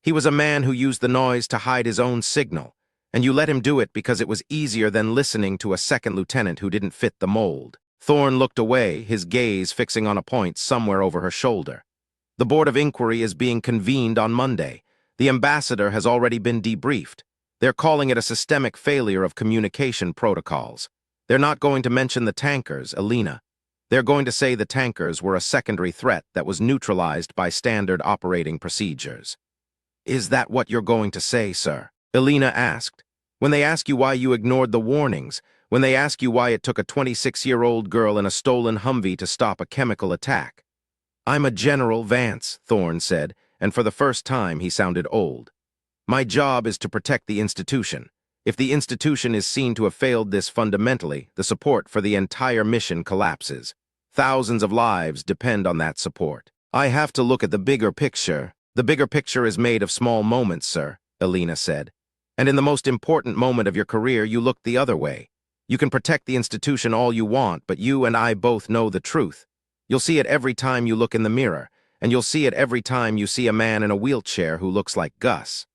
He was a man who used the noise to hide his own signal, and you let him do it because it was easier than listening to a second lieutenant who didn't fit the mold. Thorne looked away, his gaze fixing on a point somewhere over her shoulder. "The Board of Inquiry is being convened on Monday. The ambassador has already been debriefed. They're calling it a systemic failure of communication protocols. They're not going to mention the tankers, Elena. They're going to say the tankers were a secondary threat that was neutralized by standard operating procedures." "Is that what you're going to say, sir?" Elena asked. "When they ask you why you ignored the warnings, when they ask you why it took a 26-year-old girl in a stolen Humvee to stop a chemical attack." "I'm a General Vance," Thorne said, and for the first time he sounded old. "My job is to protect the institution. If the institution is seen to have failed this fundamentally, the support for the entire mission collapses. Thousands of lives depend on that support. I have to look at the bigger picture. The bigger picture is made of small moments, sir," Elena said. "And in the most important moment of your career, you look the other way. You can protect the institution all you want, but you and I both know the truth. You'll see it every time you look in the mirror, and you'll see it every time you see a man in a wheelchair who looks like Gus."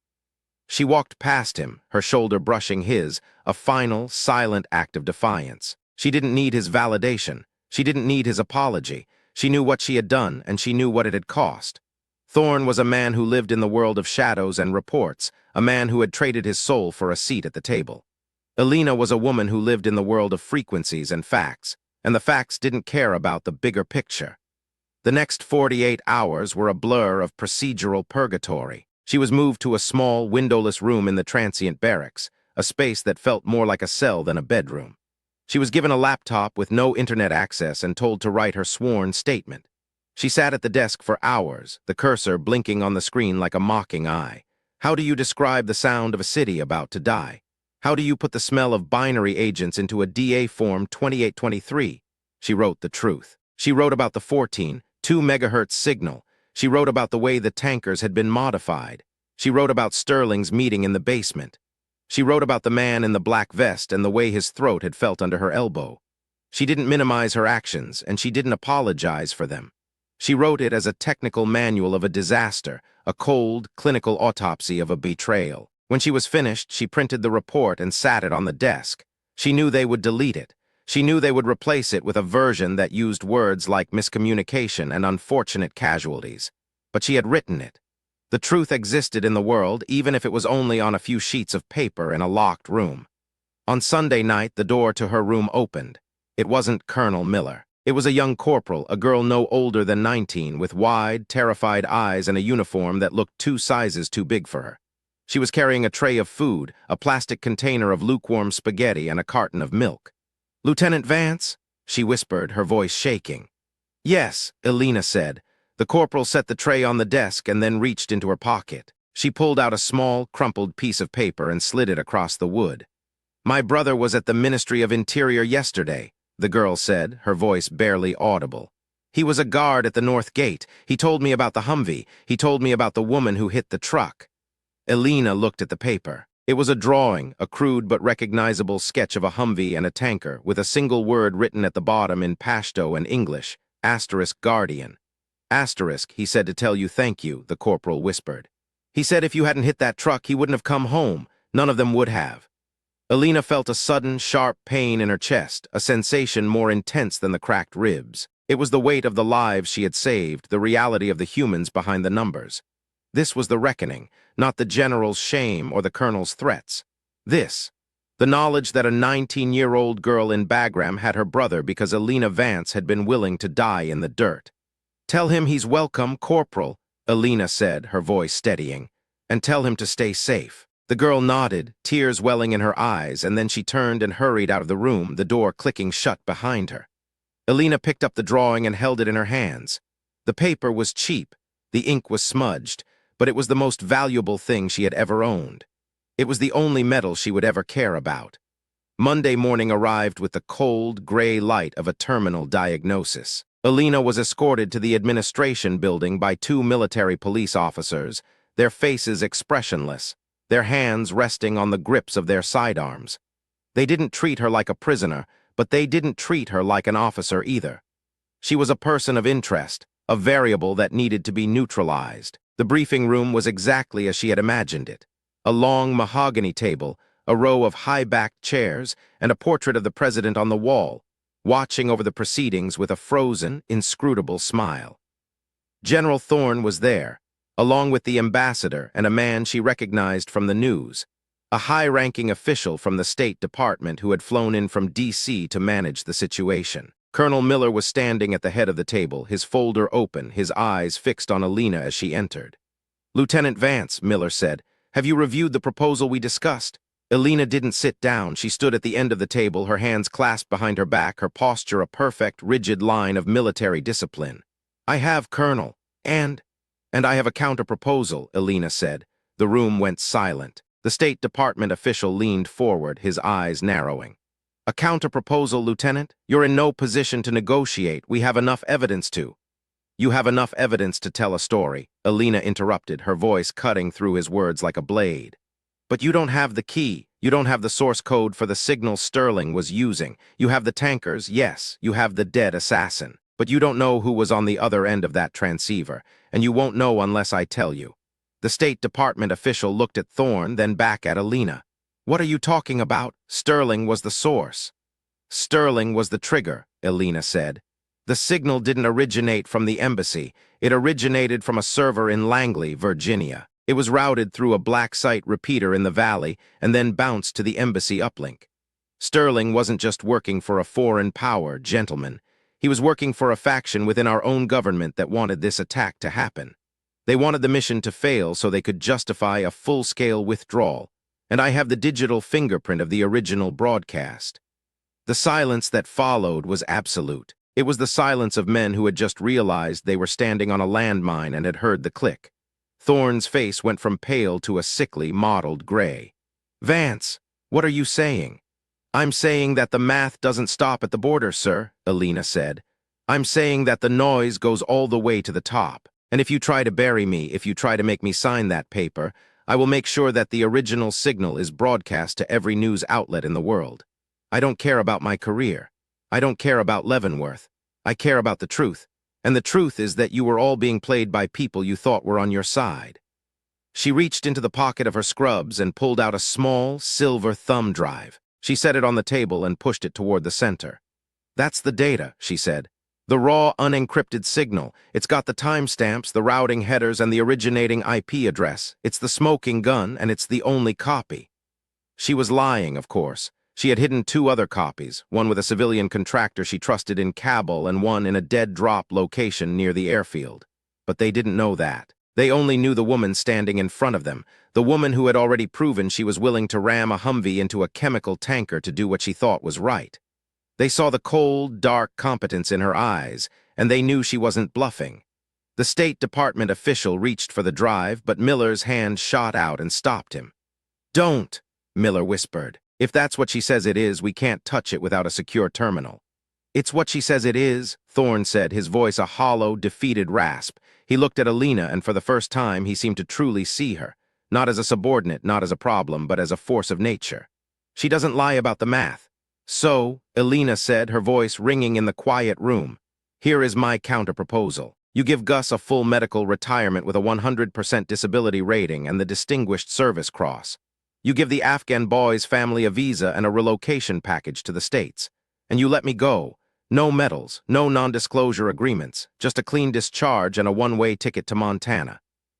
She walked past him, her shoulder brushing his, a final, silent act of defiance. She didn't need his validation. She didn't need his apology. She knew what she had done, and she knew what it had cost. Thorne was a man who lived in the world of shadows and reports, a man who had traded his soul for a seat at the table. Elena was a woman who lived in the world of frequencies and facts, and the facts didn't care about the bigger picture. The next 48 hours were a blur of procedural purgatory. She was moved to a small, windowless room in the transient barracks, a space that felt more like a cell than a bedroom. She was given a laptop with no internet access and told to write her sworn statement. She sat at the desk for hours, the cursor blinking on the screen like a mocking eye. How do you describe the sound of a city about to die? How do you put the smell of binary agents into a DA form 2823? She wrote the truth. She wrote about the 2 megahertz signal. She wrote about the way the tankers had been modified. She wrote about Sterling's meeting in the basement. She wrote about the man in the black vest and the way his throat had felt under her elbow. She didn't minimize her actions, and she didn't apologize for them. She wrote it as a technical manual of a disaster, a cold, clinical autopsy of a betrayal. When she was finished, she printed the report and sat it on the desk. She knew they would delete it. She knew they would replace it with a version that used words like miscommunication and unfortunate casualties. But she had written it. The truth existed in the world, even if it was only on a few sheets of paper in a locked room. On Sunday night, the door to her room opened. It wasn't Colonel Miller. It was a young corporal, a girl no older than 19, with wide, terrified eyes and a uniform that looked 2 sizes too big for her. She was carrying a tray of food, a plastic container of lukewarm spaghetti, and a carton of milk. "Lieutenant Vance?" she whispered, her voice shaking. "Yes," Elena said. The corporal set the tray on the desk and then reached into her pocket. She pulled out a small, crumpled piece of paper and slid it across the wood. "My brother was at the Ministry of Interior yesterday," the girl said, her voice barely audible. "He was a guard at the North Gate. He told me about the Humvee. He told me about the woman who hit the truck." Elena looked at the paper. It was a drawing, a crude but recognizable sketch of a Humvee and a tanker, with a single word written at the bottom in Pashto and English, *Guardian. He said to tell you thank you, the corporal whispered. "He said if you hadn't hit that truck, he wouldn't have come home. None of them would have." Elena felt a sudden, sharp pain in her chest, a sensation more intense than the cracked ribs. It was the weight of the lives she had saved, the reality of the humans behind the numbers. This was the reckoning, not the general's shame or the colonel's threats. This, the knowledge that a 19-year-old girl in Bagram had her brother because Elena Vance had been willing to die in the dirt. "Tell him he's welcome, Corporal," Elena said, her voice steadying, "and tell him to stay safe." The girl nodded, tears welling in her eyes, and then she turned and hurried out of the room, the door clicking shut behind her. Elena picked up the drawing and held it in her hands. The paper was cheap, the ink was smudged, but it was the most valuable thing she had ever owned. It was the only medal she would ever care about. Monday morning arrived with the cold, gray light of a terminal diagnosis. Elena was escorted to the administration building by 2 military police officers, their faces expressionless, their hands resting on the grips of their sidearms. They didn't treat her like a prisoner, but they didn't treat her like an officer either. She was a person of interest, a variable that needed to be neutralized. The briefing room was exactly as she had imagined it. A long mahogany table, a row of high-backed chairs, and a portrait of the president on the wall, watching over the proceedings with a frozen, inscrutable smile. General Thorne was there, along with the ambassador and a man she recognized from the news, a high-ranking official from the State Department who had flown in from D.C. to manage the situation. Colonel Miller was standing at the head of the table, his folder open, his eyes fixed on Elena as she entered. "Lieutenant Vance," Miller said, "have you reviewed the proposal we discussed?" Elena didn't sit down. She stood at the end of the table, her hands clasped behind her back, her posture a perfect, rigid line of military discipline. "I have, Colonel, and I have a counter-proposal," Elena said. The room went silent. The State Department official leaned forward, his eyes narrowing. "A counter-proposal, Lieutenant? You're in no position to negotiate. We have enough evidence to." "You have enough evidence to tell a story," Elena interrupted, her voice cutting through his words like a blade. "But you don't have the key. You don't have the source code for the signal Sterling was using. You have the tankers, yes, you have the dead assassin. But you don't know who was on the other end of that transceiver, and you won't know unless I tell you." The State Department official looked at Thorne, then back at Elena. "What are you talking about? Sterling was the source." "Sterling was the trigger," Elena said. "The signal didn't originate from the embassy. It originated from a server in Langley, Virginia. It was routed through a black site repeater in the valley and then bounced to the embassy uplink. Sterling wasn't just working for a foreign power, gentlemen. He was working for a faction within our own government that wanted this attack to happen. They wanted the mission to fail so they could justify a full-scale withdrawal, and I have the digital fingerprint of the original broadcast." The silence that followed was absolute. It was the silence of men who had just realized they were standing on a landmine and had heard the click. Thorne's face went from pale to a sickly, mottled gray. "Vance, what are you saying?" "I'm saying that the math doesn't stop at the border, sir," Elena said. "I'm saying that the noise goes all the way to the top. And if you try to bury me, if you try to make me sign that paper, I will make sure that the original signal is broadcast to every news outlet in the world. I don't care about my career. I don't care about Leavenworth. I care about the truth. And the truth is that you were all being played by people you thought were on your side." She reached into the pocket of her scrubs and pulled out a small, silver thumb drive. She set it on the table and pushed it toward the center. "That's the data," she said. "The raw, unencrypted signal. It's got the timestamps, the routing headers, and the originating IP address. It's the smoking gun, and it's the only copy." She was lying, of course. She had hidden 2 other copies, one with a civilian contractor she trusted in Kabul and one in a dead-drop location near the airfield. But they didn't know that. They only knew the woman standing in front of them, the woman who had already proven she was willing to ram a Humvee into a chemical tanker to do what she thought was right. They saw the cold, dark competence in her eyes, and they knew she wasn't bluffing. The State Department official reached for the drive, but Miller's hand shot out and stopped him. "Don't," Miller whispered. "If that's what she says it is, we can't touch it without a secure terminal." "It's what she says it is," Thorne said, his voice a hollow, defeated rasp. He looked at Elena, and for the first time he seemed to truly see her, not as a subordinate, not as a problem, but as a force of nature. "She doesn't lie about the math." "So," Elena said, her voice ringing in the quiet room, "here is my counter-proposal. You give Gus a full medical retirement with a 100% disability rating and the Distinguished Service Cross. You give the Afghan boy's family a visa and a relocation package to the States. And you let me go. No medals, no non-disclosure agreements, just a clean discharge and a one-way ticket to Montana."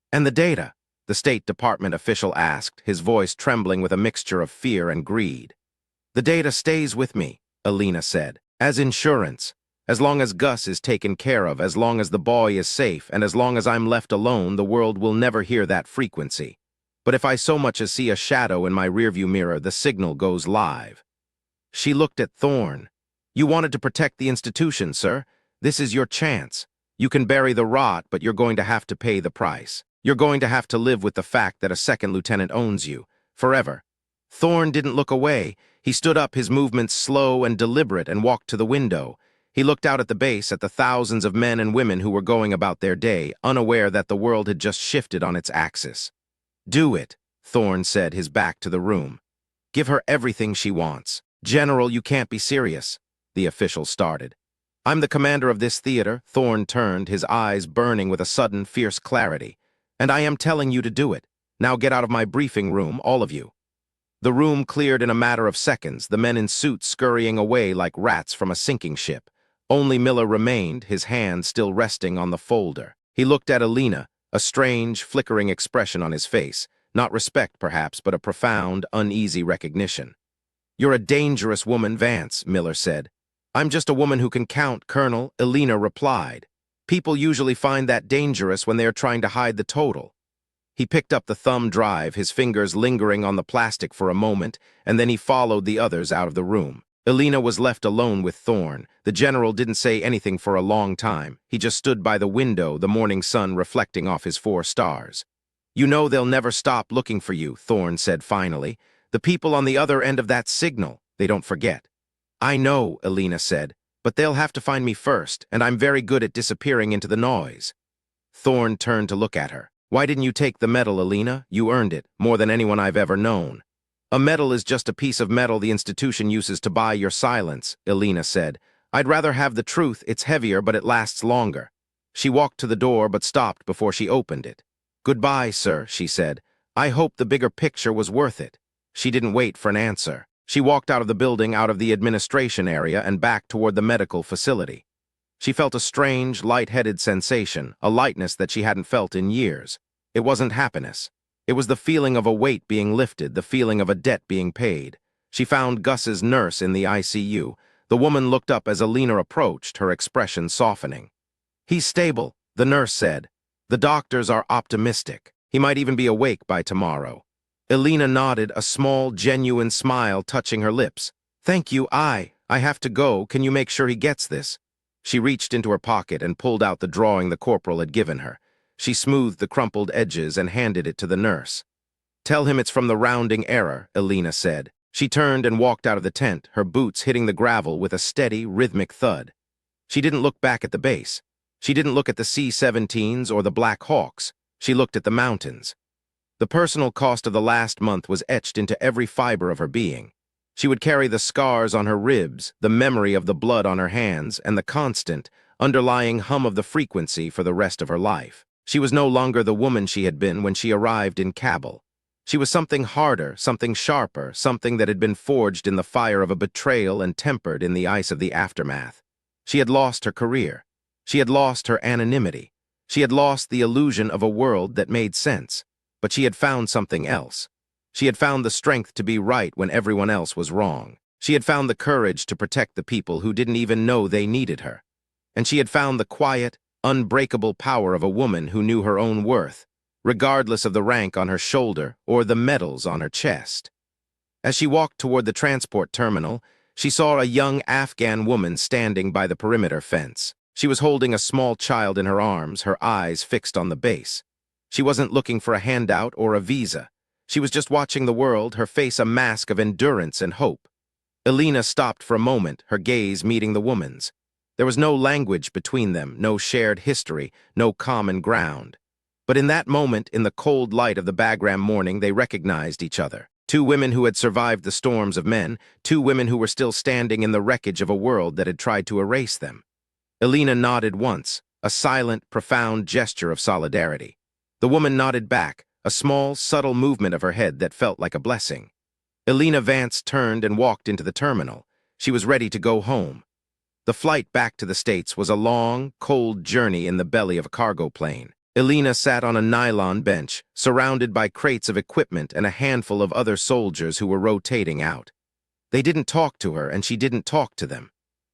"And the data?" the State Department official asked, his voice trembling with a mixture of fear and greed. "The data stays with me," Elena said, "as insurance. As long as Gus is taken care of, as long as the boy is safe, and as long as I'm left alone, the world will never hear that frequency. But if I so much as see a shadow in my rearview mirror, the signal goes live." She looked at Thorne. "You wanted to protect the institution, sir. This is your chance. You can bury the rot, but you're going to have to pay the price. You're going to have to live with the fact that a second lieutenant owns you. Forever." Thorne didn't look away. He stood up, his movements slow and deliberate, and walked to the window. He looked out at the base, at the thousands of men and women who were going about their day, unaware that the world had just shifted on its axis. "Do it," Thorne said, his back to the room. "Give her everything she wants." "General, you can't be serious," the official started. "I'm the commander of this theater," Thorne turned, his eyes burning with a sudden, fierce clarity. "And I am telling you to do it. Now get out of my briefing room, all of you." The room cleared in a matter of seconds, the men in suits scurrying away like rats from a sinking ship. Only Miller remained, his hand still resting on the folder. He looked at Elena, a strange, flickering expression on his face. Not respect, perhaps, but a profound, uneasy recognition. "You're a dangerous woman, Vance," Miller said. "I'm just a woman who can count, Colonel," Elena replied. "People usually find that dangerous when they are trying to hide the total." He picked up the thumb drive, his fingers lingering on the plastic for a moment, and then he followed the others out of the room. Elena was left alone with Thorne. The general didn't say anything for a long time. He just stood by the window, the morning sun reflecting off his 4 stars. "You know they'll never stop looking for you," Thorne said finally. "The people on the other end of that signal, they don't forget." "I know," Elena said, "but they'll have to find me first, and I'm very good at disappearing into the noise." Thorne turned to look at her. "Why didn't you take the medal, Elena? You earned it, more than anyone I've ever known." "A medal is just a piece of metal the institution uses to buy your silence," Elena said. "I'd rather have the truth. It's heavier, but it lasts longer." She walked to the door, but stopped before she opened it. "Goodbye, sir," she said. "I hope the bigger picture was worth it." She didn't wait for an answer. She walked out of the building, out of the administration area, and back toward the medical facility. She felt a strange, light-headed sensation, a lightness that she hadn't felt in years. It wasn't happiness. It was the feeling of a weight being lifted, the feeling of a debt being paid. She found Gus's nurse in the ICU. The woman looked up as Elena approached, her expression softening. "He's stable," the nurse said. "The doctors are optimistic. He might even be awake by tomorrow." Elena nodded, a small, genuine smile touching her lips. "Thank you, I have to go. Can you make sure he gets this?" She reached into her pocket and pulled out the drawing the corporal had given her. She smoothed the crumpled edges and handed it to the nurse. "Tell him it's from the rounding error," Elena said. She turned and walked out of the tent, her boots hitting the gravel with a steady, rhythmic thud. She didn't look back at the base. She didn't look at the C-17s or the Black Hawks. She looked at the mountains. The personal cost of the last month was etched into every fiber of her being. She would carry the scars on her ribs, the memory of the blood on her hands, and the constant, underlying hum of the frequency for the rest of her life. She was no longer the woman she had been when she arrived in Kabul. She was something harder, something sharper, something that had been forged in the fire of a betrayal and tempered in the ice of the aftermath. She had lost her career. She had lost her anonymity. She had lost the illusion of a world that made sense. But she had found something else. She had found the strength to be right when everyone else was wrong. She had found the courage to protect the people who didn't even know they needed her. And she had found the quiet, unbreakable power of a woman who knew her own worth, regardless of the rank on her shoulder or the medals on her chest. As she walked toward the transport terminal, she saw a young Afghan woman standing by the perimeter fence. She was holding a small child in her arms, her eyes fixed on the base. She wasn't looking for a handout or a visa. She was just watching the world, her face a mask of endurance and hope. Elena stopped for a moment, her gaze meeting the woman's. There was no language between them, no shared history, no common ground. But in that moment, in the cold light of the Bagram morning, they recognized each other. Two women who had survived the storms of men, two women who were still standing in the wreckage of a world that had tried to erase them. Elena nodded once, a silent, profound gesture of solidarity. The woman nodded back, a small, subtle movement of her head that felt like a blessing. Elena Vance turned and walked into the terminal. She was ready to go home. The flight back to the States was a long, cold journey in the belly of a cargo plane. Elena sat on a nylon bench, surrounded by crates of equipment and a handful of other soldiers who were rotating out. They didn't talk to her, and she didn't talk to them.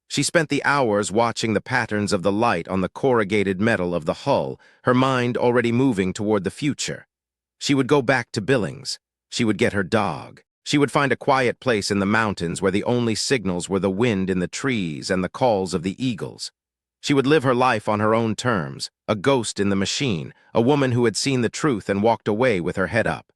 She spent the hours watching the patterns of the light on the corrugated metal of the hull, her mind already moving toward the future. She would go back to Billings. She would get her dog. She would find a quiet place in the mountains where the only signals were the wind in the trees and the calls of the eagles. She would live her life on her own terms, a ghost in the machine, a woman who had seen the truth and walked away with her head up.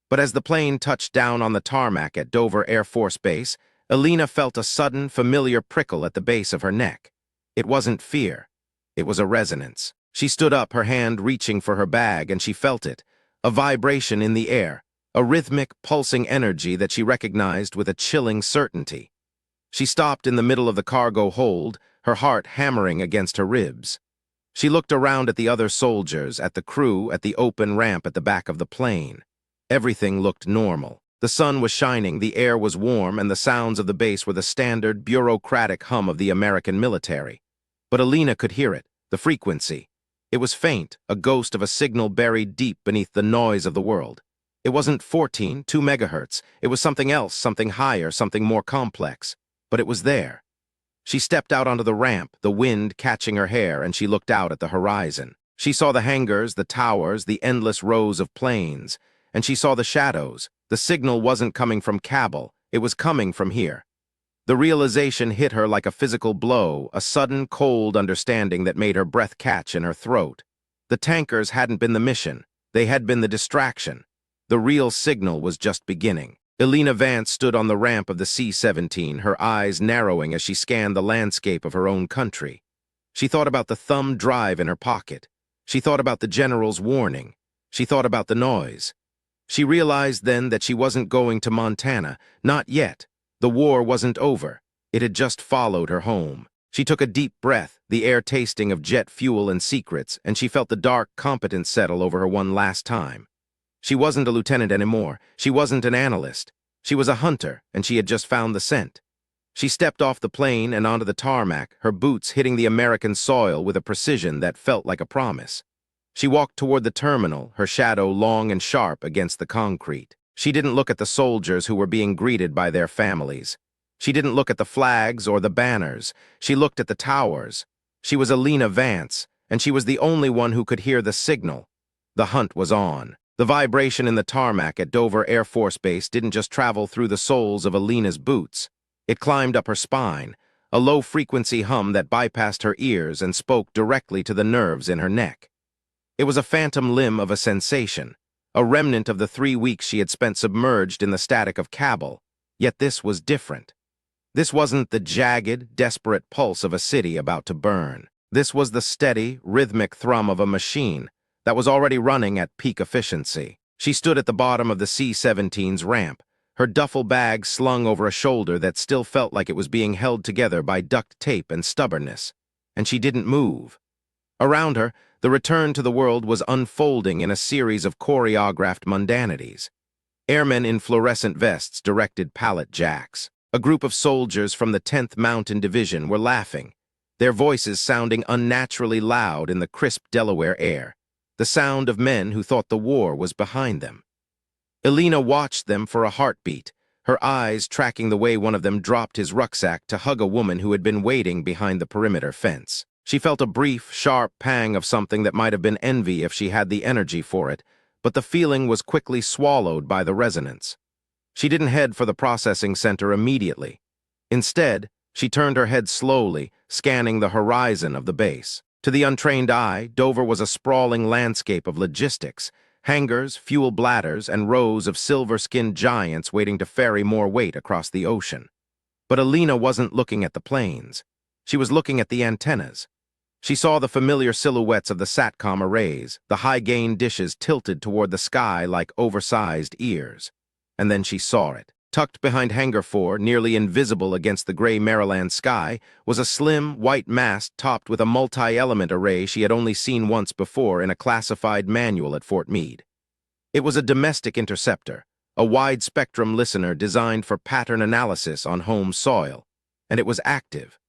But as the plane touched down on the tarmac at Dover Air Force Base, Elena felt a sudden, familiar prickle at the base of her neck. It wasn't fear. It was a resonance. She stood up, her hand reaching for her bag, and she felt it, a vibration in the air, a rhythmic, pulsing energy that she recognized with a chilling certainty. She stopped in the middle of the cargo hold, her heart hammering against her ribs. She looked around at the other soldiers, at the crew, at the open ramp at the back of the plane. Everything looked normal. The sun was shining, the air was warm, and the sounds of the base were the standard, bureaucratic hum of the American military. But Elena could hear it, the frequency. It was faint, a ghost of a signal buried deep beneath the noise of the world. It wasn't 2 megahertz. It was something else, something higher, something more complex. But it was there. She stepped out onto the ramp, the wind catching her hair, and she looked out at the horizon. She saw the hangars, the towers, the endless rows of planes, and she saw the shadows. The signal wasn't coming from Kabul, it was coming from here. The realization hit her like a physical blow, a sudden, cold understanding that made her breath catch in her throat. The tankers hadn't been the mission, they had been the distraction. The real signal was just beginning. Elena Vance stood on the ramp of the C-17, her eyes narrowing as she scanned the landscape of her own country. She thought about the thumb drive in her pocket. She thought about the general's warning. She thought about the noise. She realized then that she wasn't going to Montana, not yet. The war wasn't over. It had just followed her home. She took a deep breath, the air tasting of jet fuel and secrets, and she felt the dark competence settle over her one last time. She wasn't a lieutenant anymore. She wasn't an analyst. She was a hunter, and she had just found the scent. She stepped off the plane and onto the tarmac, her boots hitting the American soil with a precision that felt like a promise. She walked toward the terminal, her shadow long and sharp against the concrete. She didn't look at the soldiers who were being greeted by their families. She didn't look at the flags or the banners. She looked at the towers. She was Elena Vance, and she was the only one who could hear the signal. The hunt was on. The vibration in the tarmac at Dover Air Force Base didn't just travel through the soles of Elena's boots. It climbed up her spine, a low-frequency hum that bypassed her ears and spoke directly to the nerves in her neck. It was a phantom limb of a sensation, a remnant of the 3 weeks she had spent submerged in the static of Kabul. Yet this was different. This wasn't the jagged, desperate pulse of a city about to burn. This was the steady, rhythmic thrum of a machine that was already running at peak efficiency. She stood at the bottom of the C-17's ramp, her duffel bag slung over a shoulder that still felt like it was being held together by duct tape and stubbornness. And she didn't move. Around her, the return to the world was unfolding in a series of choreographed mundanities. Airmen in fluorescent vests directed pallet jacks. A group of soldiers from the 10th Mountain Division were laughing, their voices sounding unnaturally loud in the crisp Delaware air, the sound of men who thought the war was behind them. Elena watched them for a heartbeat, her eyes tracking the way one of them dropped his rucksack to hug a woman who had been waiting behind the perimeter fence. She felt a brief, sharp pang of something that might have been envy if she had the energy for it, but the feeling was quickly swallowed by the resonance. She didn't head for the processing center immediately. Instead, she turned her head slowly, scanning the horizon of the base. To the untrained eye, Dover was a sprawling landscape of logistics, hangars, fuel bladders, and rows of silver-skinned giants waiting to ferry more weight across the ocean. But Elena wasn't looking at the planes. She was looking at the antennas. She saw the familiar silhouettes of the SATCOM arrays, the high-gain dishes tilted toward the sky like oversized ears. And then she saw it. Tucked behind Hangar 4, nearly invisible against the gray Maryland sky, was a slim, white mast topped with a multi-element array she had only seen once before in a classified manual at Fort Meade. It was a domestic interceptor, a wide-spectrum listener designed for pattern analysis on home soil, and it was active.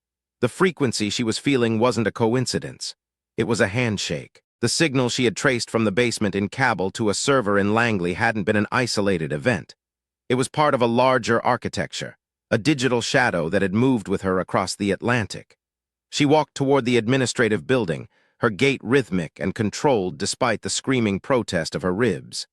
The frequency she was feeling wasn't a coincidence. It was a handshake. The signal she had traced from the basement in Cabell to a server in Langley hadn't been an isolated event. It was part of a larger architecture, a digital shadow that had moved with her across the Atlantic. She walked toward the administrative building, her gait rhythmic and controlled despite the screaming protest of her ribs.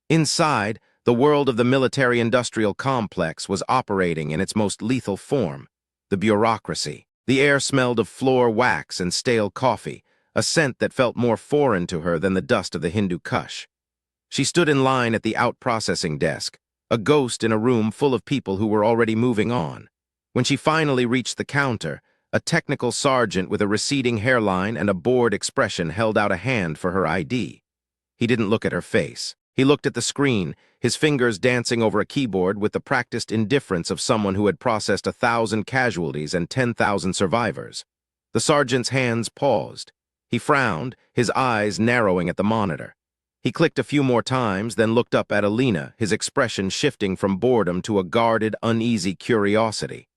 Inside, the world of the military-industrial complex was operating in its most lethal form, the bureaucracy. The air smelled of floor wax and stale coffee, a scent that felt more foreign to her than the dust of the Hindu Kush. She stood in line at the out-processing desk, a ghost in a room full of people who were already moving on. When she finally reached the counter, a technical sergeant with a receding hairline and a bored expression held out a hand for her ID. He didn't look at her face. He looked at the screen, his fingers dancing over a keyboard with the practiced indifference of someone who had processed 1,000 casualties and 10,000 survivors. The sergeant's hands paused. He frowned, his eyes narrowing at the monitor. He clicked a few more times, then looked up at Elena, his expression shifting from boredom to a guarded, uneasy curiosity.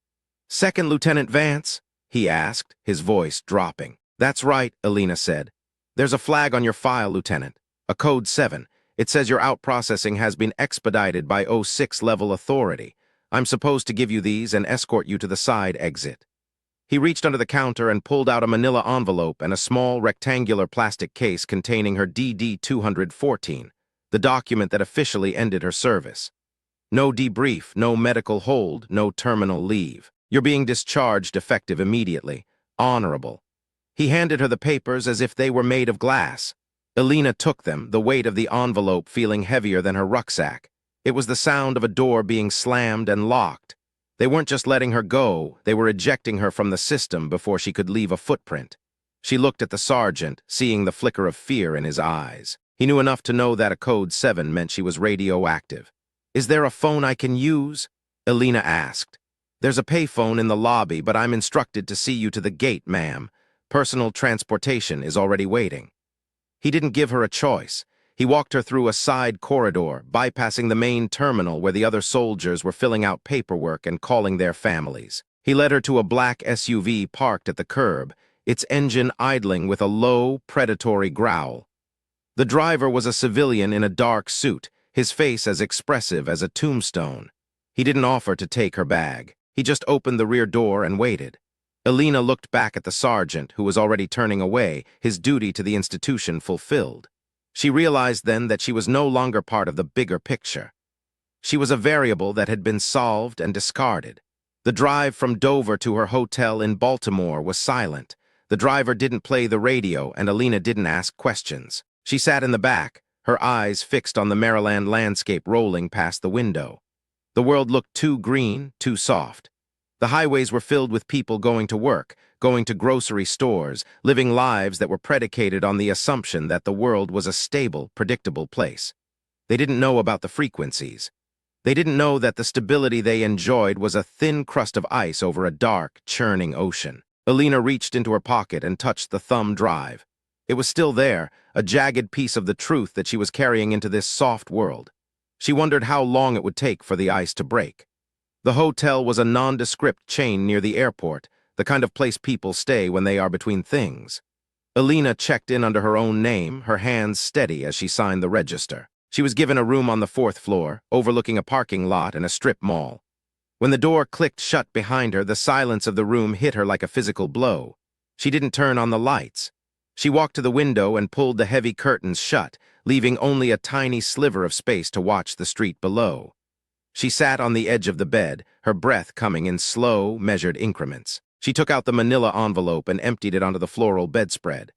"Second Lieutenant Vance?" he asked, his voice dropping. "That's right," Elena said. "There's a flag on your file, Lieutenant. A code 7. It says your out-processing has been expedited by 06-level authority. I'm supposed to give you these and escort you to the side exit." He reached under the counter and pulled out a manila envelope and a small rectangular plastic case containing her DD-214, the document that officially ended her service. No debrief, no medical hold, no terminal leave. You're being discharged effective immediately. Honorable. He handed her the papers as if they were made of glass. Elena took them, the weight of the envelope feeling heavier than her rucksack. It was the sound of a door being slammed and locked. They weren't just letting her go, they were ejecting her from the system before she could leave a footprint. She looked at the sergeant, seeing the flicker of fear in his eyes. He knew enough to know that a code 7 meant she was radioactive. "Is there a phone I can use?" Elena asked. "There's a payphone in the lobby, but I'm instructed to see you to the gate, ma'am. Personal transportation is already waiting." He didn't give her a choice. He walked her through a side corridor, bypassing the main terminal where the other soldiers were filling out paperwork and calling their families. He led her to a black SUV parked at the curb, its engine idling with a low, predatory growl. The driver was a civilian in a dark suit, his face as expressive as a tombstone. He didn't offer to take her bag. He just opened the rear door and waited. Elena looked back at the sergeant, who was already turning away, his duty to the institution fulfilled. She realized then that she was no longer part of the bigger picture. She was a variable that had been solved and discarded. The drive from Dover to her hotel in Baltimore was silent. The driver didn't play the radio, and Elena didn't ask questions. She sat in the back, her eyes fixed on the Maryland landscape rolling past the window. The world looked too green, too soft. The highways were filled with people going to work, going to grocery stores, living lives that were predicated on the assumption that the world was a stable, predictable place. They didn't know about the frequencies. They didn't know that the stability they enjoyed was a thin crust of ice over a dark, churning ocean. Elena reached into her pocket and touched the thumb drive. It was still there, a jagged piece of the truth that she was carrying into this soft world. She wondered how long it would take for the ice to break. The hotel was a nondescript chain near the airport, the kind of place people stay when they are between things. Elena checked in under her own name, her hands steady as she signed the register. She was given a room on the 4th floor, overlooking a parking lot and a strip mall. When the door clicked shut behind her, the silence of the room hit her like a physical blow. She didn't turn on the lights. She walked to the window and pulled the heavy curtains shut, leaving only a tiny sliver of space to watch the street below. She sat on the edge of the bed, her breath coming in slow, measured increments. She took out the manila envelope and emptied it onto the floral bedspread.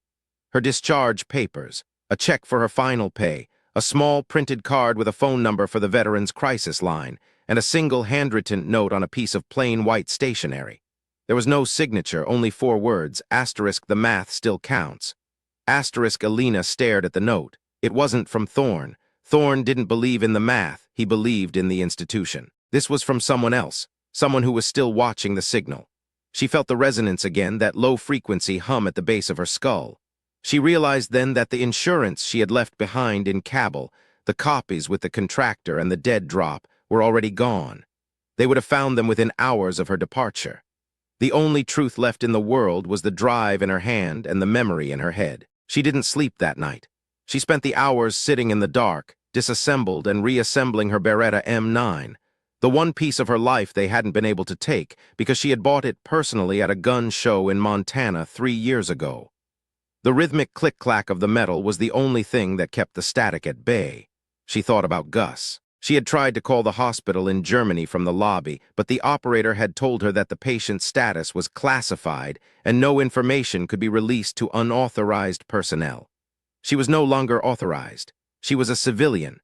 Her discharge papers, a check for her final pay, a small printed card with a phone number for the Veterans Crisis Line, and a single handwritten note on a piece of plain white stationery. There was no signature, only 4 words, *, the math still counts. *, Elena stared at the note. It wasn't from Thorne. Thorne didn't believe in the math, he believed in the institution. This was from someone else, someone who was still watching the signal. She felt the resonance again, that low-frequency hum at the base of her skull. She realized then that the insurance she had left behind in Kabul, the copies with the contractor and the dead drop, were already gone. They would have found them within hours of her departure. The only truth left in the world was the drive in her hand and the memory in her head. She didn't sleep that night. She spent the hours sitting in the dark, disassembled and reassembling her Beretta M9, the one piece of her life they hadn't been able to take because she had bought it personally at a gun show in Montana 3 years ago. The rhythmic click-clack of the metal was the only thing that kept the static at bay. She thought about Gus. She had tried to call the hospital in Germany from the lobby, but the operator had told her that the patient's status was classified and no information could be released to unauthorized personnel. She was no longer authorized. She was a civilian.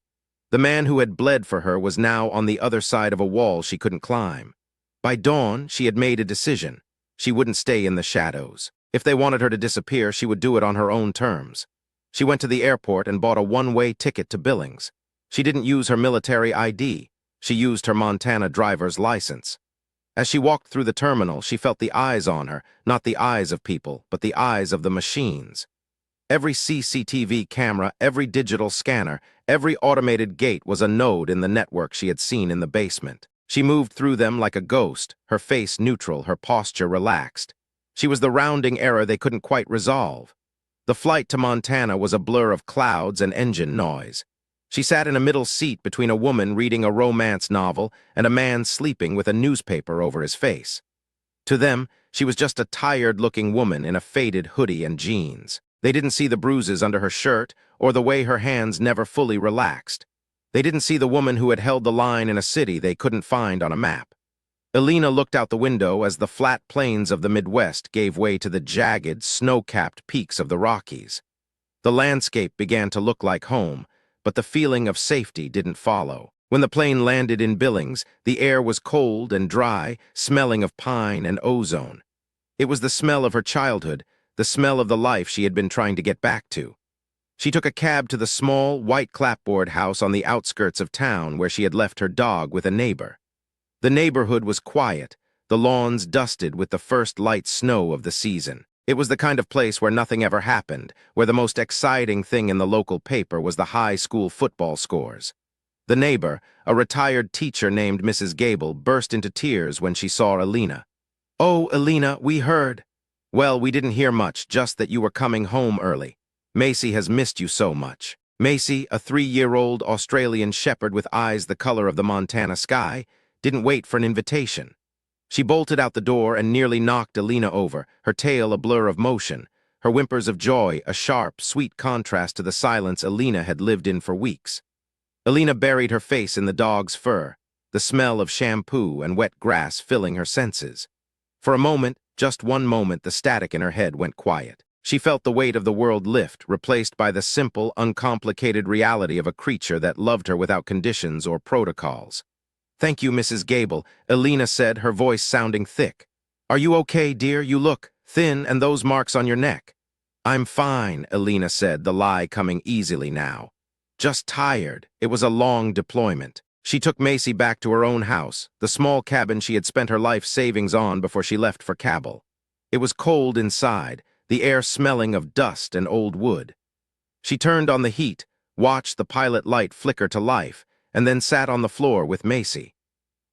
The man who had bled for her was now on the other side of a wall she couldn't climb. By dawn, she had made a decision. She wouldn't stay in the shadows. If they wanted her to disappear, she would do it on her own terms. She went to the airport and bought a one-way ticket to Billings. She didn't use her military ID. She used her Montana driver's license. As she walked through the terminal, she felt the eyes on her, not the eyes of people, but the eyes of the machines. Every CCTV camera, every digital scanner, every automated gate was a node in the network she had seen in the basement. She moved through them like a ghost, her face neutral, her posture relaxed. She was the rounding error they couldn't quite resolve. The flight to Montana was a blur of clouds and engine noise. She sat in a middle seat between a woman reading a romance novel and a man sleeping with a newspaper over his face. To them, she was just a tired-looking woman in a faded hoodie and jeans. They didn't see the bruises under her shirt or the way her hands never fully relaxed. They didn't see the woman who had held the line in a city they couldn't find on a map. Elena looked out the window as the flat plains of the Midwest gave way to the jagged, snow-capped peaks of the Rockies. The landscape began to look like home, but the feeling of safety didn't follow. When the plane landed in Billings, the air was cold and dry, smelling of pine and ozone. It was the smell of her childhood, the smell of the life she had been trying to get back to. She took a cab to the small, white clapboard house on the outskirts of town where she had left her dog with a neighbor. The neighborhood was quiet, the lawns dusted with the first light snow of the season. It was the kind of place where nothing ever happened, where the most exciting thing in the local paper was the high school football scores. The neighbor, a retired teacher named Mrs. Gable, burst into tears when she saw Elena. "Oh, Elena, we heard." "Well, we didn't hear much, just that you were coming home early. Macy has missed you so much." Macy, a 3-year-old Australian shepherd with eyes the color of the Montana sky, didn't wait for an invitation. She bolted out the door and nearly knocked Elena over, her tail a blur of motion, her whimpers of joy a sharp, sweet contrast to the silence Elena had lived in for weeks. Elena buried her face in the dog's fur, the smell of shampoo and wet grass filling her senses. For a moment, just one moment, the static in her head went quiet. She felt the weight of the world lift, replaced by the simple, uncomplicated reality of a creature that loved her without conditions or protocols. "Thank you, Mrs. Gable," Elena said, her voice sounding thick. "Are you okay, dear? You look thin, and those marks on your neck." "I'm fine," Elena said, the lie coming easily now. "Just tired. It was a long deployment." She took Macy back to her own house, the small cabin she had spent her life savings on before she left for Kabul. It was cold inside, the air smelling of dust and old wood. She turned on the heat, watched the pilot light flicker to life, and then sat on the floor with Macy.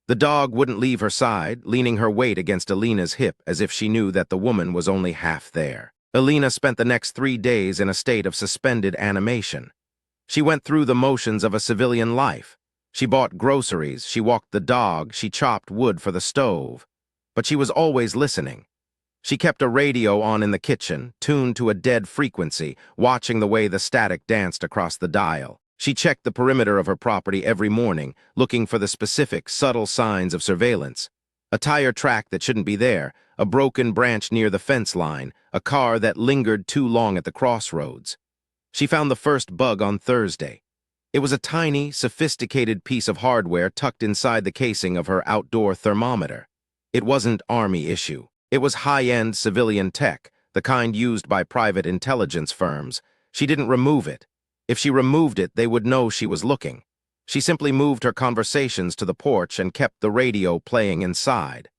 The dog wouldn't leave her side, leaning her weight against Elena's hip as if she knew that the woman was only half there. Elena spent the next 3 days in a state of suspended animation. She went through the motions of a civilian life. She bought groceries, she walked the dog, she chopped wood for the stove. But she was always listening. She kept a radio on in the kitchen, tuned to a dead frequency, watching the way the static danced across the dial. She checked the perimeter of her property every morning, looking for the specific, subtle signs of surveillance. A tire track that shouldn't be there, a broken branch near the fence line, a car that lingered too long at the crossroads. She found the first bug on Thursday. It was a tiny, sophisticated piece of hardware tucked inside the casing of her outdoor thermometer. It wasn't Army issue. It was high-end civilian tech, the kind used by private intelligence firms. She didn't remove it. If she removed it, they would know she was looking. She simply moved her conversations to the porch and kept the radio playing inside.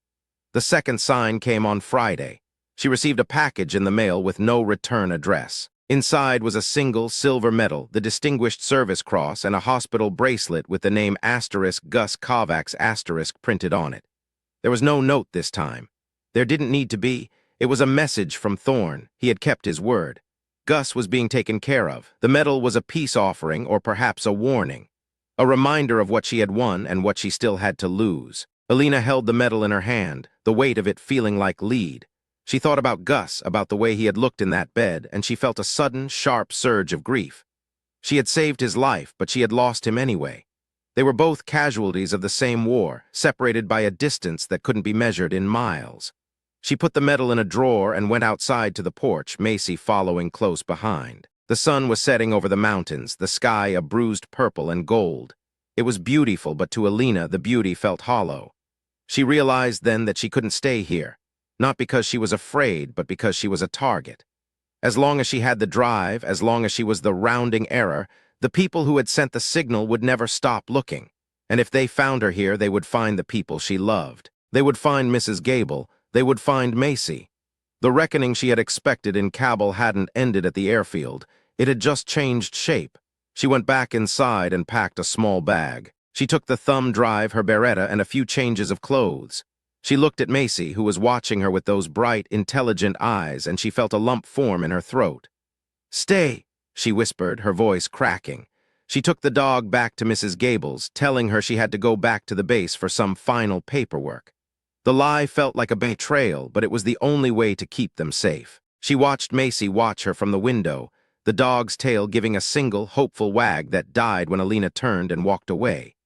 The second sign came on Friday. She received a package in the mail with no return address. Inside was a single silver medal, the Distinguished Service Cross, and a hospital bracelet with the name *Gus Kovacs* printed on it. There was no note this time. There didn't need to be. It was a message from Thorne. He had kept his word. Gus was being taken care of. The medal was a peace offering, or perhaps a warning. A reminder of what she had won and what she still had to lose. Elena held the medal in her hand, the weight of it feeling like lead. She thought about Gus, about the way he had looked in that bed, and she felt a sudden, sharp surge of grief. She had saved his life, but she had lost him anyway. They were both casualties of the same war, separated by a distance that couldn't be measured in miles. She put the medal in a drawer and went outside to the porch, Macy following close behind. The sun was setting over the mountains, the sky a bruised purple and gold. It was beautiful, but to Elena, the beauty felt hollow. She realized then that she couldn't stay here, not because she was afraid, but because she was a target. As long as she had the drive, as long as she was the rounding error, the people who had sent the signal would never stop looking. And if they found her here, they would find the people she loved. They would find Mrs. Gable. They would find Macy. The reckoning she had expected in Kabul hadn't ended at the airfield. It had just changed shape. She went back inside and packed a small bag. She took the thumb drive, her Beretta, and a few changes of clothes. She looked at Macy, who was watching her with those bright, intelligent eyes, and she felt a lump form in her throat. "Stay," she whispered, her voice cracking. She took the dog back to Mrs. Gable's, telling her she had to go back to the base for some final paperwork. The lie felt like a betrayal, but it was the only way to keep them safe. She watched Macy watch her from the window, the dog's tail giving a single, hopeful wag that died when Elena turned and walked away.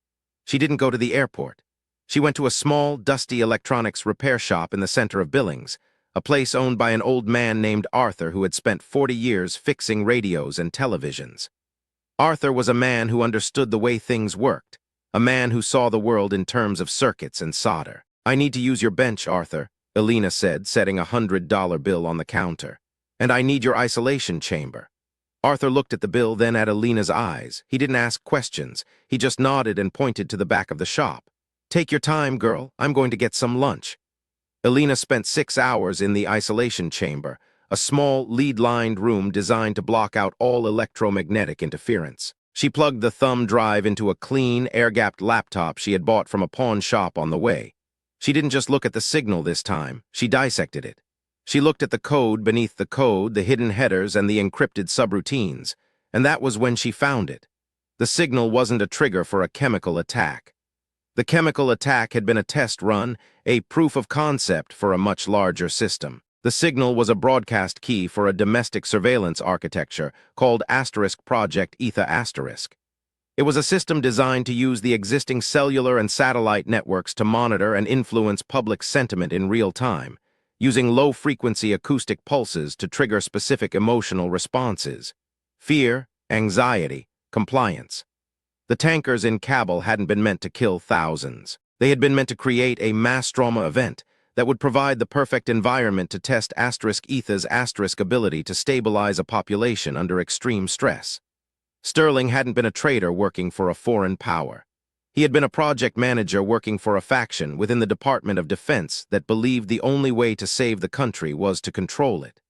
She didn't go to the airport. She went to a small, dusty electronics repair shop in the center of Billings, a place owned by an old man named Arthur who had spent 40 years fixing radios and televisions. Arthur was a man who understood the way things worked, a man who saw the world in terms of circuits and solder. "I need to use your bench, Arthur," Elena said, setting a $100 bill on the counter. "And I need your isolation chamber." Arthur looked at the bill, then at Elena's eyes. He didn't ask questions. He just nodded and pointed to the back of the shop. "Take your time, girl. I'm going to get some lunch." Elena spent 6 hours in the isolation chamber, a small, lead-lined room designed to block out all electromagnetic interference. She plugged the thumb drive into a clean, air-gapped laptop she had bought from a pawn shop on the way. She didn't just look at the signal this time, she dissected it. She looked at the code beneath the code, the hidden headers, and the encrypted subroutines, and that was when she found it. The signal wasn't a trigger for a chemical attack. The chemical attack had been a test run, a proof of concept for a much larger system. The signal was a broadcast key for a domestic surveillance architecture called Project Ether*. It was a system designed to use the existing cellular and satellite networks to monitor and influence public sentiment in real time, using low-frequency acoustic pulses to trigger specific emotional responses: fear, anxiety, compliance. The tankers in Kabul hadn't been meant to kill thousands. They had been meant to create a mass trauma event that would provide the perfect environment to test Ether's ability to stabilize a population under extreme stress. Sterling hadn't been a trader working for a foreign power. He had been a project manager working for a faction within the Department of Defense that believed the only way to save the country was to control it.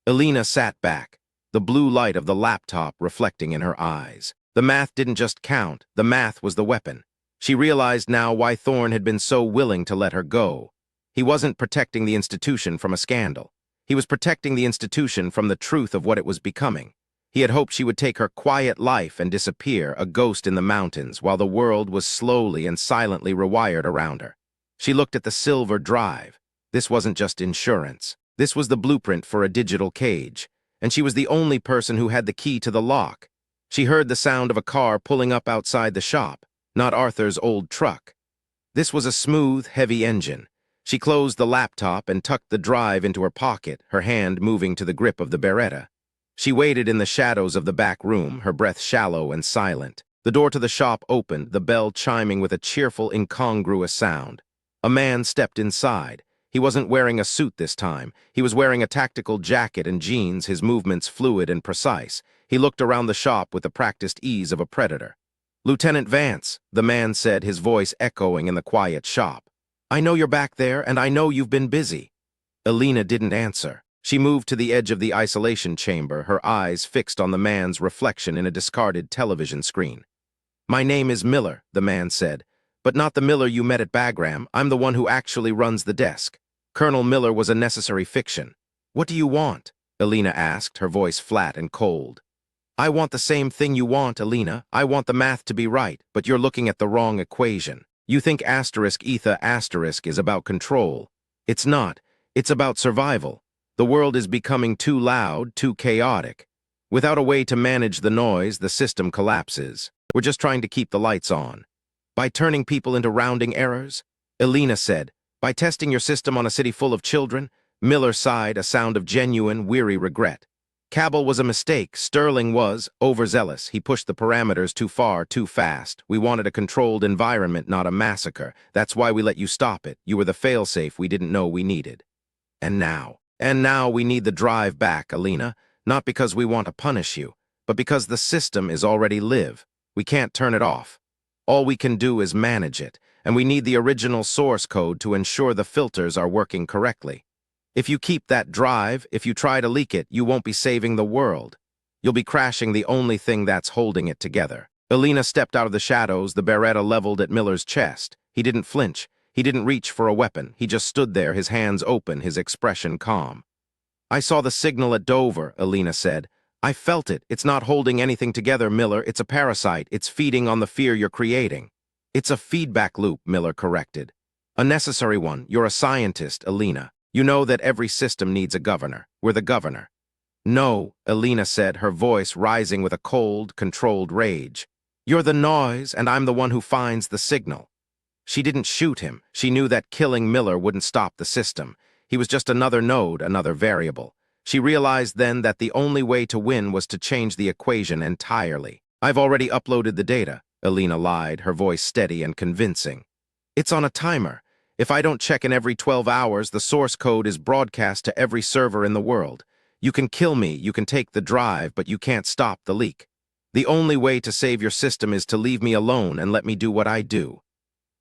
Elena sat back, the blue light of the laptop reflecting in her eyes. The math didn't just count, the math was the weapon. She realized now why Thorne had been so willing to let her go. He wasn't protecting the institution from a scandal. He was protecting the institution from the truth of what it was becoming. He had hoped she would take her quiet life and disappear, a ghost in the mountains, while the world was slowly and silently rewired around her. She looked at the silver drive. This wasn't just insurance. This was the blueprint for a digital cage, and she was the only person who had the key to the lock. She heard the sound of a car pulling up outside the shop, not Arthur's old truck. This was a smooth, heavy engine. She closed the laptop and tucked the drive into her pocket, her hand moving to the grip of the Beretta. She waited in the shadows of the back room, her breath shallow and silent. The door to the shop opened, the bell chiming with a cheerful, incongruous sound. A man stepped inside. He wasn't wearing a suit this time. He was wearing a tactical jacket and jeans, his movements fluid and precise. He looked around the shop with the practiced ease of a predator. "Lieutenant Vance," the man said, his voice echoing in the quiet shop. "I know you're back there, and I know you've been busy." Elena didn't answer. She moved to the edge of the isolation chamber, her eyes fixed on the man's reflection in a discarded television screen. "My name is Miller," the man said, "but not the Miller you met at Bagram. I'm the one who actually runs the desk. Colonel Miller was a necessary fiction." "What do you want?" Elena asked, her voice flat and cold. "I want the same thing you want, Elena. I want the math to be right, but you're looking at the wrong equation. You think asterisk ether asterisk is about control. It's not. It's about survival. The world is becoming too loud, too chaotic. Without a way to manage the noise, the system collapses. We're just trying to keep the lights on. By turning people into rounding errors?" Elena said. "By testing your system on a city full of children?" Miller sighed, a sound of genuine, weary regret. "Cabell was a mistake. Sterling was overzealous. He pushed the parameters too far, too fast. We wanted a controlled environment, not a massacre. That's why we let you stop it. You were the failsafe we didn't know we needed. And now we need the drive back, Elena. Not because we want to punish you, but because the system is already live. We can't turn it off. All we can do is manage it, and we need the original source code to ensure the filters are working correctly. If you keep that drive, if you try to leak it, you won't be saving the world. You'll be crashing the only thing that's holding it together." Elena stepped out of the shadows, the Beretta leveled at Miller's chest. He didn't flinch. He didn't reach for a weapon. He just stood there, his hands open, his expression calm. "I saw the signal at Dover," Elena said. "I felt it. It's not holding anything together, Miller. It's a parasite. It's feeding on the fear you're creating." "It's a feedback loop," Miller corrected. "A necessary one. You're a scientist, Elena. You know that every system needs a governor. We're the governor." "No," Elena said, her voice rising with a cold, controlled rage. "You're the noise, and I'm the one who finds the signal." She didn't shoot him. She knew that killing Miller wouldn't stop the system. He was just another node, another variable. She realized then that the only way to win was to change the equation entirely. "I've already uploaded the data," Elena lied, her voice steady and convincing. "It's on a timer. If I don't check in every 12 hours, the source code is broadcast to every server in the world. You can kill me, you can take the drive, but you can't stop the leak. The only way to save your system is to leave me alone and let me do what I do."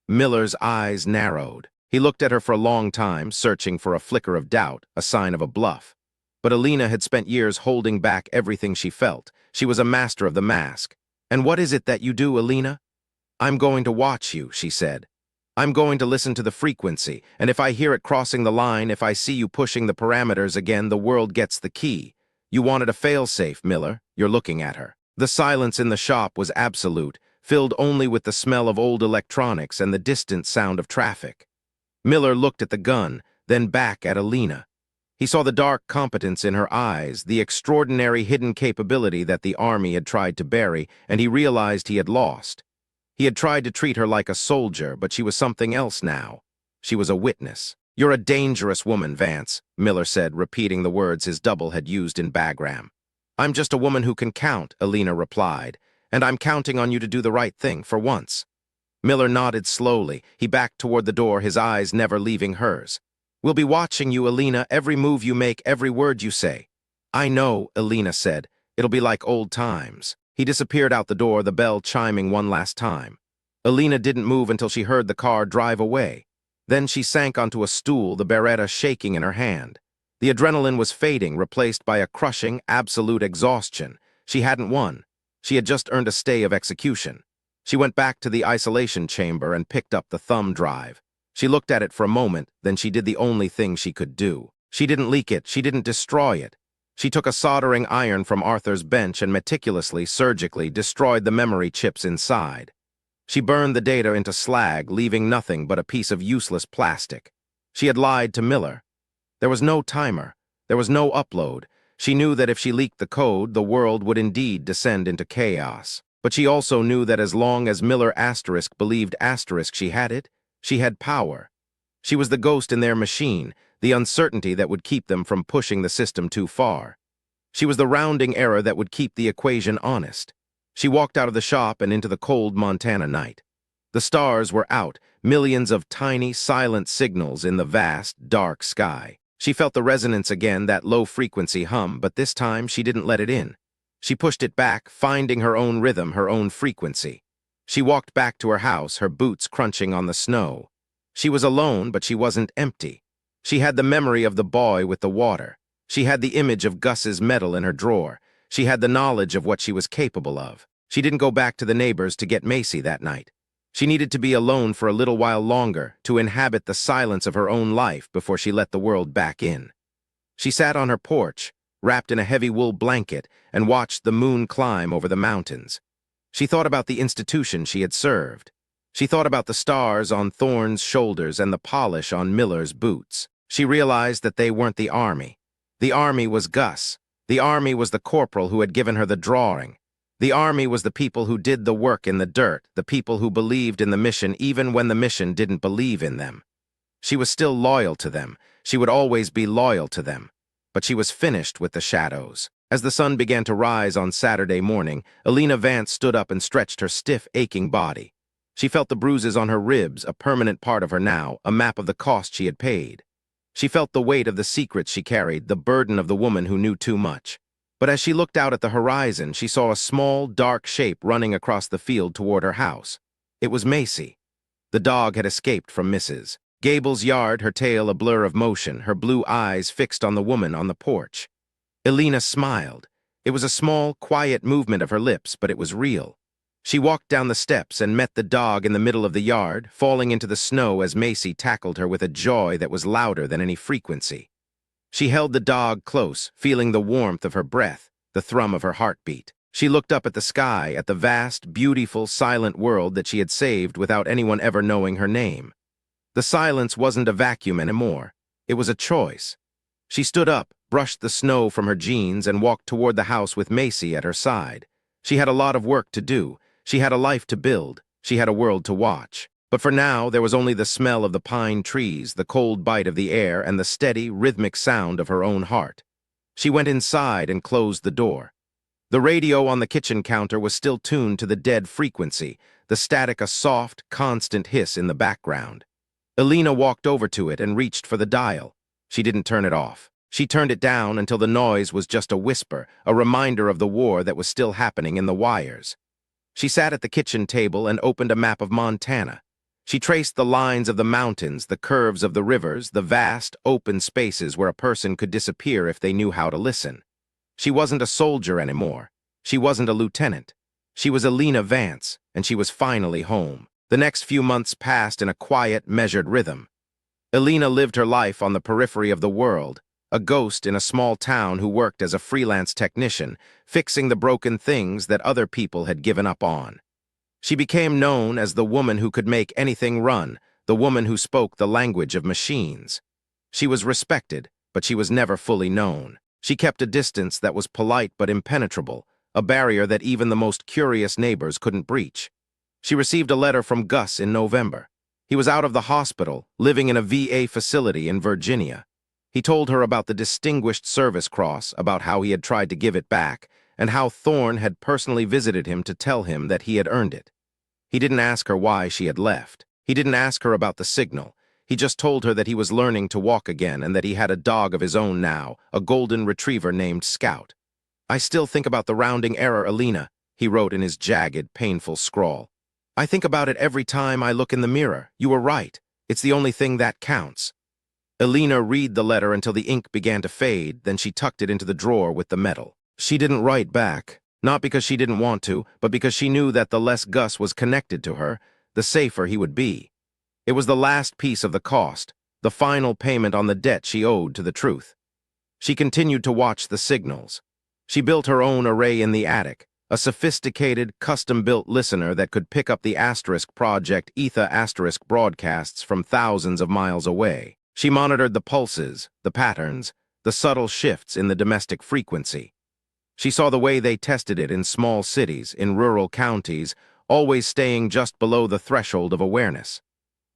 Miller's eyes narrowed. He looked at her for a long time, searching for a flicker of doubt, a sign of a bluff. But Elena had spent years holding back everything she felt. She was a master of the mask. "And what is it that you do, Elena?" "I'm going to watch you," she said. "I'm going to listen to the frequency, and if I hear it crossing the line, if I see you pushing the parameters again, the world gets the key. You wanted a failsafe, Miller." You're looking at her. The silence in the shop was absolute, filled only with the smell of old electronics and the distant sound of traffic. Miller looked at the gun, then back at Elena. He saw the dark competence in her eyes, the extraordinary hidden capability that the army had tried to bury, and he realized he had lost. He had tried to treat her like a soldier, but she was something else now. She was a witness. "You're a dangerous woman, Vance," Miller said, repeating the words his double had used in Bagram. "I'm just a woman who can count," Elena replied, "and I'm counting on you to do the right thing for once." Miller nodded slowly. He backed toward the door, his eyes never leaving hers. "We'll be watching you, Elena, every move you make, every word you say." "I know," Elena said. "It'll be like old times." He disappeared out the door, the bell chiming one last time. Elena didn't move until she heard the car drive away. Then she sank onto a stool, the Beretta shaking in her hand. The adrenaline was fading, replaced by a crushing, absolute exhaustion. She hadn't won. She had just earned a stay of execution. She went back to the isolation chamber and picked up the thumb drive. She looked at it for a moment, then she did the only thing she could do. She didn't leak it, she didn't destroy it. She took a soldering iron from Arthur's bench and meticulously, surgically destroyed the memory chips inside. She burned the data into slag, leaving nothing but a piece of useless plastic. She had lied to Miller. There was no timer. There was no upload. She knew that if she leaked the code, the world would indeed descend into chaos. But she also knew that as long as Miller ** believed * she had it, she had power. She was the ghost in their machine, the uncertainty that would keep them from pushing the system too far. She was the rounding error that would keep the equation honest. She walked out of the shop and into the cold Montana night. The stars were out, millions of tiny, silent signals in the vast, dark sky. She felt the resonance again, that low-frequency hum, but this time she didn't let it in. She pushed it back, finding her own rhythm, her own frequency. She walked back to her house, her boots crunching on the snow. She was alone, but she wasn't empty. She had the memory of the boy with the water. She had the image of Gus's medal in her drawer. She had the knowledge of what she was capable of. She didn't go back to the neighbors to get Macy that night. She needed to be alone for a little while longer, to inhabit the silence of her own life before she let the world back in. She sat on her porch, wrapped in a heavy wool blanket, and watched the moon climb over the mountains. She thought about the institution she had served. She thought about the stars on Thorne's shoulders and the polish on Miller's boots. She realized that they weren't the army. The army was Gus. The army was the corporal who had given her the drawing. The army was the people who did the work in the dirt, the people who believed in the mission even when the mission didn't believe in them. She was still loyal to them. She would always be loyal to them. But she was finished with the shadows. As the sun began to rise on Saturday morning, Elena Vance stood up and stretched her stiff, aching body. She felt the bruises on her ribs, a permanent part of her now, a map of the cost she had paid. She felt the weight of the secrets she carried, the burden of the woman who knew too much. But as she looked out at the horizon, she saw a small, dark shape running across the field toward her house. It was Macy. The dog had escaped from Mrs. Gable's yard, her tail a blur of motion, her blue eyes fixed on the woman on the porch. Elena smiled. It was a small, quiet movement of her lips, but it was real. She walked down the steps and met the dog in the middle of the yard, falling into the snow as Macy tackled her with a joy that was louder than any frequency. She held the dog close, feeling the warmth of her breath, the thrum of her heartbeat. She looked up at the sky, at the vast, beautiful, silent world that she had saved without anyone ever knowing her name. The silence wasn't a vacuum anymore. It was a choice. She stood up, brushed the snow from her jeans, and walked toward the house with Macy at her side. She had a lot of work to do. She had a life to build. She had a world to watch. But for now, there was only the smell of the pine trees, the cold bite of the air, and the steady, rhythmic sound of her own heart. She went inside and closed the door. The radio on the kitchen counter was still tuned to the dead frequency, the static a soft, constant hiss in the background. Elena walked over to it and reached for the dial. She didn't turn it off. She turned it down until the noise was just a whisper, a reminder of the war that was still happening in the wires. She sat at the kitchen table and opened a map of Montana. She traced the lines of the mountains, the curves of the rivers, the vast, open spaces where a person could disappear if they knew how to listen. She wasn't a soldier anymore. She wasn't a lieutenant. She was Elena Vance, and she was finally home. The next few months passed in a quiet, measured rhythm. Elena lived her life on the periphery of the world, a ghost in a small town who worked as a freelance technician, fixing the broken things that other people had given up on. She became known as the woman who could make anything run, the woman who spoke the language of machines. She was respected, but she was never fully known. She kept a distance that was polite but impenetrable, a barrier that even the most curious neighbors couldn't breach. She received a letter from Gus in November. He was out of the hospital, living in a VA facility in Virginia. He told her about the Distinguished Service Cross, about how he had tried to give it back, and how Thorne had personally visited him to tell him that he had earned it. He didn't ask her why she had left. He didn't ask her about the signal. He just told her that he was learning to walk again and that he had a dog of his own now, a golden retriever named Scout. "I still think about the rounding error, Elena," he wrote in his jagged, painful scrawl. "I think about it every time I look in the mirror. You were right. It's the only thing that counts." Elena read the letter until the ink began to fade, then she tucked it into the drawer with the medal. She didn't write back, not because she didn't want to, but because she knew that the less Gus was connected to her, the safer he would be. It was the last piece of the cost, the final payment on the debt she owed to the truth. She continued to watch the signals. She built her own array in the attic, a sophisticated, custom-built listener that could pick up the *Project Ether* broadcasts from thousands of miles away. She monitored the pulses, the patterns, the subtle shifts in the domestic frequency. She saw the way they tested it in small cities, in rural counties, always staying just below the threshold of awareness.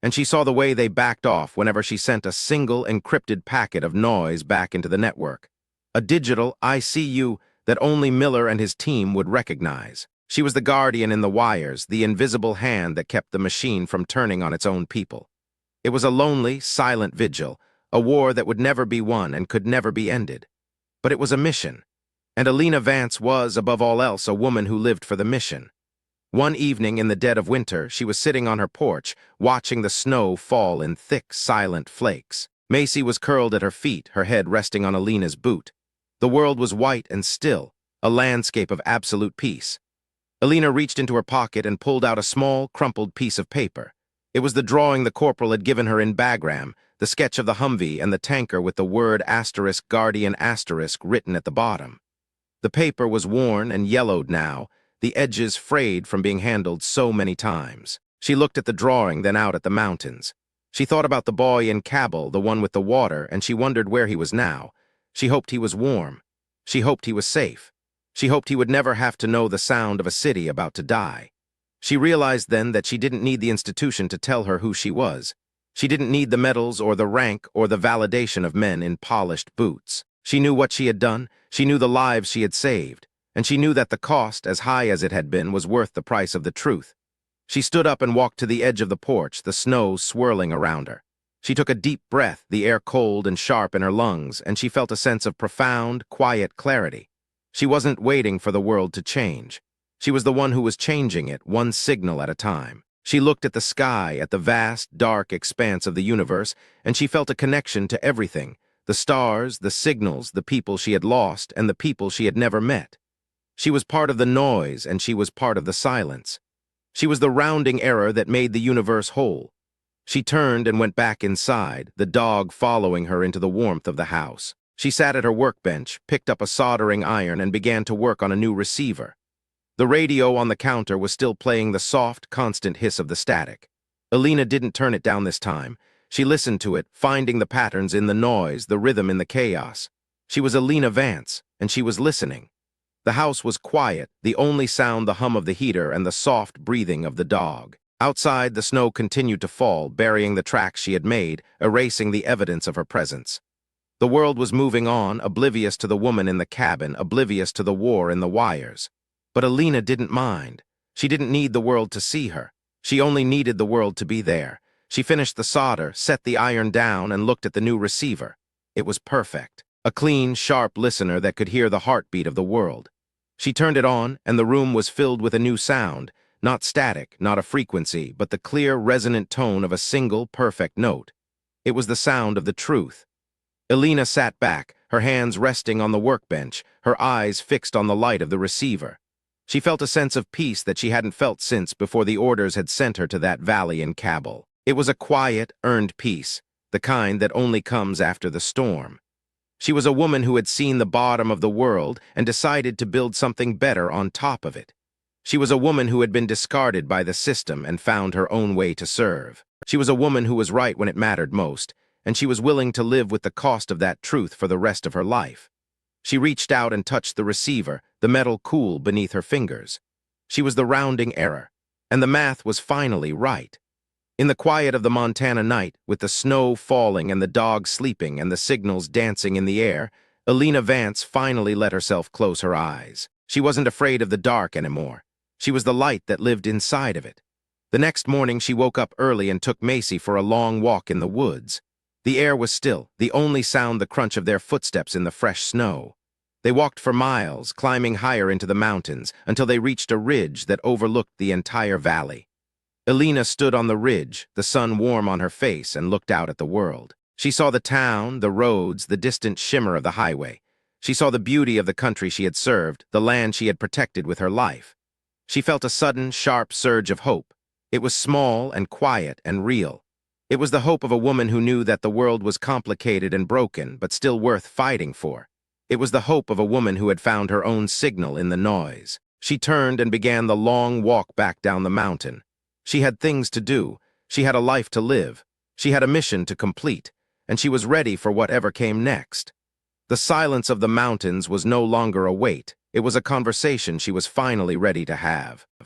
And she saw the way they backed off whenever she sent a single encrypted packet of noise back into the network. A digital ICU that only Miller and his team would recognize. She was the guardian in the wires, the invisible hand that kept the machine from turning on its own people. It was a lonely, silent vigil, a war that would never be won and could never be ended. But it was a mission. And Elena Vance was, above all else, a woman who lived for the mission. One evening in the dead of winter, she was sitting on her porch, watching the snow fall in thick, silent flakes. Macy was curled at her feet, her head resting on Elena's boot. The world was white and still, a landscape of absolute peace. Elena reached into her pocket and pulled out a small, crumpled piece of paper. It was the drawing the corporal had given her in Bagram, the sketch of the Humvee and the tanker with the word *Guardian* written at the bottom. The paper was worn and yellowed now, the edges frayed from being handled so many times. She looked at the drawing, then out at the mountains. She thought about the boy in Kabul, the one with the water, and she wondered where he was now. She hoped he was warm. She hoped he was safe. She hoped he would never have to know the sound of a city about to die. She realized then that she didn't need the institution to tell her who she was. She didn't need the medals or the rank or the validation of men in polished boots. She knew what she had done, she knew the lives she had saved, and she knew that the cost, as high as it had been, was worth the price of the truth. She stood up and walked to the edge of the porch, the snow swirling around her. She took a deep breath, the air cold and sharp in her lungs, and she felt a sense of profound, quiet clarity. She wasn't waiting for the world to change. She was the one who was changing it, one signal at a time. She looked at the sky, at the vast, dark expanse of the universe, and she felt a connection to everything. The stars, the signals, the people she had lost, and the people she had never met. She was part of the noise, and she was part of the silence. She was the rounding error that made the universe whole. She turned and went back inside, the dog following her into the warmth of the house. She sat at her workbench, picked up a soldering iron, and began to work on a new receiver. The radio on the counter was still playing the soft, constant hiss of the static. Elena didn't turn it down this time. She listened to it, finding the patterns in the noise, the rhythm in the chaos. She was Elena Vance, and she was listening. The house was quiet, the only sound the hum of the heater and the soft breathing of the dog. Outside, the snow continued to fall, burying the tracks she had made, erasing the evidence of her presence. The world was moving on, oblivious to the woman in the cabin, oblivious to the war in the wires. But Elena didn't mind. She didn't need the world to see her. She only needed the world to be there. She finished the solder, set the iron down, and looked at the new receiver. It was perfect. A clean, sharp listener that could hear the heartbeat of the world. She turned it on, and the room was filled with a new sound. Not static, not a frequency, but the clear, resonant tone of a single, perfect note. It was the sound of the truth. Elena sat back, her hands resting on the workbench, her eyes fixed on the light of the receiver. She felt a sense of peace that she hadn't felt since before the orders had sent her to that valley in Kabul. It was a quiet, earned peace, the kind that only comes after the storm. She was a woman who had seen the bottom of the world and decided to build something better on top of it. She was a woman who had been discarded by the system and found her own way to serve. She was a woman who was right when it mattered most, and she was willing to live with the cost of that truth for the rest of her life. She reached out and touched the receiver, the metal cool beneath her fingers. She was the rounding error, and the math was finally right. In the quiet of the Montana night, with the snow falling and the dog sleeping and the signals dancing in the air, Elena Vance finally let herself close her eyes. She wasn't afraid of the dark anymore. She was the light that lived inside of it. The next morning she woke up early and took Macy for a long walk in the woods. The air was still, the only sound the crunch of their footsteps in the fresh snow. They walked for miles, climbing higher into the mountains, until they reached a ridge that overlooked the entire valley. Elena stood on the ridge, the sun warm on her face, and looked out at the world. She saw the town, the roads, the distant shimmer of the highway. She saw the beauty of the country she had served, the land she had protected with her life. She felt a sudden, sharp surge of hope. It was small and quiet and real. It was the hope of a woman who knew that the world was complicated and broken, but still worth fighting for. It was the hope of a woman who had found her own signal in the noise. She turned and began the long walk back down the mountain. She had things to do. She had a life to live. She had a mission to complete. and she was ready for whatever came next. The silence of the mountains was no longer a wait. It was a conversation she was finally ready to have.